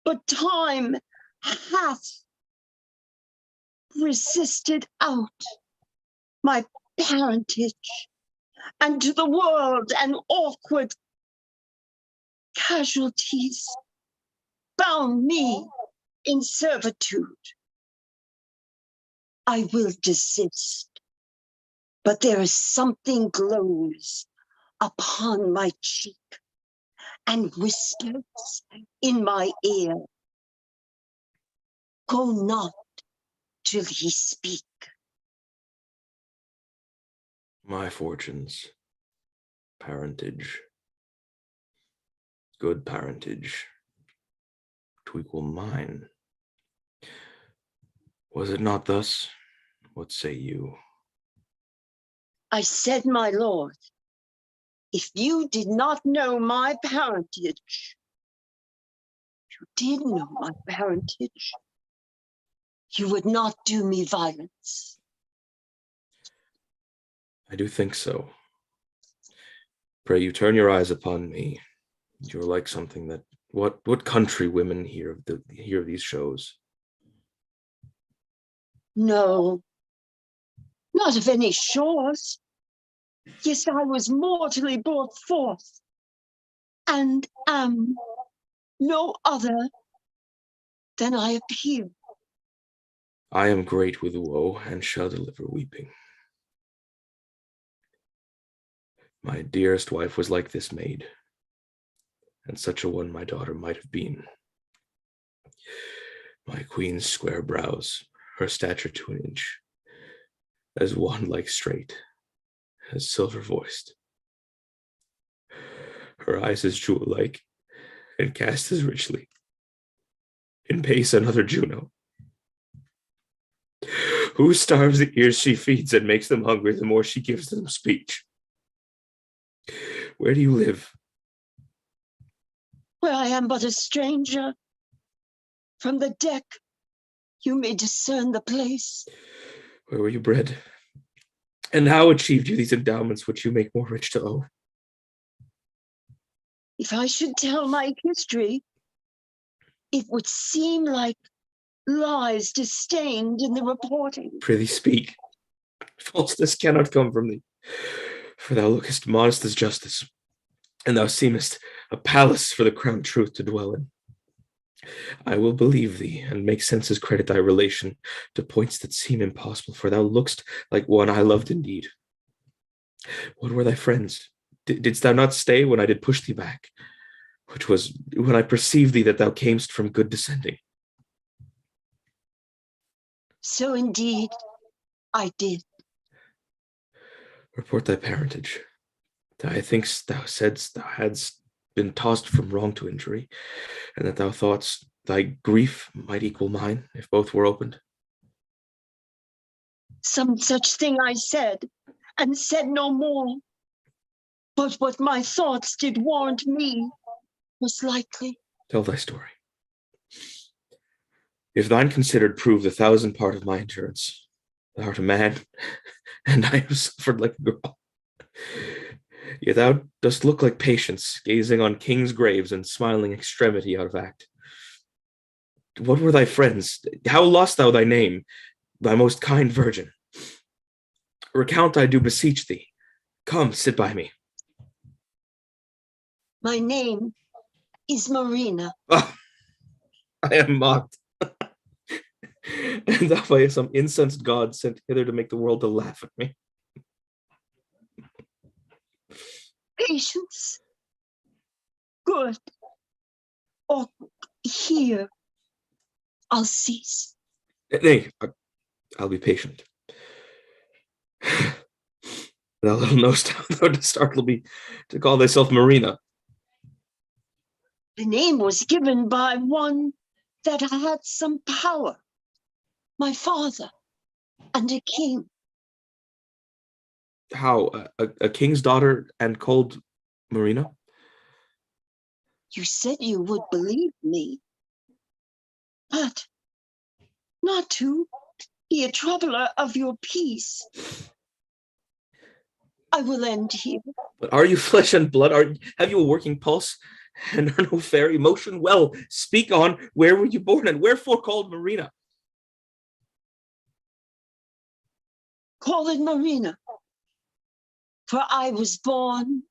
but time hath resisted out my parentage, and to the world an awkward casualties bound me in servitude. I will desist, but there is something glows upon my cheek and whispers in my ear. Go not till he speak. My fortunes, parentage, good parentage, to equal mine. Was it not thus? What say you? I said, my lord, if you did not know my parentage, you did know my parentage, you would not do me violence. I do think so. Pray you turn your eyes upon me. You're like something that what country women hear of these shows? No, not of any shores. Yes, I was mortally brought forth, and am no other than I appear. I am great with woe and shall deliver weeping. My dearest wife was like this maid, and such a one my daughter might have been. My queen's square brows, her stature to an inch, as wand like straight, as silver voiced. Her eyes as jewel like, and cast as richly. In pace another Juno, who starves the ears she feeds and makes them hungry the more she gives them speech. Where do you live? Where I am but a stranger. From the deck, you may discern the place. Where were you bred? And how achieved you these endowments which you make more rich to owe? If I should tell my history, it would seem like lies disdained in the reporting. Prithee speak. Falseness cannot come from thee, for thou lookest modest as justice, and thou seemest a palace for the crowned truth to dwell in. I will believe thee, and make senses credit thy relation to points that seem impossible, for thou lookst like one I loved indeed. What were thy friends? Didst thou not stay when I did push thee back, which was when I perceived thee that thou camest from good descending? So indeed, I did. Report thy parentage. I think thou saidst thou hadst been tossed from wrong to injury, and that thou thoughtst thy grief might equal mine if both were opened. Some such thing I said, and said no more. But what my thoughts did warrant me was likely. Tell thy story. If thine considered prove the 1,000th part of my endurance, thou art a man, and I have suffered like a girl. Yet thou dost look like patience, gazing on kings' graves and smiling extremity out of act. What were thy friends? How lost thou thy name, thy most kind virgin? Recount, I do beseech thee. Come, sit by me. My name is Marina. Oh, I am mocked. and thou by some incensed god sent hither to make the world to laugh at me. Patience. Good. Or here. I'll cease. Nay, I'll be patient. Thou little knowest how thou to startle me to call thyself Marina. The name was given by one that had some power. My father and a king. How? A king's daughter and called Marina? You said you would believe me, but not to be a troubler of your peace. I will end here. But are you flesh and blood? Have you a working pulse and are no fairy motion? Well, speak on. Where were you born and wherefore called Marina? Call it Marina, for I was born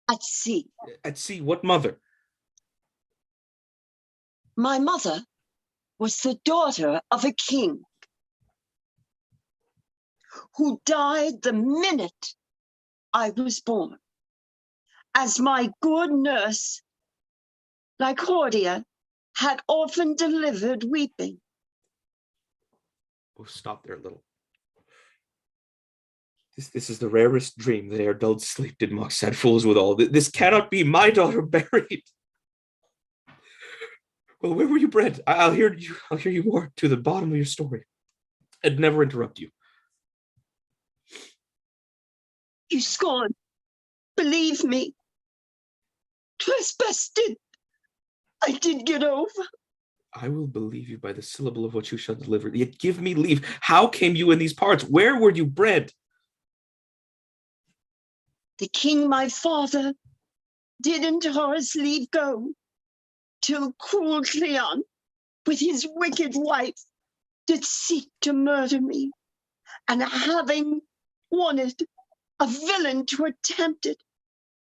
at sea. At sea, what mother? My mother was the daughter of a king who died the minute I was born. As my good nurse, Lycordia, had often delivered weeping. Oh, stop there a little. This is the rarest dream that ere dulled sleep did mock sad fools withal. This cannot be my daughter buried. Well, where were you bred? I'll hear you more to the bottom of your story and never interrupt you. You scorn. Believe me. 'Twas best I did get over. I will believe you by the syllable of what you shall deliver. Yet give me leave. How came you in these parts? Where were you bred? The king, my father, didn't Horace leave go till cruel Cleon, with his wicked wife, did seek to murder me, and having wanted a villain to attempt it,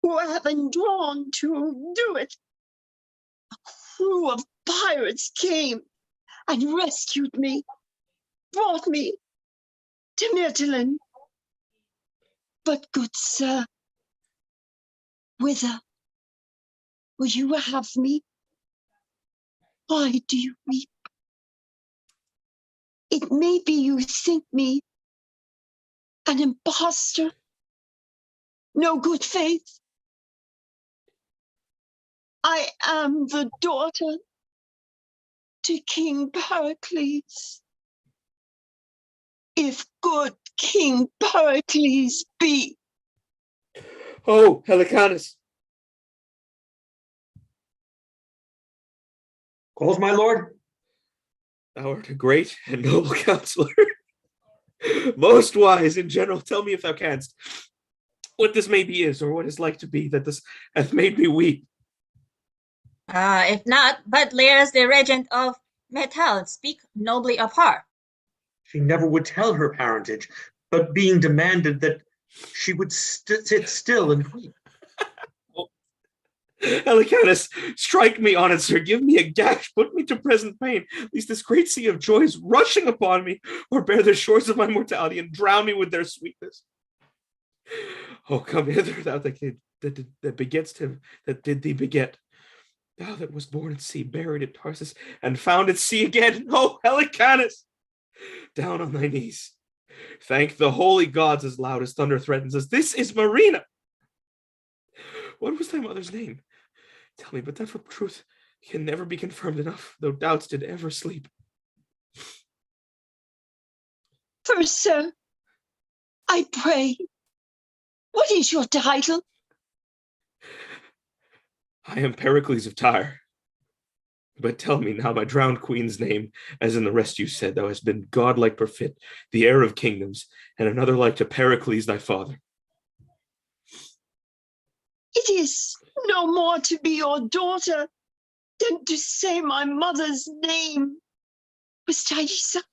who having drawn to do it, a crew of pirates came and rescued me, brought me to Myrtilene. But, good sir, whither will you have me? Why do you weep? It may be you think me an impostor, no good faith. I am the daughter to King Pericles. If good King Pericles be. Oh, Helicanus. Calls my lord? Thou art a great and noble counselor. Most wise in general. Tell me if thou canst what this maybe is, or what is like to be, that this hath made me weep. If not, but Lear's the regent of Metal, speak nobly of her. She never would tell her parentage, but being demanded that she would sit still and weep. Helicanus, strike me on it, sir. Give me a gash. Put me to present pain, lest this great sea of joys rushing upon me, or bear the shores of my mortality and drown me with their sweetness. Oh, come hither, thou that begetst him that did thee beget. Thou that was born at sea, buried at Tarsus, and found at sea again. Oh, Helicanus, down on thy knees. Thank the holy gods as loud as thunder threatens us. This is Marina. What was thy mother's name? Tell me, but that for truth can never be confirmed enough, though doubts did ever sleep. First, sir, I pray, what is your title? I am Pericles of Tyre. But tell me now my drowned queen's name, as in the rest you said, thou hast been godlike perfit, the heir of kingdoms, and another like to Pericles thy father. It is no more to be your daughter than to say my mother's name was Thaisa.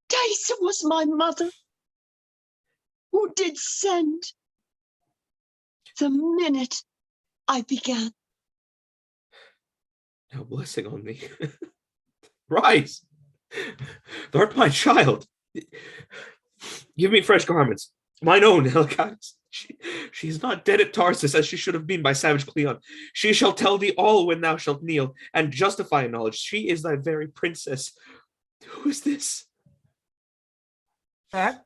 Thaisa was my mother, who did send the minute I began. Now blessing on thee. Rise. Thou art my child. Give me fresh garments. Mine own, Helicanus. She is not dead at Tarsus as she should have been by savage Cleon. She shall tell thee all when thou shalt kneel and justify in knowledge. She is thy very princess. Who is this? Sir,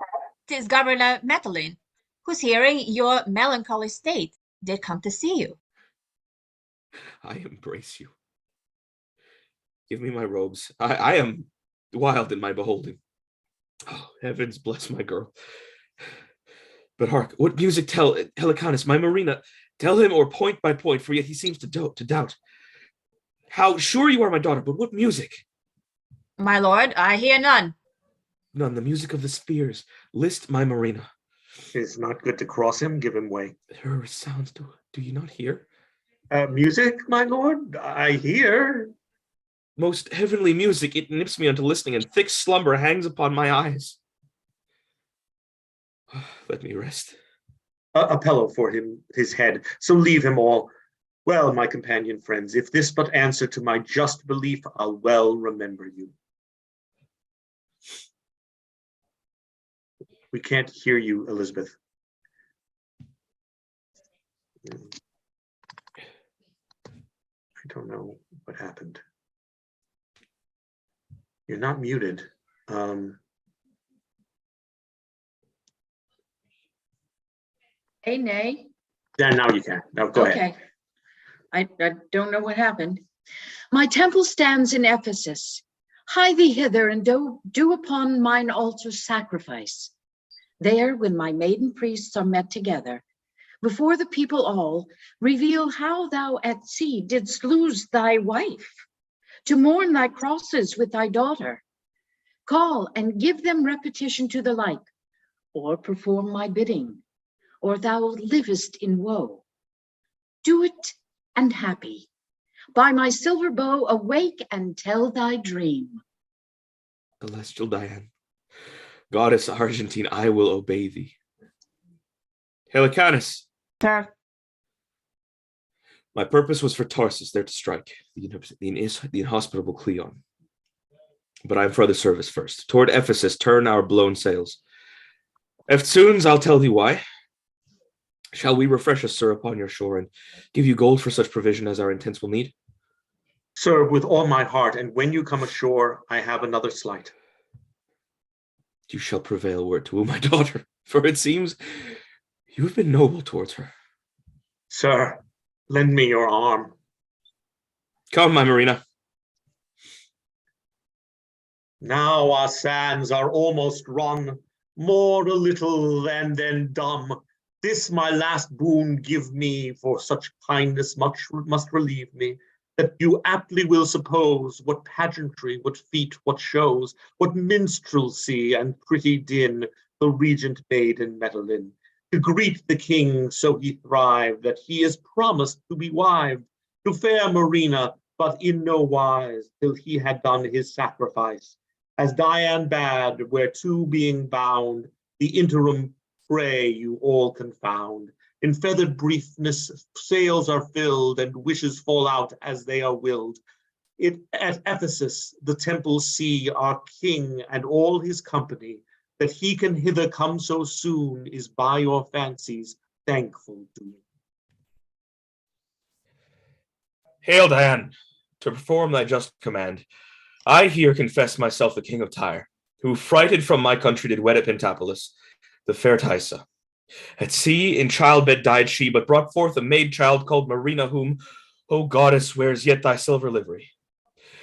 'tis Governor Madeline, who's hearing your melancholy state, did come to see you. I embrace you. Give me my robes. I am wild in my beholding. Oh, heavens bless my girl. But hark, what music tell Helicanus, my Marina, tell him or point by point, for yet he seems to doubt. How sure you are my daughter, but what music? My lord, I hear none. None, the music of the spears. List, my Marina. It's not good to cross him, give him way. There are sounds, do you not hear? Music, my lord, I hear. Most heavenly music, it nips me unto listening, and thick slumber hangs upon my eyes. Let me rest. A pillow for him, his head, so leave him all. Well, my companion friends, if this but answer to my just belief, I'll well remember you. We can't hear you, Elizabeth. I don't know what happened. You're not muted. Hey, Nay. Yeah, now you can. Now go ahead. Okay. I don't know what happened. My temple stands in Ephesus. Hie thee hither and do upon mine altar sacrifice. There, when my maiden priests are met together, before the people all, reveal how thou at sea didst lose thy wife, to mourn thy crosses with thy daughter. Call and give them repetition to the like, or perform my bidding, or thou livest in woe. Do it and happy. By my silver bow, awake and tell thy dream. Celestial Diane, Goddess Argentine, I will obey thee. Helicanus. Sir, My purpose was for Tarsus, there to strike, the inhospitable Cleon. But I am for other service first. Toward Ephesus turn our blown sails. Eftsoons, I'll tell thee why. Shall we refresh us, sir, upon your shore, and give you gold for such provision as our intents will need? Sir, with all my heart, and when you come ashore, I have another slight. You shall prevail were it to woo my daughter, for it seems you have been noble towards her. Sir, lend me your arm. Come, my Marina. Now our sands are almost run, more a little and then dumb. This my last boon give me, for such kindness much must relieve me, that you aptly will suppose what pageantry, what feat, what shows, what minstrelsy and pretty din the regent made in Medellin, to greet the king so he thrived, that he is promised to be wived to fair Marina, but in no wise till he had done his sacrifice. As Diane bade, whereto being bound, the interim pray you all confound. In feathered briefness, sails are filled, and wishes fall out as they are willed. At Ephesus, the temple see our king and all his company. That he can hither come so soon is by your fancies thankful doing. Hail, Diane, to perform thy just command. I here confess myself the king of Tyre, who frighted from my country did wed at Pentapolis, the fair Thaisa. At sea in childbed died she, but brought forth a maid child called Marina, whom, O goddess, wears yet thy silver livery.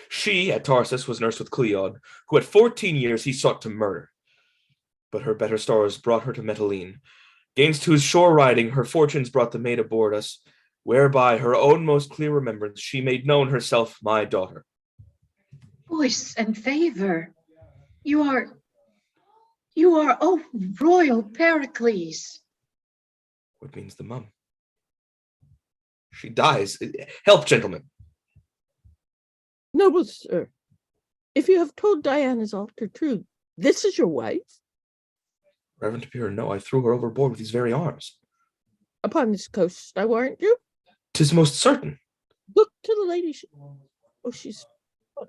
She at Tarsus was nursed with Cleon, who at 14 years he sought to murder. But her better stars brought her to Metylene, gainst whose shore riding her fortunes brought the maid aboard us, whereby her own most clear remembrance she made known herself my daughter. Voice and favor. You are, oh, royal Pericles. What means the mum? She dies. Help, gentlemen. Noble sir, if you have told Diana's altar true, this is your wife? Reverend Appearer, no, I threw her overboard with these very arms. Upon this coast, I warrant you? 'Tis most certain. Look to the lady. She's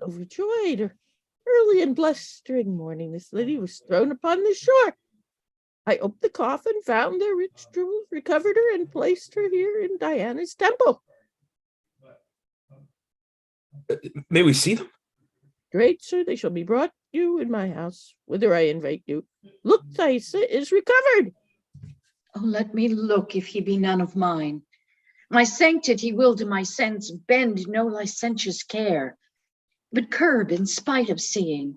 overjoyed. Her Early and blustering morning, this lady was thrown upon the shore. I opened the coffin, found their rich jewels, recovered her, and placed her here in Diana's temple. May we see them? Great sir, they shall be brought you in my house, whither I invite you. Look, Thaisa is recovered. Oh, let me look if he be none of mine. My sanctity will to my sense bend no licentious care, but curb in spite of seeing.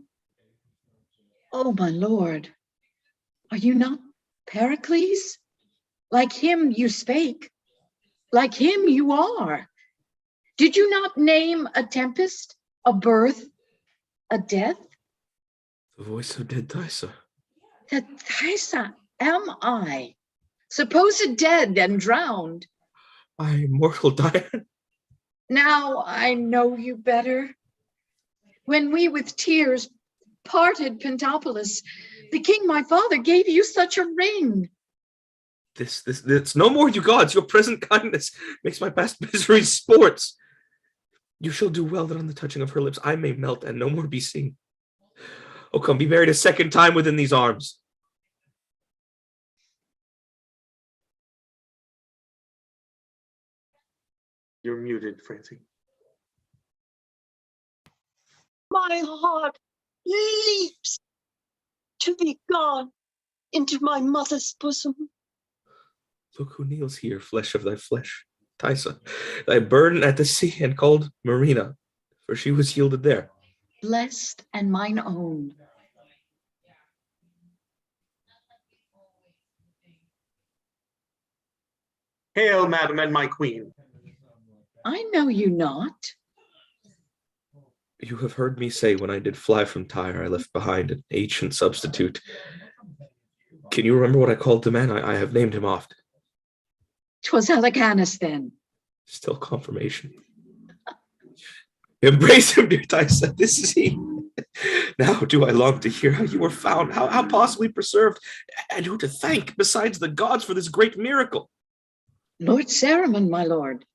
Oh, my lord, are you not Pericles? Like him you spake, like him you are. Did you not name a tempest, a birth, a death? The voice of dead Thaisa. That Thaisa am I, supposed dead and drowned. I, mortal Diana. Now I know you better. When we with tears parted Pentapolis, the king my father gave you such a ring. This, no more, you gods. Your present kindness makes my past misery sports. You shall do well that on the touching of her lips I may melt and no more be seen. Oh, come, be married a second time within these arms. You're muted, Francie. My heart leaps to be gone into my mother's bosom. Look who kneels here, flesh of thy flesh, Thaisa, thy burden at the sea and called Marina, for she was yielded there. Blessed and mine own. Hail, madam and my queen. I know you not. You have heard me say when I did fly from Tyre, I left behind an ancient substitute. Can you remember what I called the man? I have named him oft. 'Twas Helicanus then. Still confirmation. Embrace him, dear Thaisa. This is he. Now do I long to hear how you were found, how possibly preserved, and who to thank besides the gods for this great miracle. Lord Saruman, my lord,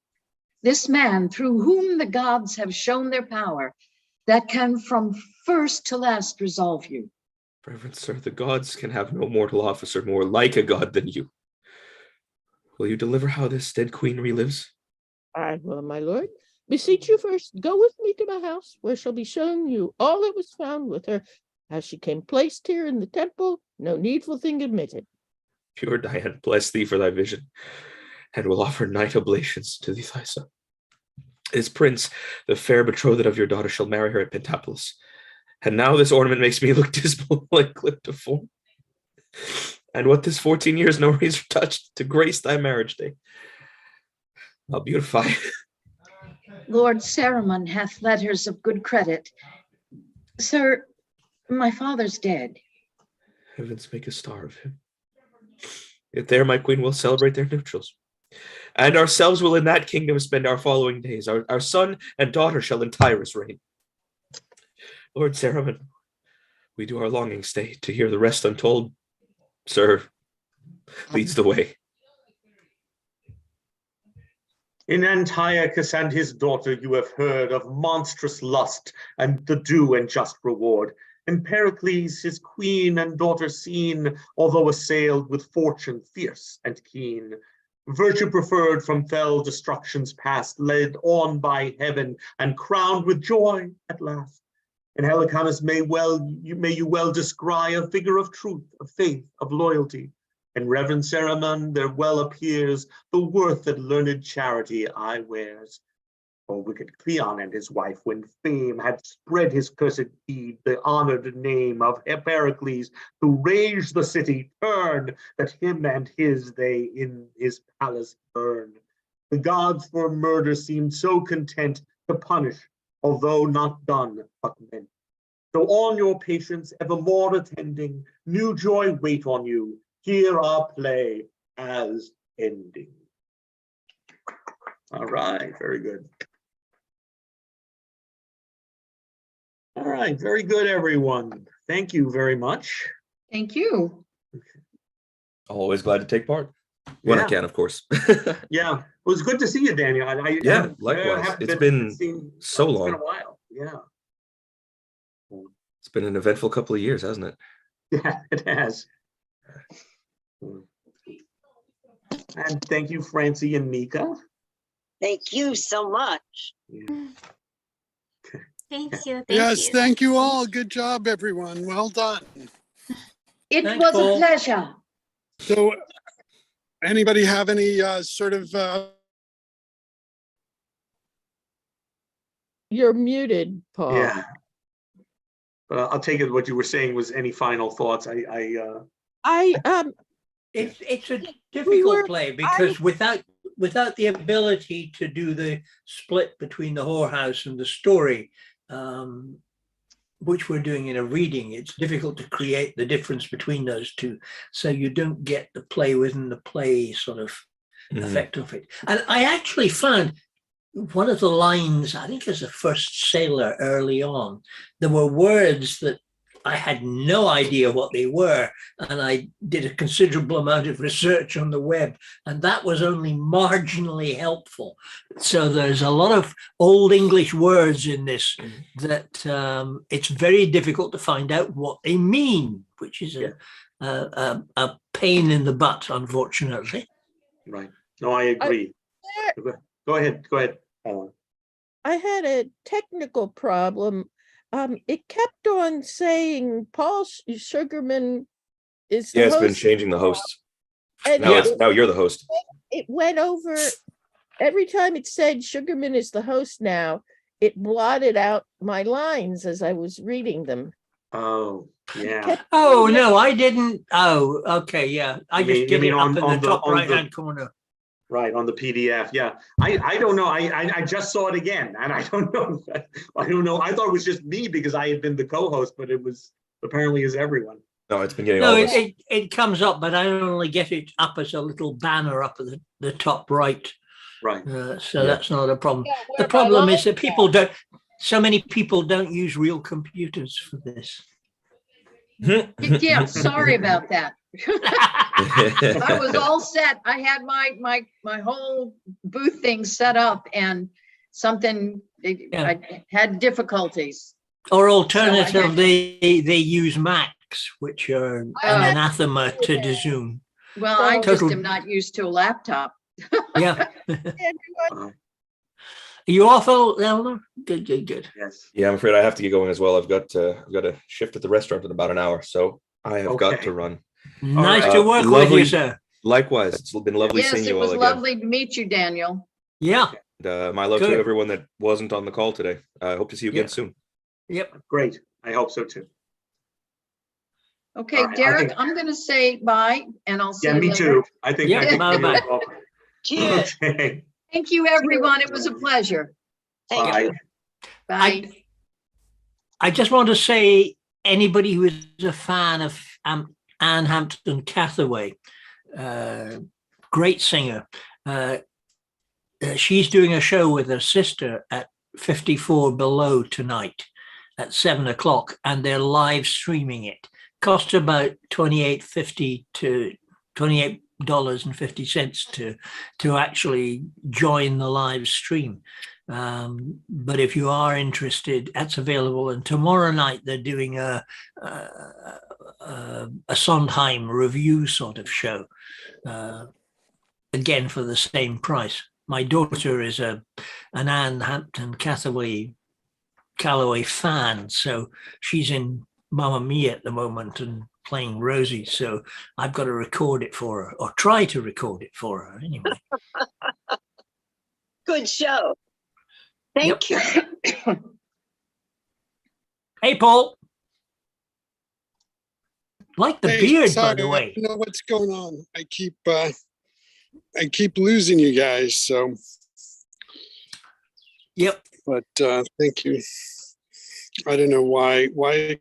this man through whom the gods have shown their power, that can from first to last resolve you. Reverend sir, the gods can have no mortal officer more like a god than you. Will you deliver how this dead queen relives? I will, my lord. Beseech you first, go with me to my house, where shall be shown you all that was found with her, how she came placed here in the temple, no needful thing omitted. Pure Diana, bless thee for thy vision, and will offer night oblations to thee, Thaisa. This prince, the fair betrothed of your daughter, shall marry her at Pentapolis. And now this ornament makes me look dismal like clipped of form. And what this 14 years no razor touched to grace thy marriage day, I'll beautify. Lord Saruman hath letters of good credit. Sir, my father's dead. Heavens make a star of him. Yet there my queen will celebrate their nuptials. And ourselves will in that kingdom spend our following days. Our son and daughter shall in Tyrus reign. Lord Saruman, we do our longing stay to hear the rest untold. Sir, leads the way. In Antiochus and his daughter you have heard of monstrous lust and the due and just reward. And Pericles, his queen and daughter seen, although assailed with fortune fierce and keen, virtue preferred from fell destructions past, led on by heaven and crowned with joy at last. And Helicanus may you well descry a figure of truth, of faith, of loyalty. And Reverend Saruman, there well appears the worth that learned charity I wears. For wicked Cleon and his wife, when fame had spread his cursed deed, the honored name of Pericles, who raged the city, turned, that him and his they in his palace burned. The gods for murder seemed so content to punish, although not done, but meant. So on your patience evermore attending, new joy wait on you. Hear our play as ending. All right, very good. All right, very good, everyone. Thank you very much. Thank you. Always glad to take part. When I Yeah. can, of course. Yeah, it was good to see you, Daniel. Yeah, likewise. It's been so long. It's been a while. Yeah. It's been an eventful couple of years, hasn't it? Yeah, it has. And thank you, Francie and Nika. Thank you so much. Yeah. Thank you. Yes, thank you all. Good job, everyone. Well done. It Thanks, was Paul. a pleasure. So anybody have any You're muted, Paul. Yeah. I'll take it what you were saying was any final thoughts. It's a difficult play because without the ability to do the split between the whorehouse and the story, which we're doing in a reading, it's difficult to create the difference between those two. So you don't get the play within the play sort of effect of it. And I actually found one of the lines, I think as a first sailor early on, there were words that I had no idea what they were. And I did a considerable amount of research on the web, and that was only marginally helpful. So there's a lot of old English words in this that it's very difficult to find out what they mean, which is a pain in the butt, unfortunately. Right. No, I agree. Go ahead. I had a technical problem. It kept on saying Paul Sugarman is the Yeah, it's host been changing the hosts. and Now you're the host. it went over every time it said Sugarman is the host now, it blotted out my lines as I was reading them. Oh, yeah. Oh, no, I didn't. Oh, okay, yeah. I You just did mean it up on in the top the- right-hand corner. Right, on the PDF. Yeah. I don't know. I just saw it again, and I don't know. I don't know. I thought it was just me because I had been the co-host, but it was apparently is everyone. No, it's been getting No, all of us. it comes up, but I only get it up as a little banner up at the top right. Right. So that's not a problem. Yeah, The where my problem is lines that so many people don't use real computers for this. Yeah, sorry about that. I was all set. I had my whole booth thing set up and I had difficulties. Or alternatively, they use Macs, which are an Oh. anathema to Zoom. Well, I just Total- am not used to a laptop. Yeah. everyone, Are you off, Eleanor? Good. Yes. Yeah, I'm afraid I have to get going as well. I've got a shift at the restaurant in about an hour, so I have got Okay. to run. Nice right. to work with Lovely. you, sir. Likewise, it's been lovely Yes, seeing it you all was again. lovely to meet you, Daniel. Yeah. And, my love Good. to everyone that wasn't on the call today. I hope to see you again Yeah. soon. Yep. Great. I hope so too. Okay, All right, I Derek, think- I'm gonna say bye and I'll see Yeah, you me later. too. I think. Yeah, I think bye-bye. we're all- Cheers. Okay. Thank you, everyone. It was a pleasure. Thank Bye. you. Bye. I just want to say, anybody who is a fan of Anne Hampton Cathaway, great singer, she's doing a show with her sister at 54 Below tonight at 7:00, and they're live streaming it. Costs about $28.50 to $28.50 to actually join the live stream. But if you are interested, that's available. And tomorrow night they're doing a Sondheim review sort of show, again for the same price. My daughter is an Anne Hampton Callaway fan, so she's in Mamma Mia at the moment and playing Rosie. So I've got to record it for her, or try to record it for her anyway. Good show. Thank you. Hey, Paul. Like the Hey, beard, sorry, by the way. I don't know what's going on. I keep losing you guys. So, Yep. but thank you. I don't know why. I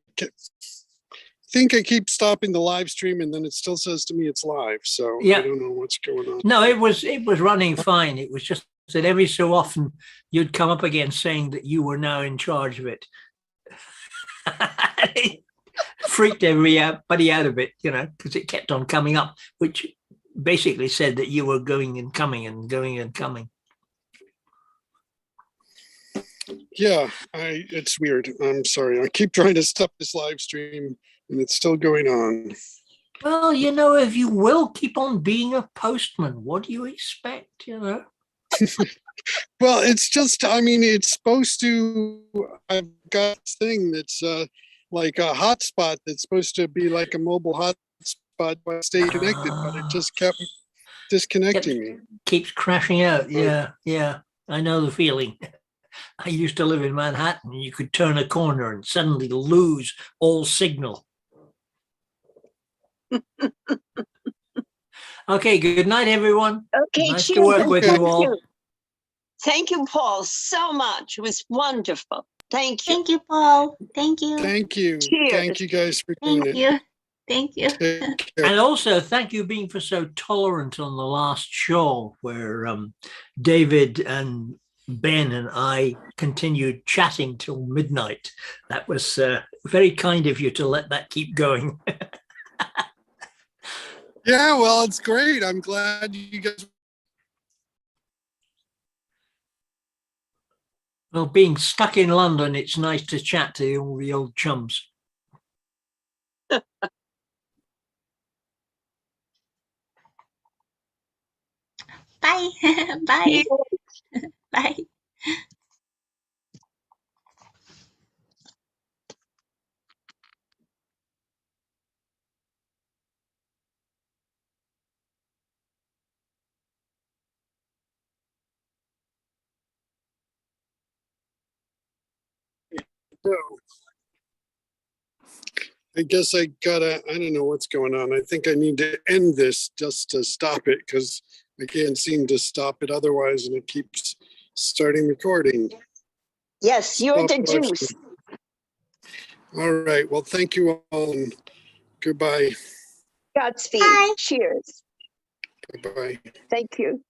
think I keep stopping the live stream, and then it still says to me it's live. So Yeah. I don't know what's going on. No, it was running fine. It was just that every so often you'd come up again saying that you were now in charge of it. It freaked everybody out of it, because it kept on coming up, which basically said that you were going and coming and going and coming. Yeah, it's weird. I'm sorry. I keep trying to stop this live stream and it's still going on. Well, you know, if you will keep on being a postman, what do you expect, you know? Well, it's just, I mean, it's supposed to, I've got this thing that's like a hotspot that's supposed to be like a mobile hotspot to stay connected, but it just kept disconnecting me. Keeps crashing out. Yeah. I know the feeling. I used to live in Manhattan. You could turn a corner and suddenly lose all signal. Okay, good night, everyone. Okay, Nice cheers. to work with Okay. you all. Thank you, Paul, so much. It was wonderful. Thank you. Thank you, Paul. Thank you. Thank you. Cheers. Thank you guys for doing Thank it. you. Thank you. Take care. And also, thank you being for so tolerant on the last show where David and Ben and I continued chatting till midnight. That was very kind of you to let that keep going. Yeah, well, it's great. I'm glad you guys. Well, being stuck in London, it's nice to chat to all the old chums. Bye. Bye. Bye. I guess I don't know what's going on. I think I need to end this just to stop it because I can't seem to stop it otherwise and it keeps starting recording. Yes, you're Stop the watching. juice. All right. Well, thank you all and goodbye. Godspeed. Bye. Cheers. Goodbye. Thank you.